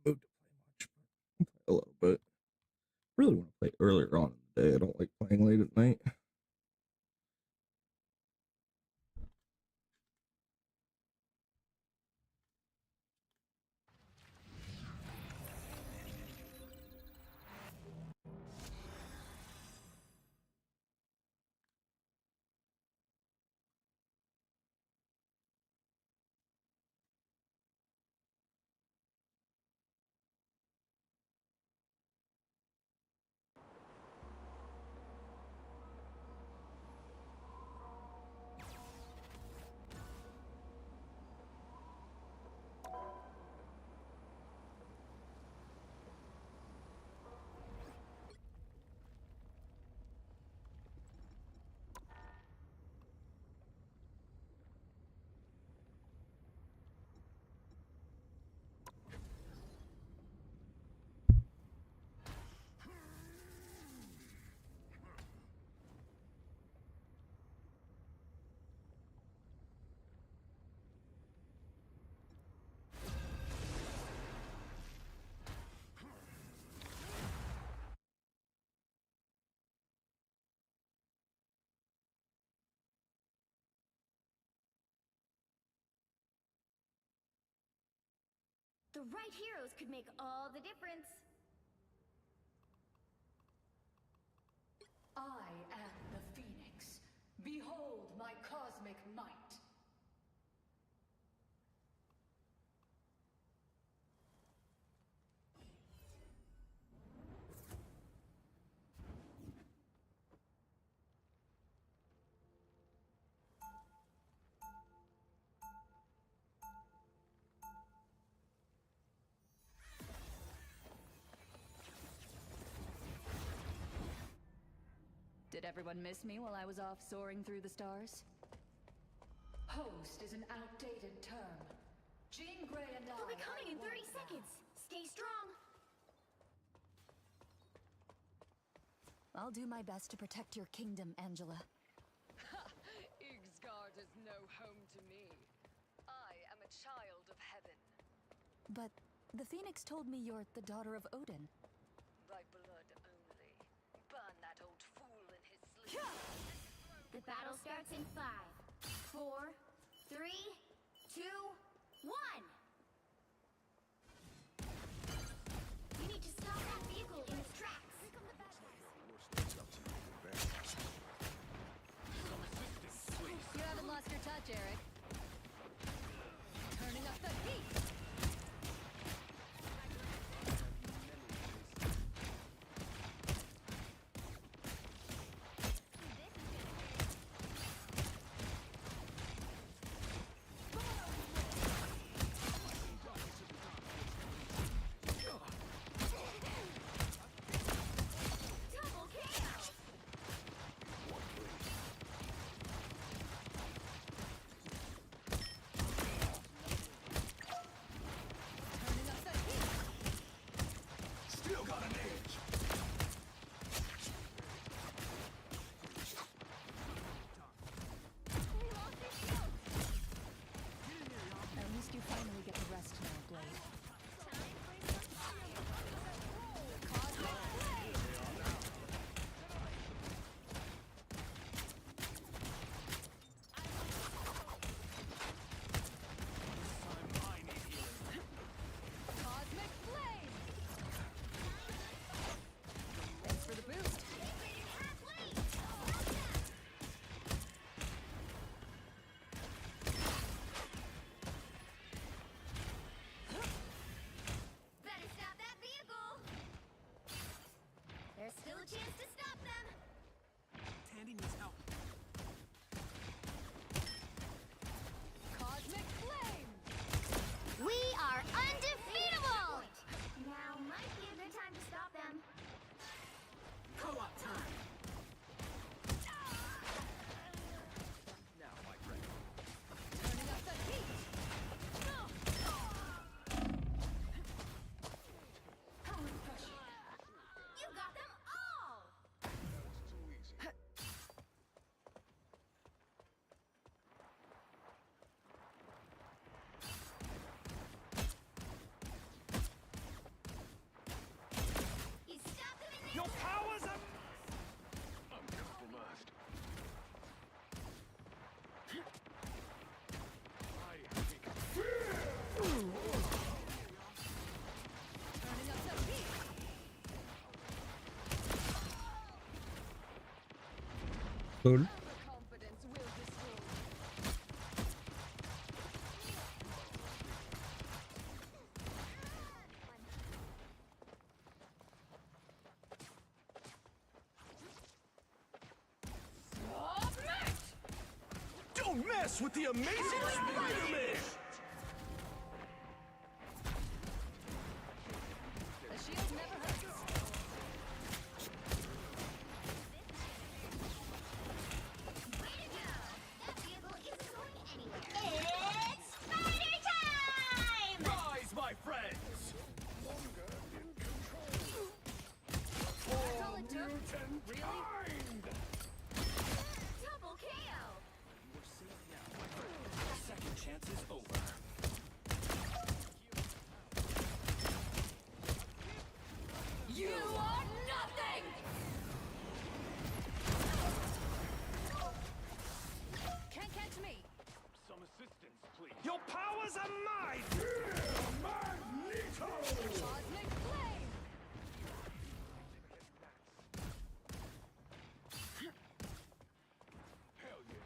Moved to play much, but play a little bit. Really want to play earlier on in the day. I don't like playing late at night. The right heroes could make all the difference. I am the Phoenix. Behold my cosmic might. Did everyone miss me while I was off soaring through the stars? Host is an outdated term. Jean Grey and I... We'll be coming in 30 seconds. Stay strong. I'll do my best to protect your kingdom, Angela. Yggsgard is no home to me. I am a child of heaven. But the Phoenix told me you're the daughter of Odin. By blood only. By The battle starts in 5, 4, 3, 2, 1. You need to stop that vehicle in its tracks. You haven't lost your touch, Eric. Turning up the heat. At least you finally get the rest now, Blade. Cosmic Flame! Thanks for the boost. Better stop that vehicle. There's still a chance to stop them. Tandy needs help. Cosmic Flame! We are undefeatable! Now might be a good time to stop them. Co-op time. Now, my friend. Turning up the heat! You got them all! You stopped them in Your their powers are... I'm compromised. Turning up the heat! Cool. Confidence will destroy. Don't mess with the amazing Spider-Man! The shield never hurts. Way to go! That vehicle isn't going anywhere. It's spider time! Rise, my friends! That's all it took? Really? Double KO! You're safe now, my friend. Second chance is over. You are nothing! Can't catch me! Some assistance, please. Your powers are mine! Magneto! Cosmic Flame! Hell yeah.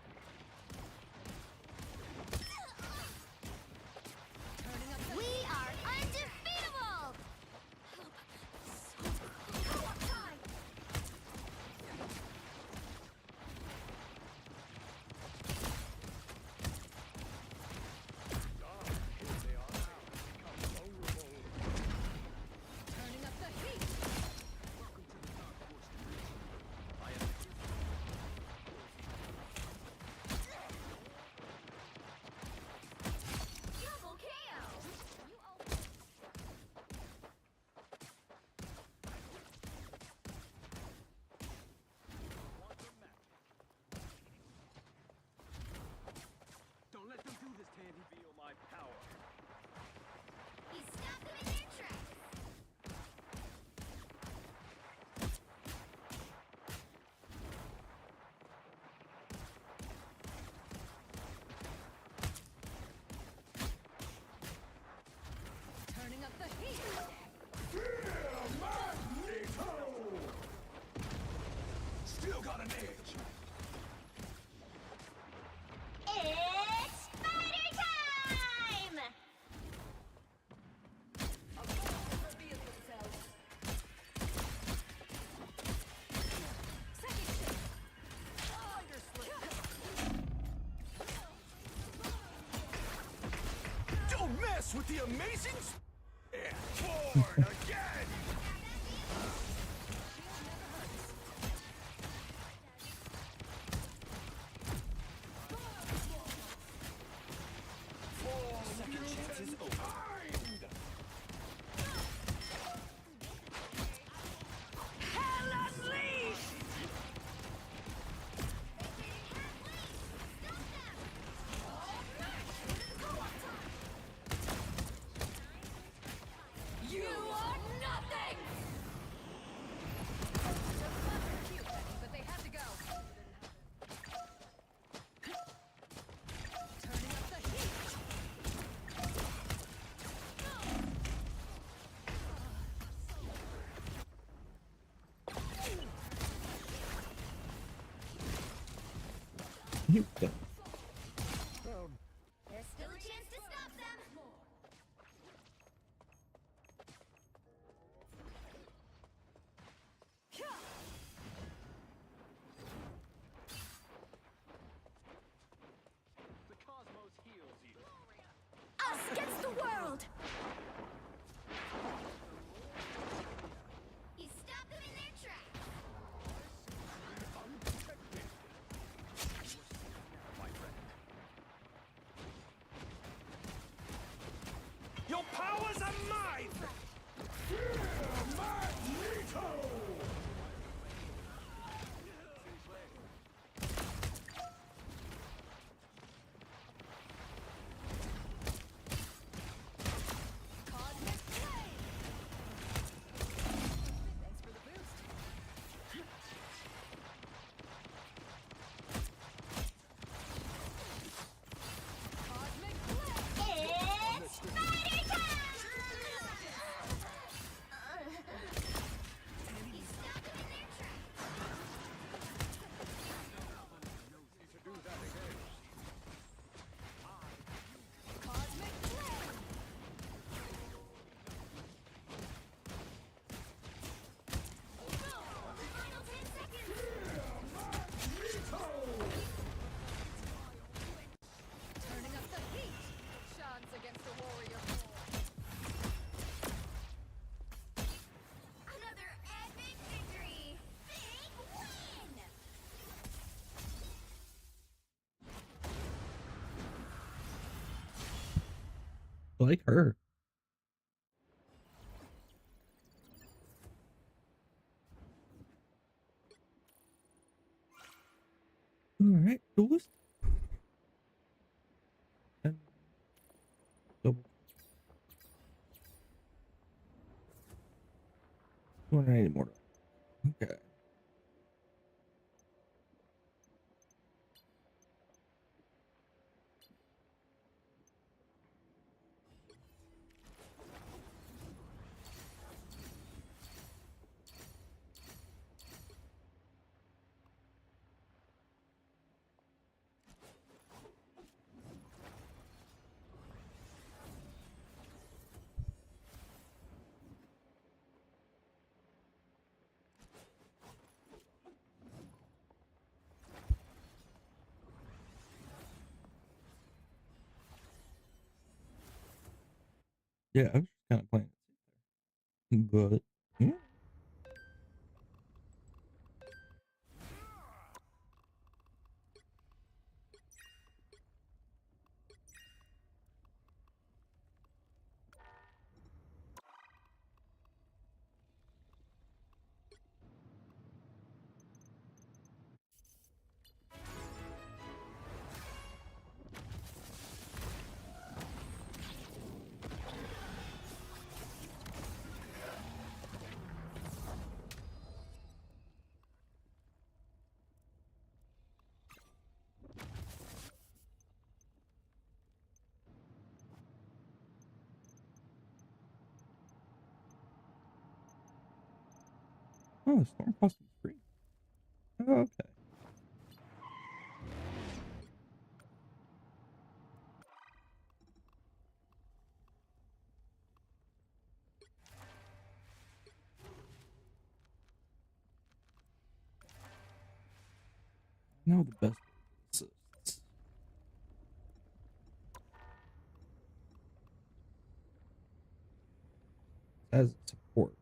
with the amazing born again. Second chances over. Hell unleashed! You are nothing! But they have to go. Turning up the heat. You go. There's still a chance to stop them. The cosmos heals you. Us against the world. You stop them in their tracks. Your powers are mine! Magneto! Cosmic flame. Thanks for the boost. Cosmic flame. It's spider time! You stop them in their tracks. Cosmic flame. Final 10 seconds. Turning up the heat. Chance against the warrior Another epic victory. Big win. Like her. Alright, coolest. And double. 280 more. Okay. Yeah, I was just kind of playing it, but yeah. Oh, the storm costume's free. Oh, okay. Now the best assists. as support.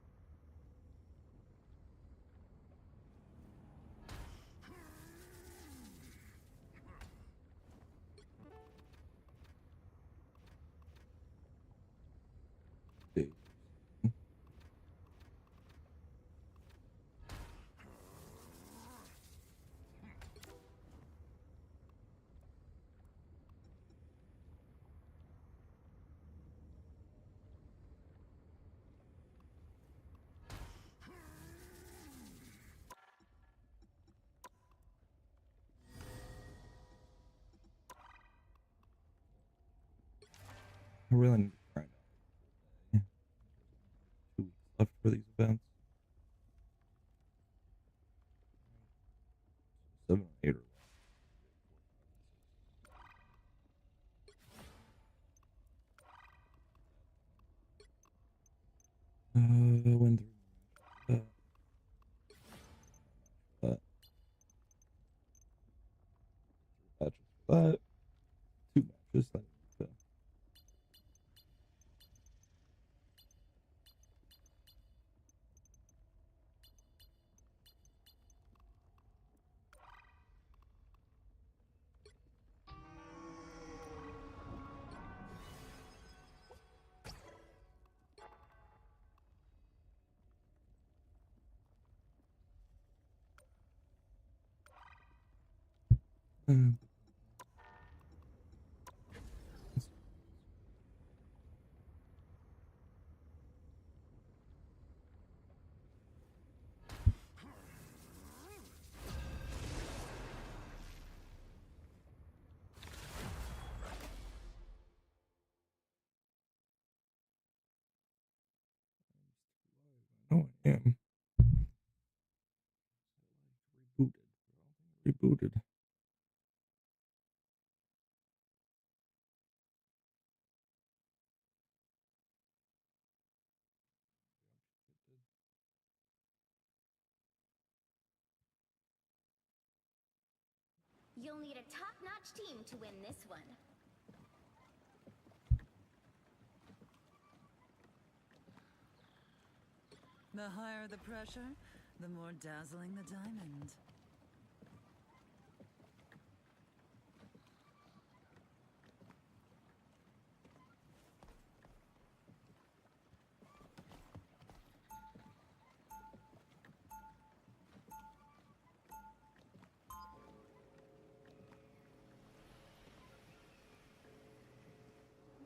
I really need to grind out. 2 weeks left for these events. 7 or 8 are left. Went through that. Matches for that. 2 matches. That Oh, I am. Rebooted. You'll need a top-notch team to win this one. The higher the pressure, the more dazzling the diamond.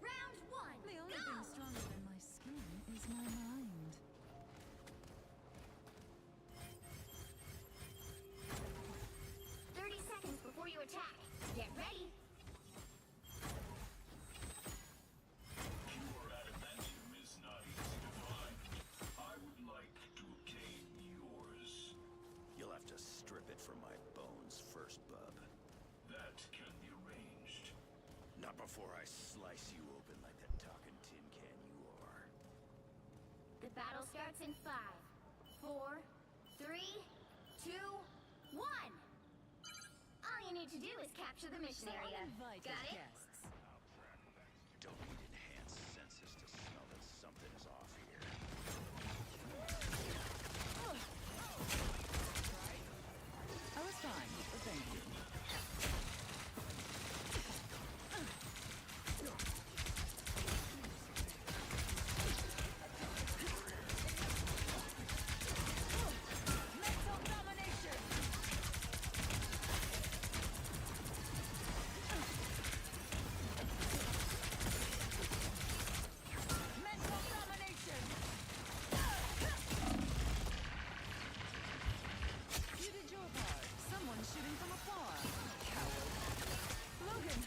Round 1, The only thing stronger than my skin is my mind. 30 seconds before you attack. Get ready. Your adamantium is not easy to find. I would like to obtain yours. You'll have to strip it from my bones first, bub. That can be arranged. Not before I slice you open like that talking tin can you are. The battle starts in 5, 4, 3, 2, 1. All you need to do is capture the mission area. Got it? Don't need enhanced senses to smell that something is off here. I was fine, but thank you. Mental domination! Mental domination! You did your part. Someone's shooting from afar. Coward. Logan!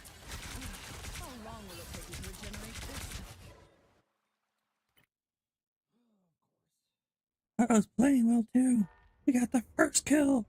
How long will it take you to regenerate this? I was playing well too. We got the first kill.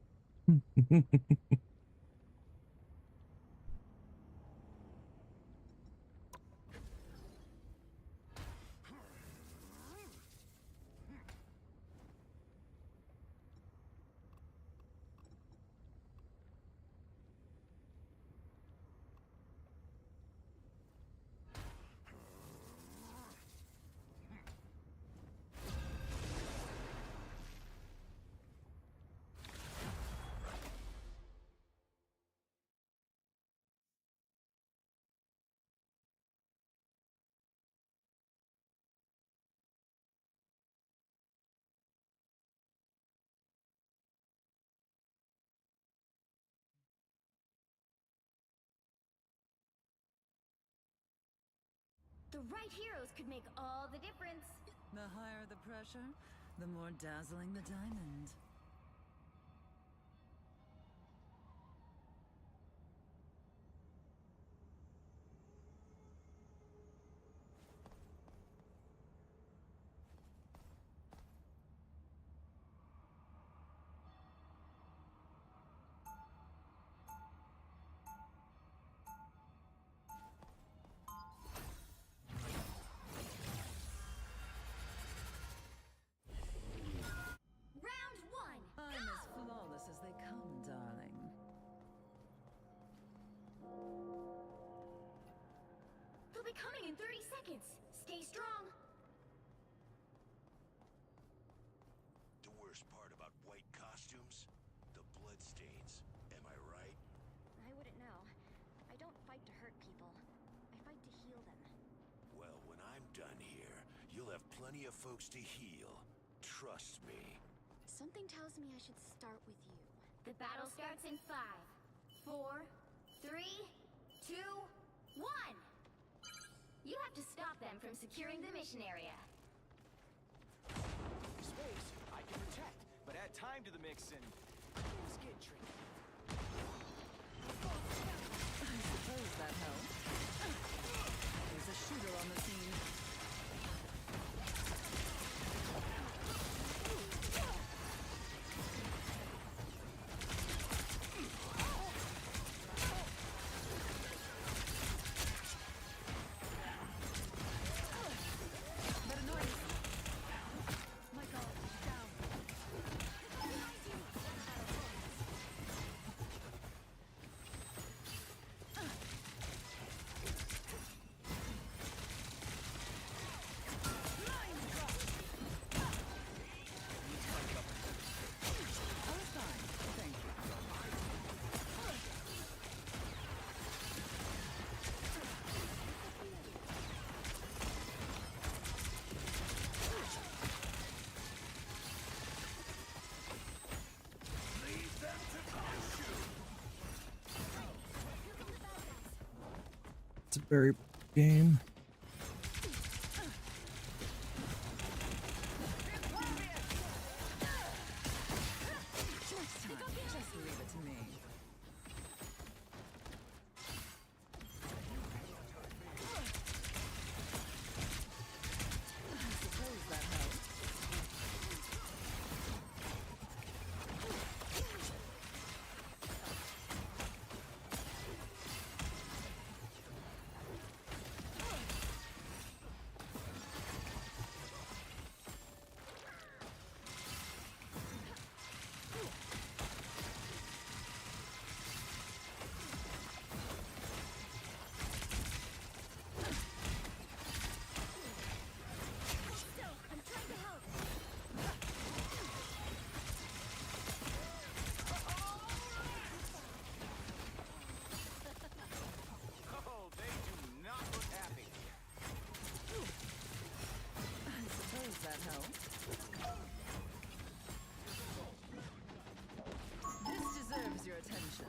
The right heroes could make all the difference. The higher the pressure, the more dazzling the diamond. Round one. I'm as flawless as they come, darling. They'll be coming in 30 seconds. Stay strong. The worst part about white costumes? The bloodstains. Am I right? I wouldn't know. I don't fight to hurt people. I fight to heal them. Well, when I'm done here, you'll have plenty of folks to heal. Trust me. Something tells me I should start with you. The battle starts in 5, 4, 3, 2, 1. You have to stop them from securing the mission area. Space, I can protect, but add time to the mix and things get tricky. I suppose that helps. There's a shooter on the scene. It's a very game. Just leave it to me. I suppose that helps. I'm trying to help. Oh, they do not look happy. I suppose that helps. This deserves your attention.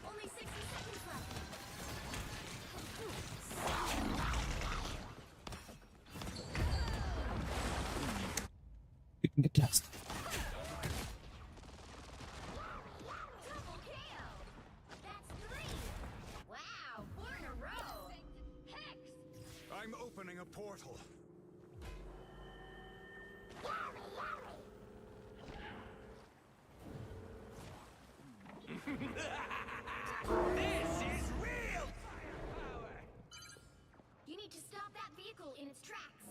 Only 60 seconds left. You can get tested. Double KO. That's 3. Wow, 4 in a row. Hex. I'm opening a portal. This is real firepower! You need to stop that vehicle in its tracks.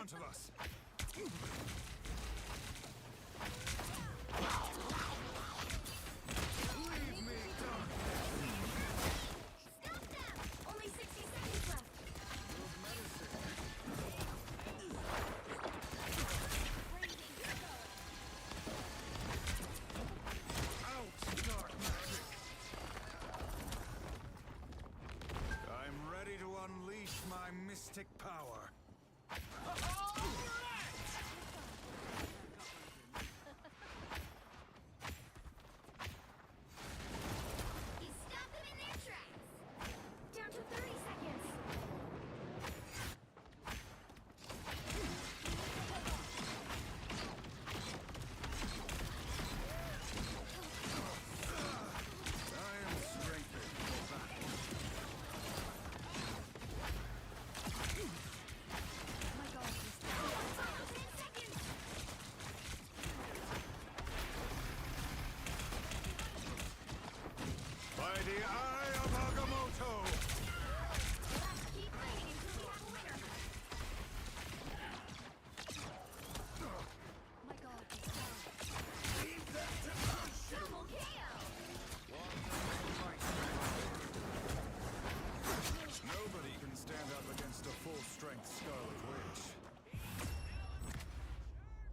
front of us. Leave me, Stop them! Only 60 seconds left. Out, dark magic. I'm ready to unleash my mystic power. You stopped them in their tracks. Down to 30 seconds. I am strengthened for battle. Final 10 seconds. By the eye of Agamotto! Keep fighting until we have a winner. Double KO. Nobody can stand up against a full-strength Scarlet Witch.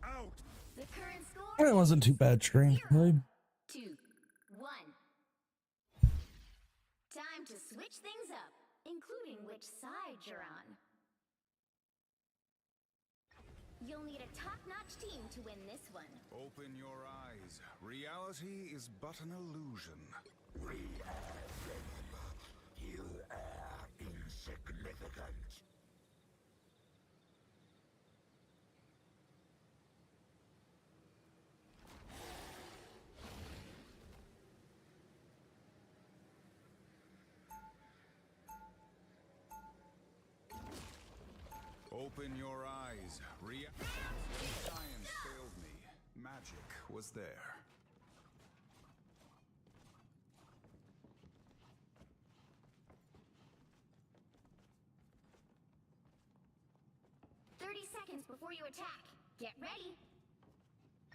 Out! The current score It wasn't too bad stream, really. 2, 1. Time to switch things up, including which side you're on. You'll need a top-notch team to win this one. Open your eyes. Reality is but an illusion. You are insignificant. Open your eyes. Science failed me. Magic was there. Seconds before you attack. Get ready.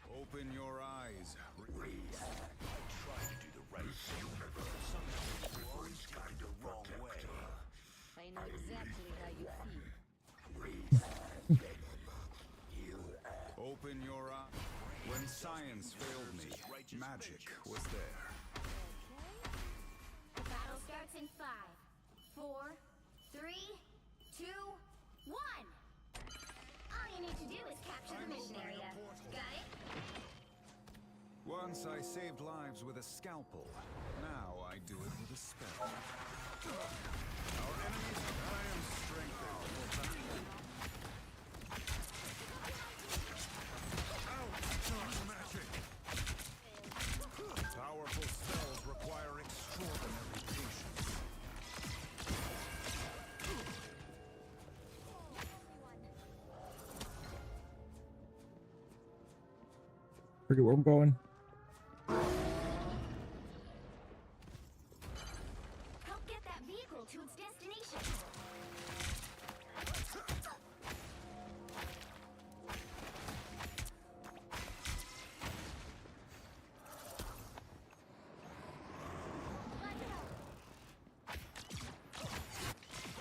Open your eyes. Try to do the right thing. Sometimes people always got the wrong way. I know exactly how you feel. Open your eyes. When science failed me, magic was there. The battle starts in 5, 4, 3, 2, 1. All you need to do is capture the mission area. Got it? Once I saved lives with a scalpel. Now I do it with a spell. Our enemies, I am strengthened for battle. Out, dark magic! Powerful spells require extraordinary patience. Forget where I'm going. Help get that vehicle to its destination.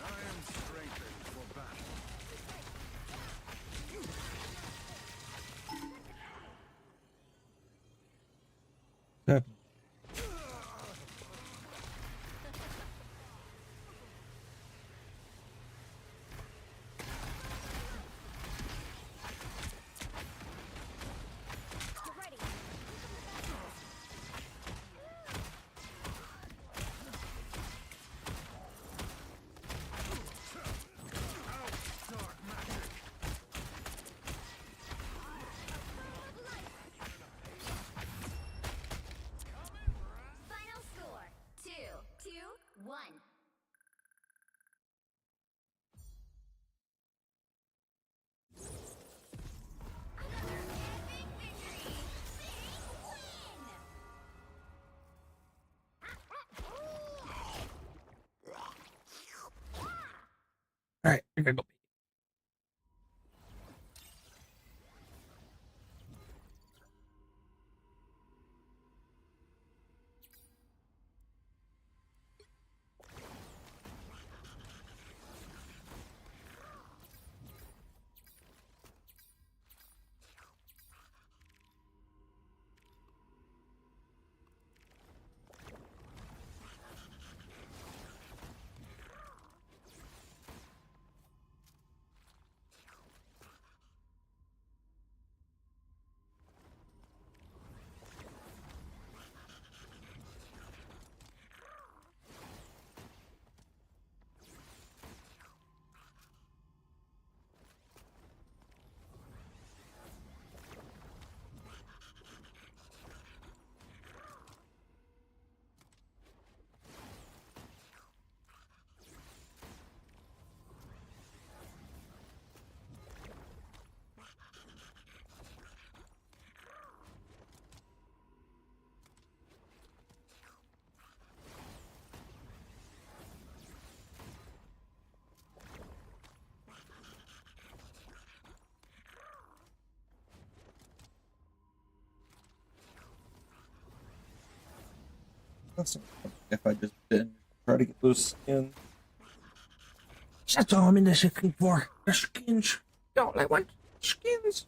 I am strengthened for battle. Okay. Get ready. Dark magic! Final score 2, 2, 1. Another epic victory! All right, I gotta go. That's not funny. If I just didn't try to get those skins. That's all I'm in this looking for. The skins. Don't I want skins?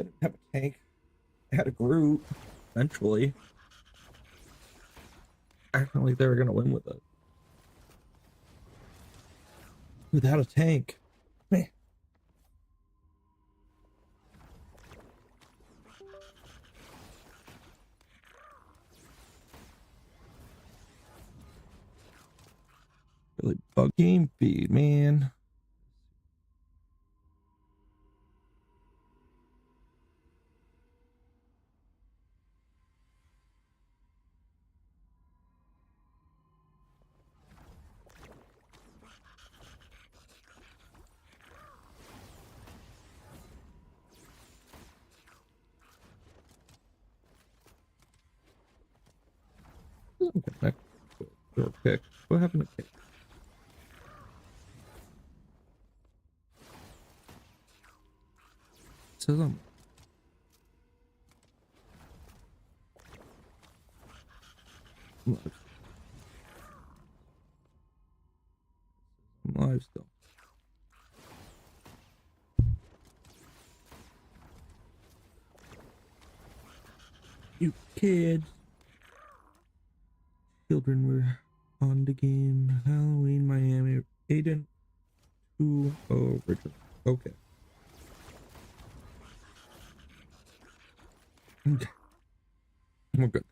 I didn't have a tank. I had a Groot. Eventually. I felt like they were gonna win with it. Without a tank. Man. Really bug game feed, man. Okay. What happened to kick? Says I'm live still. You kids. Children were on the game. Halloween, Miami. Aiden 2-0 Richard. Okay. Okay. We're good.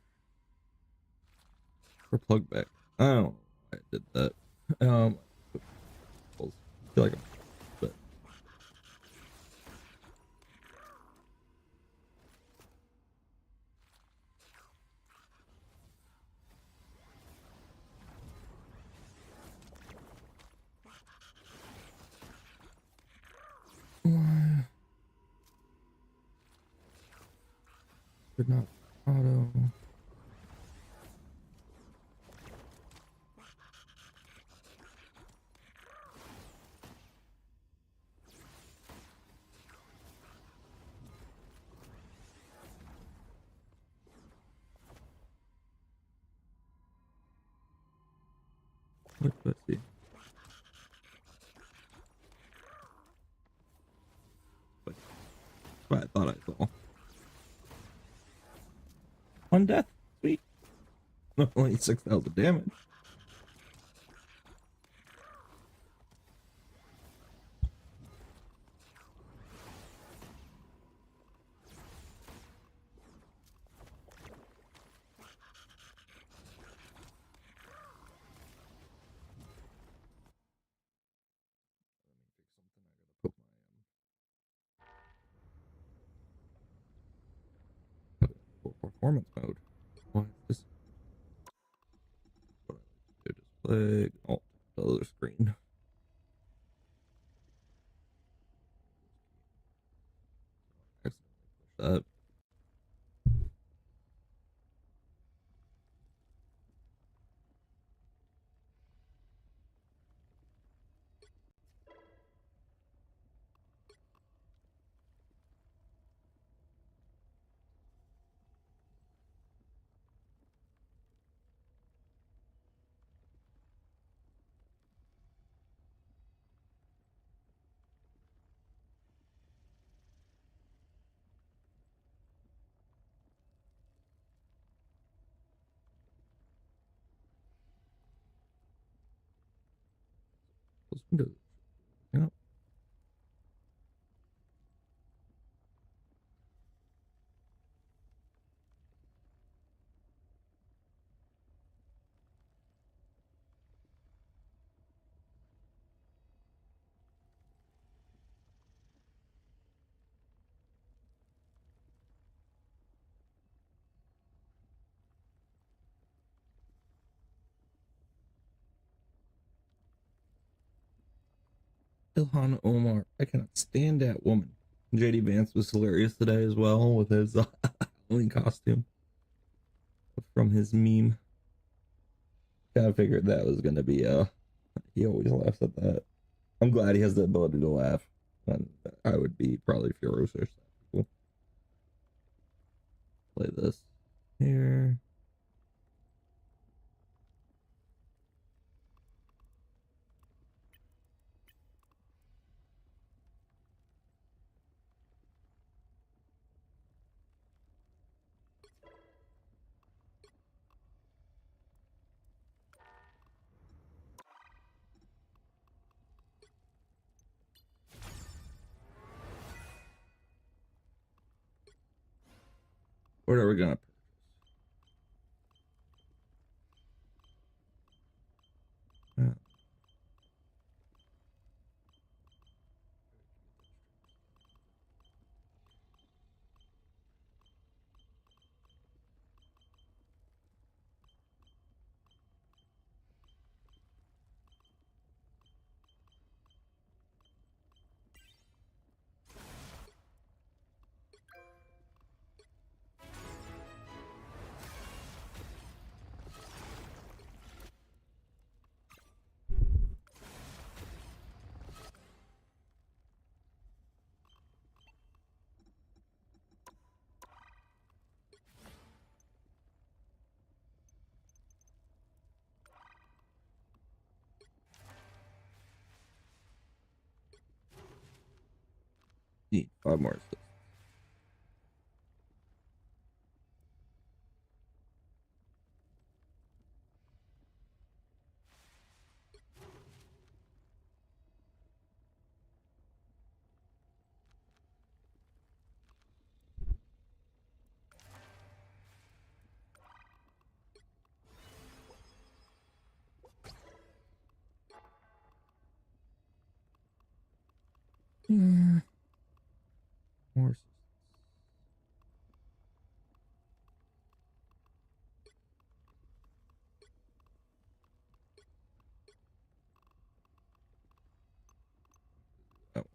We're plugged back. I don't know why I did that. I feel like but why did not auto? Let's see. That's what I thought I saw. One death. Sweet. Only 6,000 damage. Performance mode. Why is this? What I like to do, display. Oh, the other screen. Accidentally push that. Those windows. Yeah. Ilhan Omar. I cannot stand that woman. JD Vance was hilarious today as well with his Halloween costume from his meme. Kind of figured that was going to be he always laughs at that. I'm glad he has the ability to laugh. And I would be probably ferocious. Cool. Play this here. What are we gonna purchase? Need 5 more assists. More assists. Oh.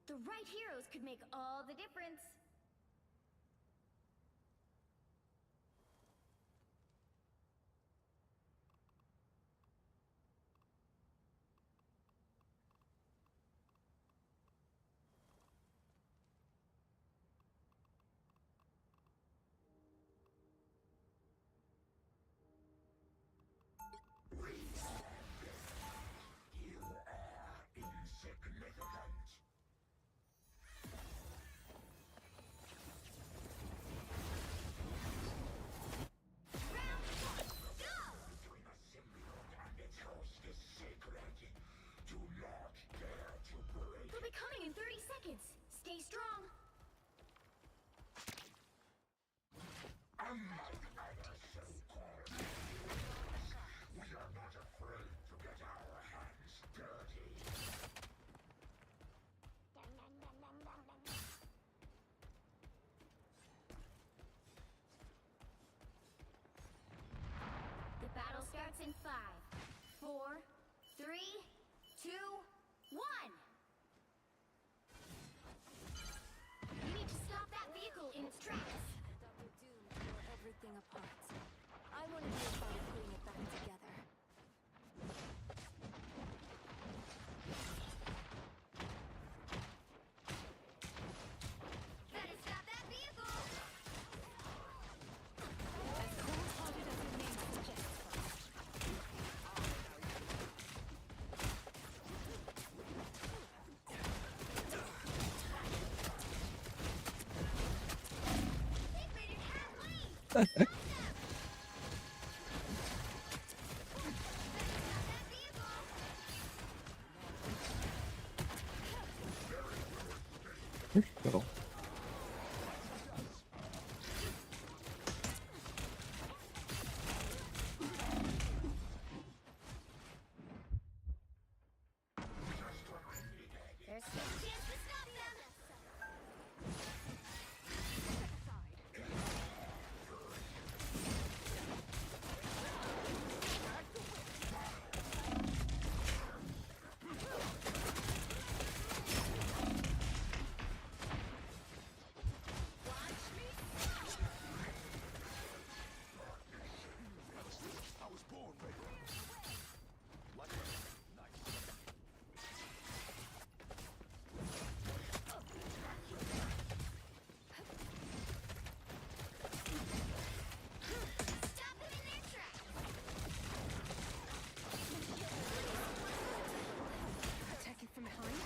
The right heroes could make all the difference. They'll be coming in 30 seconds. Stay strong. The battle starts in 5, 4, 3, 2, 1. You need to stop that vehicle in its tracks. That will do tore everything apart. I want to be a part of putting it back together. Better stop that vehicle. As the heck? Where'd she go? There's no chance to stop them. Attacking from behind.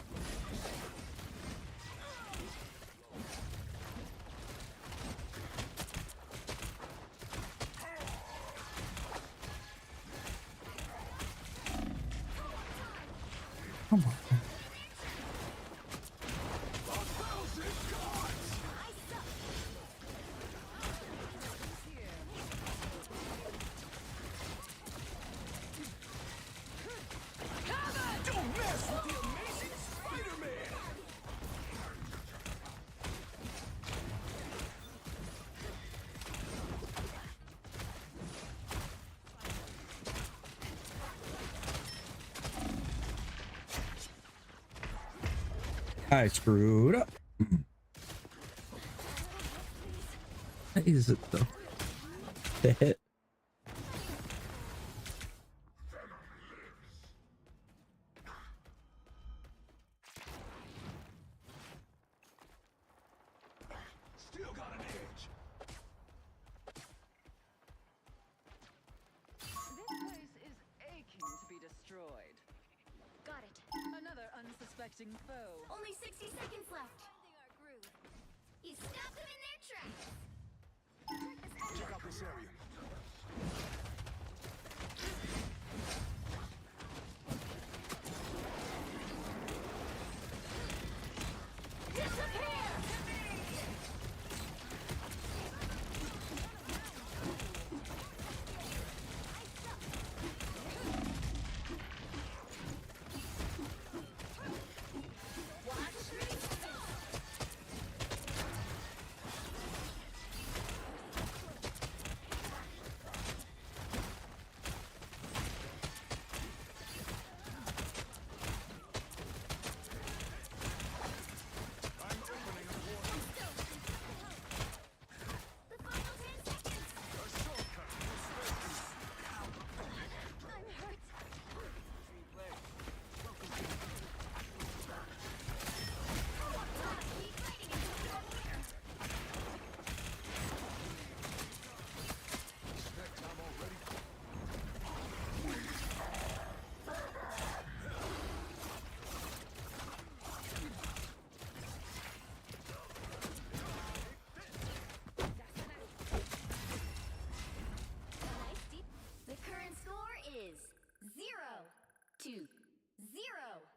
Come on. Don't mess with the amazing Spider-Man! I screwed up. Is it though? The hit. Still got an edge. This place is aching to be destroyed. Got it. Another unsuspecting foe. Only 60 seconds left. You stopped them in their tracks. Check out this area.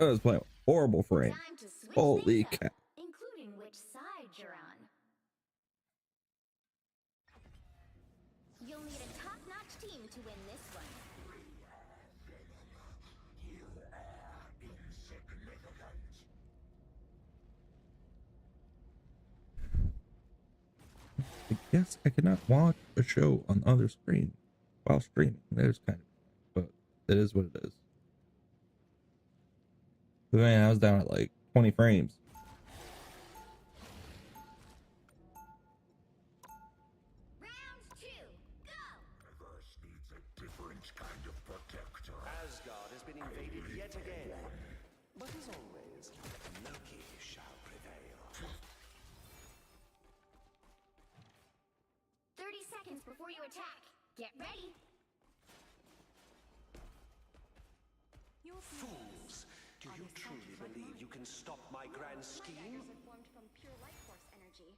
I was playing horrible frame. Holy cow. Including which side you're on. You'll need a top-notch team to win this one. I guess I cannot watch a show on the other screen while streaming. There's kind of, but it is what it is. But man, I was down at like 20 frames. Asgard has been invaded yet again. But as always, Loki shall prevail. 30 seconds before you attack. Get ready. Fools! Do you truly believe you can stop my grand scheme? Daggers are formed from pure life force energy.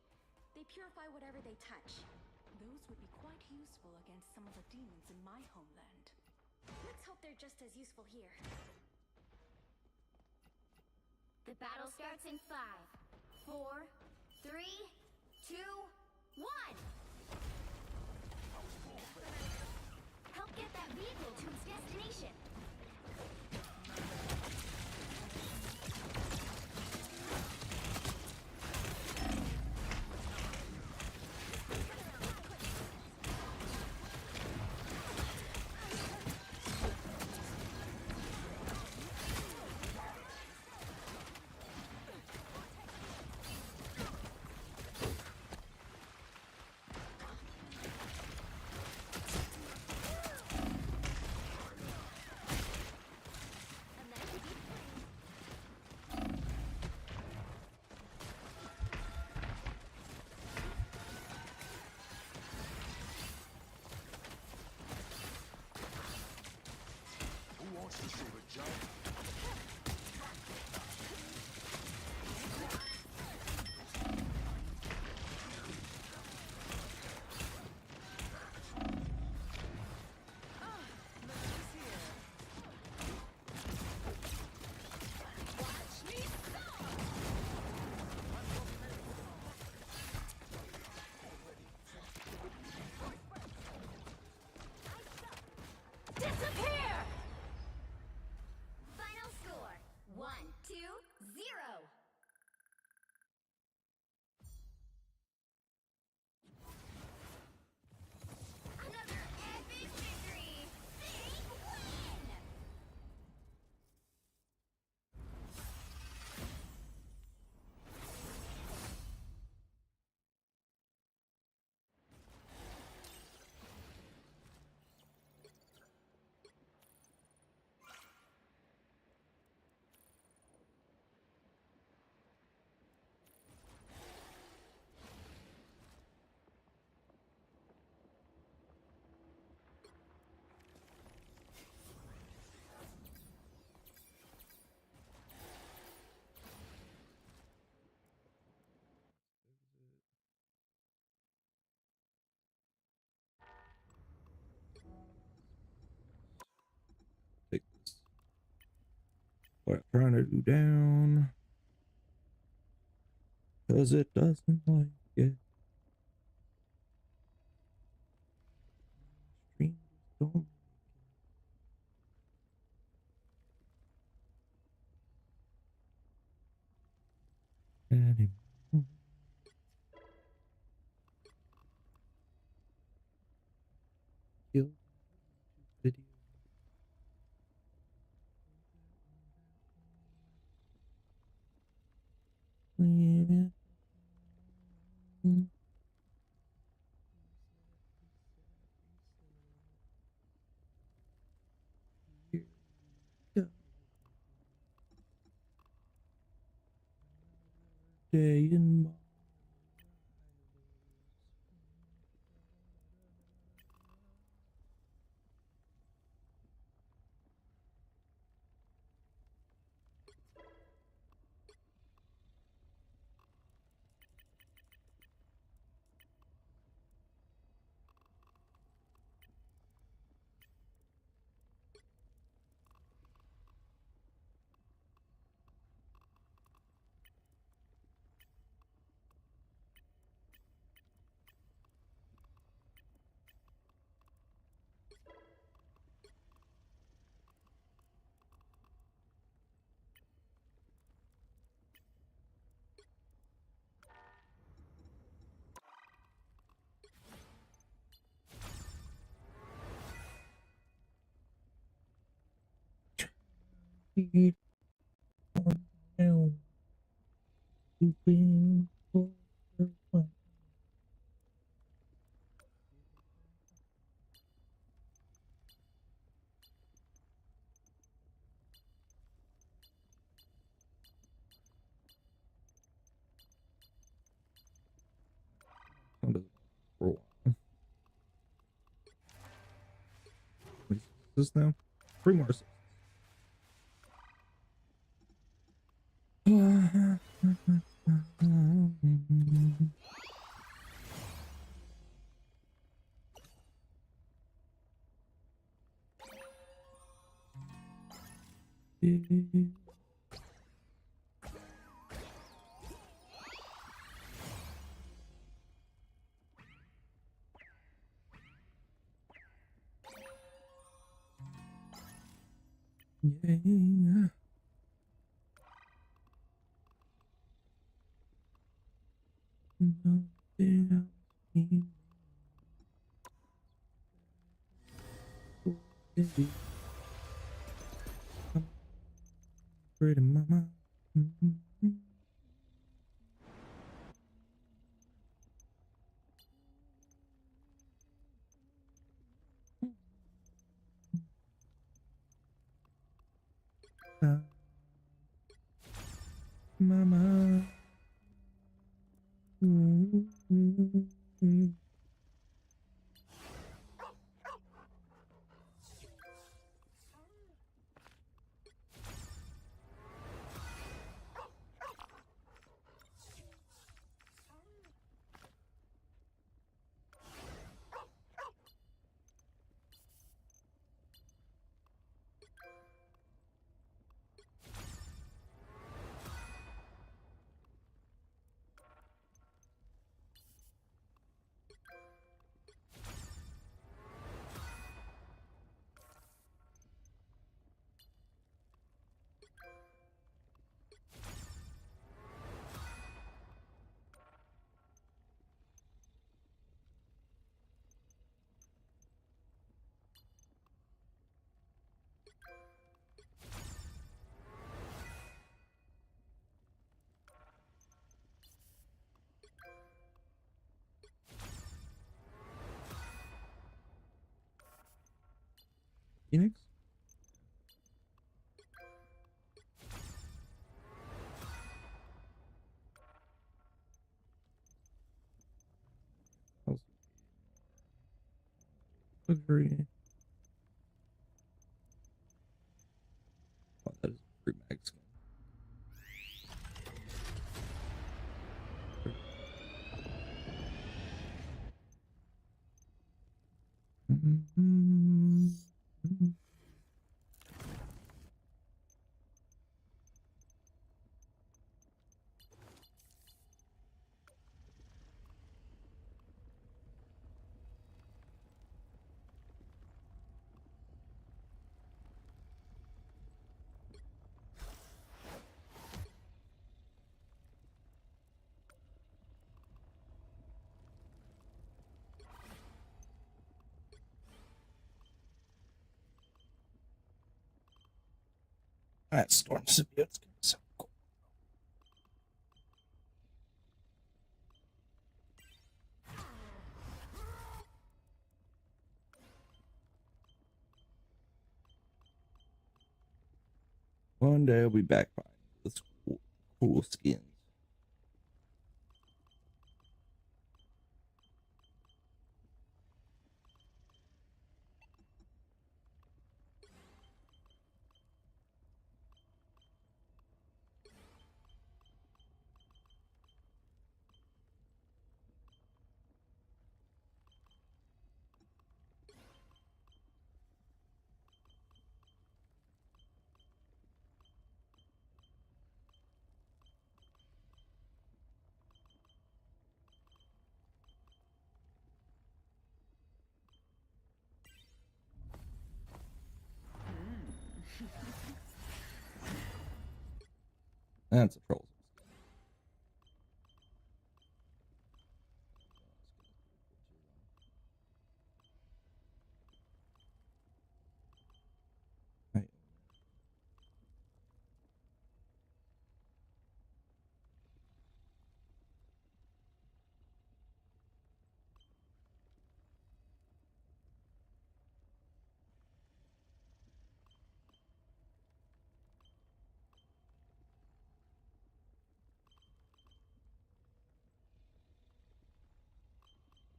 They purify whatever they touch. Those would be quite useful against some of the demons in my homeland. Let's hope they're just as useful here. The battle starts in 5, 4, 3, 2, 1! Help get that vehicle to its destination! Who wants to see a jump? Disappear! Final score, 1-2-0. Another epic victory! Big win! Take this. What I'm trying to do down. Cause it doesn't like it. Stream just don't like it anymore. Kill video. Day in my feet on down. You've been for a while. What is this now? 3 more assists. Yeah. Pretty mama. Mama. Phoenix? Agree. Oh, that is a free mag skin. That storm symbiote's gonna be so cool. One day I'll be back buying this cool skins. That's a troll.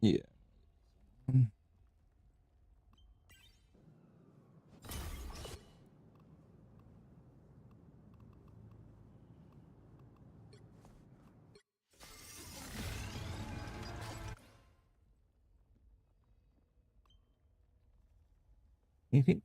Yeah. Anything?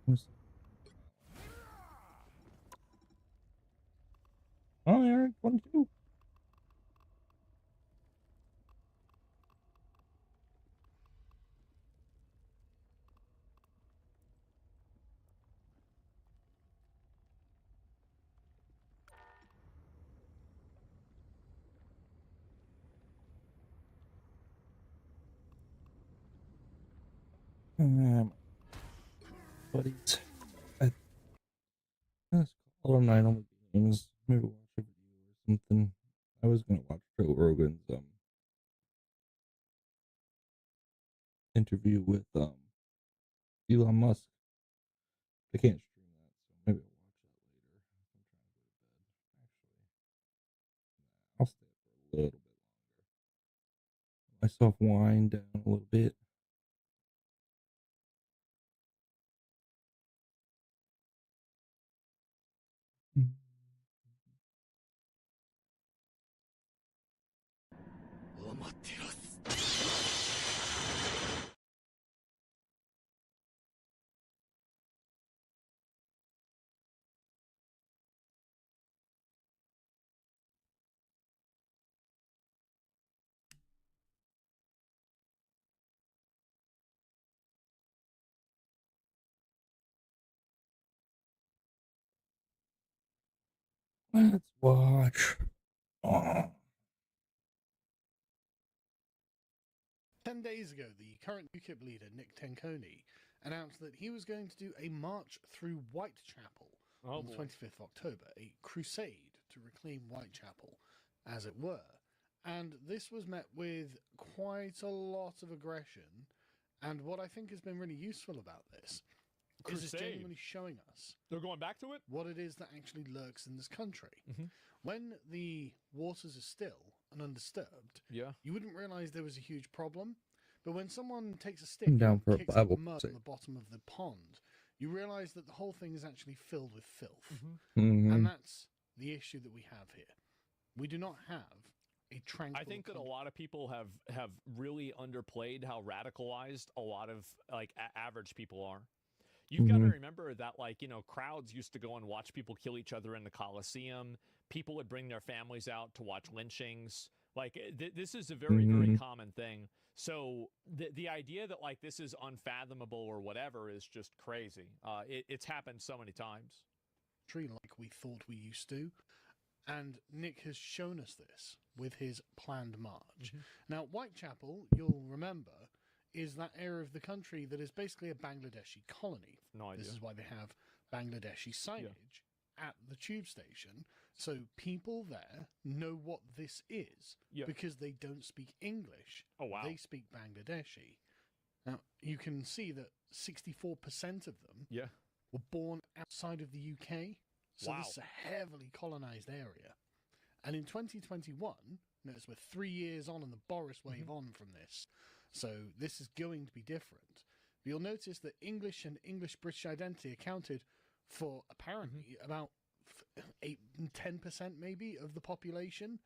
Oh, yeah, 22. Buddies. Let's call it a night on the games. Maybe watch a video or something. I was gonna watch Joe Rogan's interview with Elon Musk. I can't stream that, so maybe I'll watch that later. I'm trying to go to bed. Actually, I'll stay up for a little bit longer. Let myself wind down a little bit. Let's watch. 10 days ago, the current UKIP leader, Nick Tenconi, announced that he was going to do a march through Whitechapel on the 25th of October, a crusade to reclaim Whitechapel, as it were. And this was met with quite a lot of aggression. And what I think has been really useful about this is it's genuinely showing us they're going back to it, what it is that actually lurks in this country. When the waters are still and undisturbed, you wouldn't realize there was a huge problem. But when someone takes a stick down for and a kicks Bible up mud study. on the bottom of the pond, you realize that the whole thing is actually filled with filth. Mhm. And that's the issue that we have here. We do not have a tranquil. I think that a lot of people have really underplayed how radicalized a lot of like average people are. You've got to remember that, like, you know, crowds used to go and watch people kill each other in the Coliseum. People would bring their families out to watch lynchings. Like, this is a very, very common thing. So the idea that, like, this is unfathomable or whatever is just crazy. It's happened so many times. Like we thought we used to. And Nick has shown us this with his planned march. Now, Whitechapel, you'll remember, is that area of the country that is basically a Bangladeshi colony. No idea. This is why they have Bangladeshi signage at the tube station. So people there know what this is because they don't speak English. Oh, wow. They speak Bangladeshi. Now, you can see that 64% of them were born outside of the UK. So this is a heavily colonized area. And in 2021, notice we're 3 years on and the Boris wave on from this. So this is going to be different. But you'll notice that English and English-British identity accounted for apparently about 10% maybe of the population,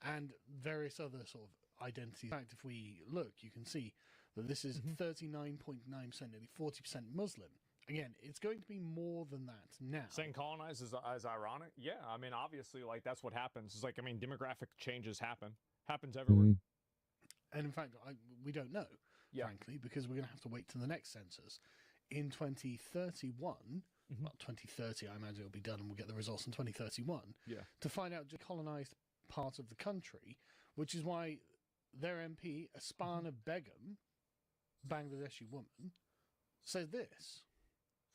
and various other sort of identities. In fact, if we look, you can see that this is 39.9%, nearly 40% Muslim. Again, it's going to be more than that now. Saying colonized is ironic? Yeah, I mean, obviously, like, that's what happens. It's like, I mean, demographic changes happens everywhere. And in fact, we don't know, frankly, because we're going to have to wait to the next census. In 2031, well, 2030, I imagine it'll be done and we'll get the results in 2031, to find out the colonized part of the country, which is why their MP, Aspana Begum, Bangladeshi woman, said this.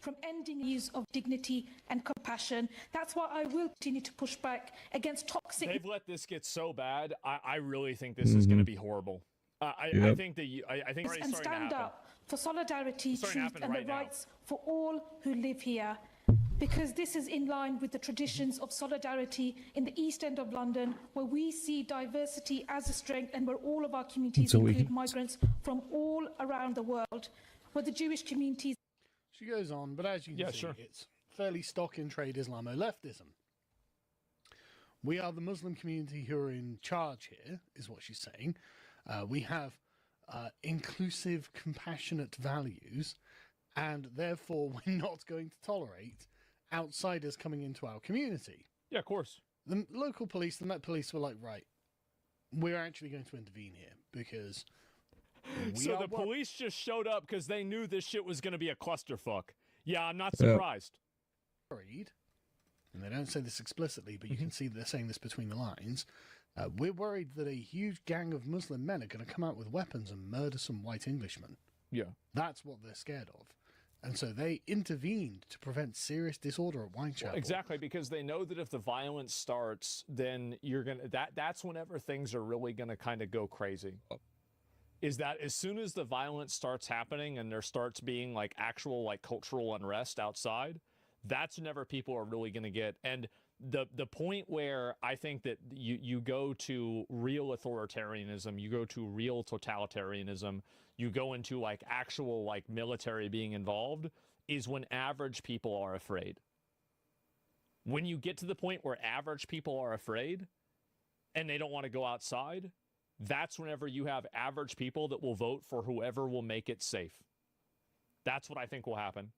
From ending use of dignity and compassion. That's why I will continue to push back against toxic. They've let this get so bad. I really think this is going to be horrible. I think that I think it's and stand up for solidarity, truth, and the rights for all who live here. Because this is in line with the traditions of solidarity in the East End of London, where we see diversity as a strength and where all of our communities include migrants from all around the world, where the Jewish communities. She goes on, but as you can see, it's fairly stock in trade Islamo-leftism. We are the Muslim community who are in charge here, is what she's saying. We have inclusive, compassionate values, and therefore we're not going to tolerate outsiders coming into our community. Yeah, of course. The local police, the Met Police, were like, right, we're actually going to intervene here because. So the police just showed up because they knew this shit was going to be a clusterfuck. Yeah, I'm not surprised. Worried, and they don't say this explicitly, but you can see they're saying this between the lines. We're worried that a huge gang of Muslim men are going to come out with weapons and murder some white Englishmen. Yeah. That's what they're scared of. And so they intervened to prevent serious disorder at Whitechapel. Well, exactly, because they know that if the violence starts, then you're going to... That's whenever things are really going to kind of go crazy. Is that as soon as the violence starts happening and there starts being like actual like cultural unrest outside, that's whenever people are really going to get. And the point where I think that you go to real authoritarianism, you go to real totalitarianism, you go into like actual like military being involved, is when average people are afraid. When you get to the point where average people are afraid and they don't want to go outside, that's whenever you have average people that will vote for whoever will make it safe. That's what I think will happen,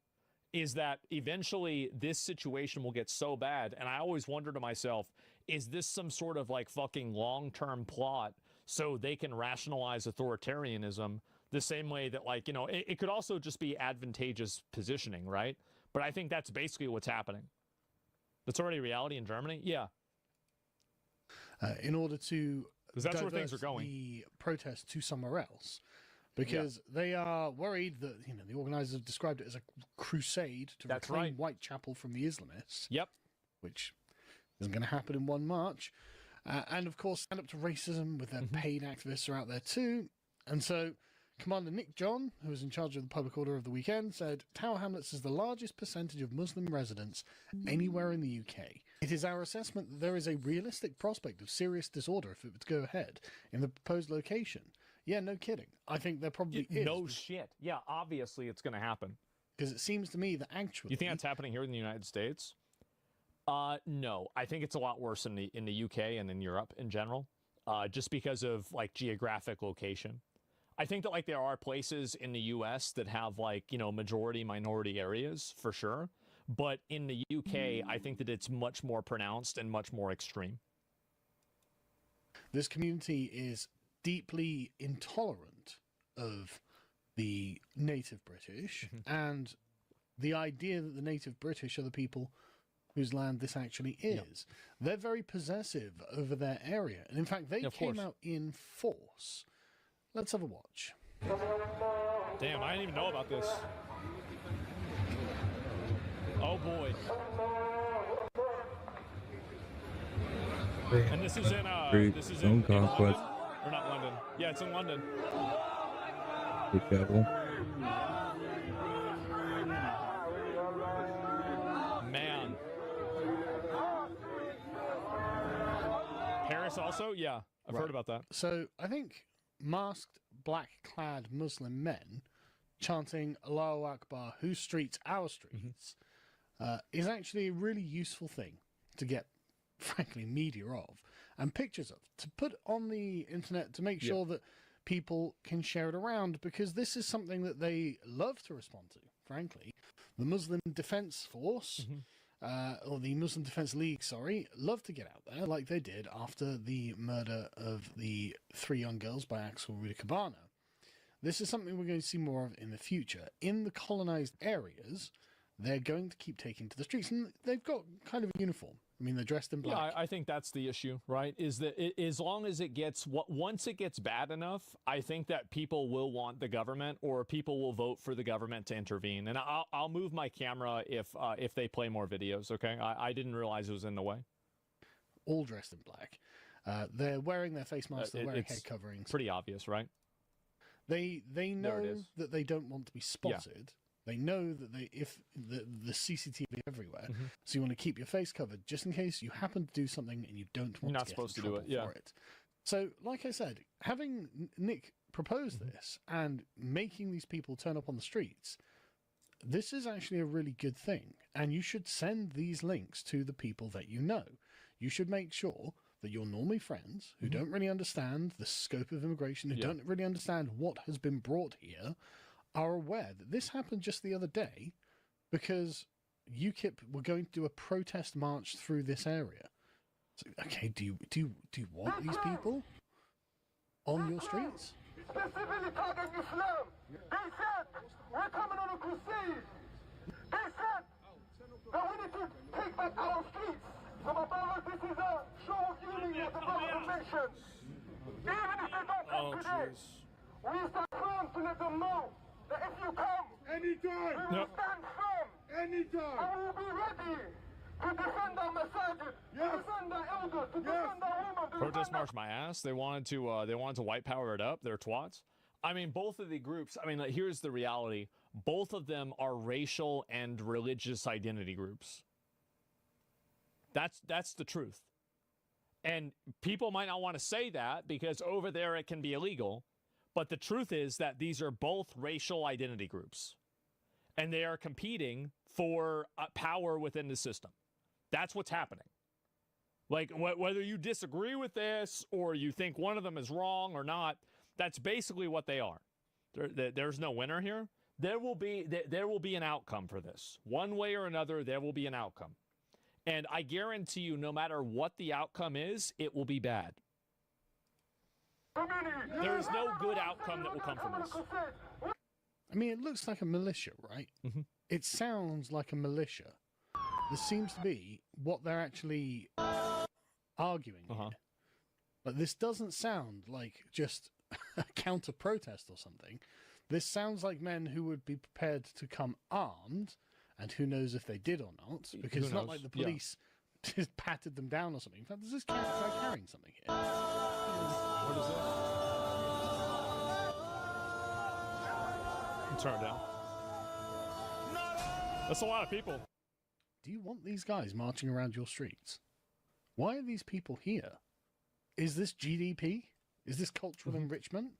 is that eventually this situation will get so bad. And I always wonder to myself, is this some sort of like fucking long-term plot so they can rationalize authoritarianism the same way that, like, you know, it could also just be advantageous positioning, right? But I think that's basically what's happening. That's already reality in Germany? Yeah. In order to... Because that's where things are going. The protest to somewhere else, because they are worried that, you know, the organizers have described it as a crusade to reclaim Whitechapel from the Islamists. Yep. Which isn't going to happen in one march. And of course, stand up to racism with their paid activists are out there too. And so Commander Nick John, who was in charge of the public order of the weekend, said Tower Hamlets is the largest percentage of Muslim residents anywhere in the UK. It is our assessment that there is a realistic prospect of serious disorder if it were to go ahead in the proposed location. Yeah, no kidding. I think there probably is. No shit. Yeah, obviously it's going to happen. Because it seems to me that actually... You think that's happening here in the United States? No. I think it's a lot worse in the UK and in Europe in general, just because of, like, geographic location. I think that, like, there are places in the US that have, like, you know, majority-minority areas, for sure. But in the UK, I think that it's much more pronounced and much more extreme. This community is deeply intolerant of the native British and the idea that the native British are the people whose land this actually is. Yep. They're very possessive over their area. And in fact, they came out in force. Let's have a watch. Damn, I didn't even know about this. Oh boy. And this is in London? Or not London. Yeah, it's in London. Be careful. Man. Paris also? Yeah, I've heard about that. So I think masked, black-clad Muslim men chanting Allahu Akbar, whose streets, our streets, is actually a really useful thing to get, frankly, media of and pictures of, to put on the internet to make sure that people can share it around, because this is something that they love to respond to, frankly. The Muslim Defense Force, or the Muslim Defense League, sorry, love to get out there like they did after the murder of the 3 young girls by Axel Rudikabana. This is something we're going to see more of in the future. In the colonized areas, they're going to keep taking to the streets, and they've got kind of a uniform. I mean, they're dressed in black. Yeah, I think that's the issue, right? Is that as long as it gets, once it gets bad enough, I think that people will want the government, or people will vote for the government to intervene. And I'll move my camera if they play more videos. Okay, I didn't realize it was in the way. All dressed in black. They're wearing their face masks. They're wearing head coverings. Pretty obvious, right? They know that they don't want to be spotted. Yeah. They know that if the CCTV everywhere, so you want to keep your face covered just in case you happen to do something and you don't want You're not to get supposed in to do trouble it. Yeah. for it. So, like I said, having Nick propose this and making these people turn up on the streets, this is actually a really good thing. And you should send these links to the people that you know. You should make sure that your normally friends who don't really understand the scope of immigration, who don't really understand what has been brought here, are aware that this happened just the other day because UKIP were going to do a protest march through this area. So, okay, do you want these people on your streets? Specifically targeting Islam. They said we're coming on a crusade. They said that we need to take back our streets. So my brothers, this is a show of unity of the brothers and nations. Even if they don't come today, we stand firm to let them know that if you come, anytime, we will stand firm. Anytime. And we will be ready to defend our masajid, to defend our elders, to defend our women. Protest march my ass. They wanted to white power it up. They're twats. I mean, both of the groups. I mean, like, here's the reality. Both of them are racial and religious identity groups. That's the truth. And people might not want to say that because over there it can be illegal. But the truth is that these are both racial identity groups. And they are competing for power within the system. That's what's happening. Like, whether you disagree with this or you think one of them is wrong or not, that's basically what they are. There's no winner here. There will be an outcome for this. One way or another, there will be an outcome. And I guarantee you, no matter what the outcome is, it will be bad. There is no good outcome that will come from this. I mean, it looks like a militia, right? Mm-hmm. It sounds like a militia. This seems to be what they're actually arguing here. But this doesn't sound like just a counter-protest or something. This sounds like men who would be prepared to come armed, and who knows if they did or not, because it's not like the police just patted them down or something. In fact, there's this guy carrying something here. What is that? Turn it down. That's a lot of people. Do you want these guys marching around your streets? Why are these people here? Is this GDP? Is this cultural enrichment?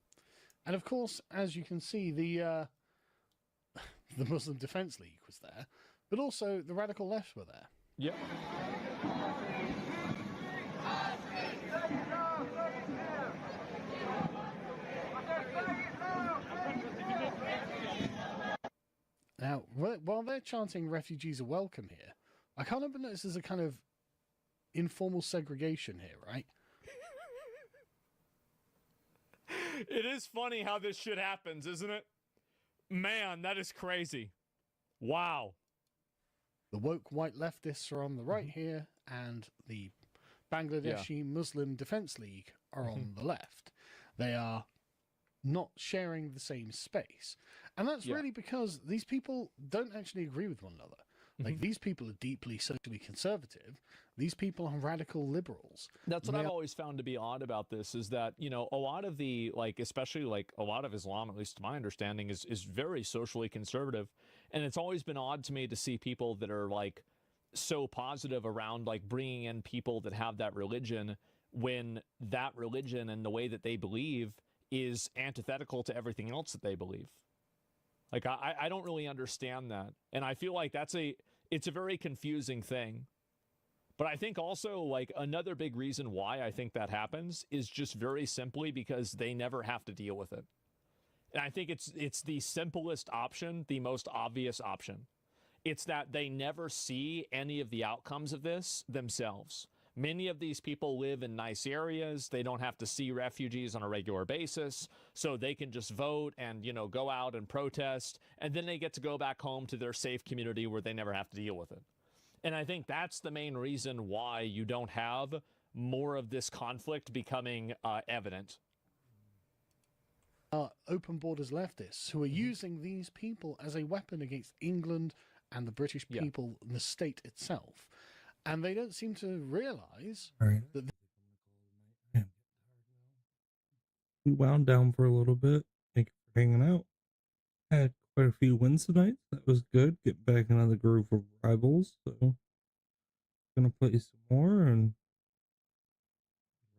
And of course, as you can see, the Muslim Defense League was there, but also the radical left were there. Yep. Now, while they're chanting refugees are welcome here, I can't help but notice there's a kind of informal segregation here, right? It is funny how this shit happens, isn't it? Man, that is crazy. Wow. The woke white leftists are on the right here, and the Bangladeshi Muslim Defense League are on the left. They are not sharing the same space. And that's really because these people don't actually agree with one another. Like, these people are deeply socially conservative. These people are radical liberals. That's what I've always found to be odd about this is that, you know, a lot of the, like, especially like a lot of Islam, at least to my understanding, is very socially conservative. And it's always been odd to me to see people that are like so positive around like bringing in people that have that religion when that religion and the way that they believe is antithetical to everything else that they believe. Like, I don't really understand that. And I feel like it's a very confusing thing. But I think also, like, another big reason why I think that happens is just very simply because they never have to deal with it. And I think it's the simplest option, the most obvious option. It's that they never see any of the outcomes of this themselves. Many of these people live in nice areas. They don't have to see refugees on a regular basis, so they can just vote and, you know, go out and protest, and then they get to go back home to their safe community where they never have to deal with it. And I think that's the main reason why you don't have more of this conflict becoming evident. Open borders leftists who are using these people as a weapon against England and the British people and the state itself. And they don't seem to realize that... We wound down for a little bit. Thank you for hanging out. Had quite a few wins tonight. That was good. Get back into the groove of rivals. So, gonna play some more and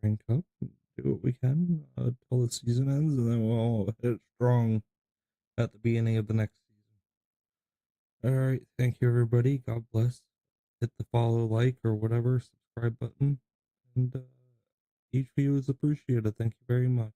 rank up and do what we can until the season ends, and then we'll all hit it strong at the beginning of the next season. All right. Thank you, everybody. God bless. Hit the follow, like, or whatever, subscribe button. And each view is appreciated. Thank you very much.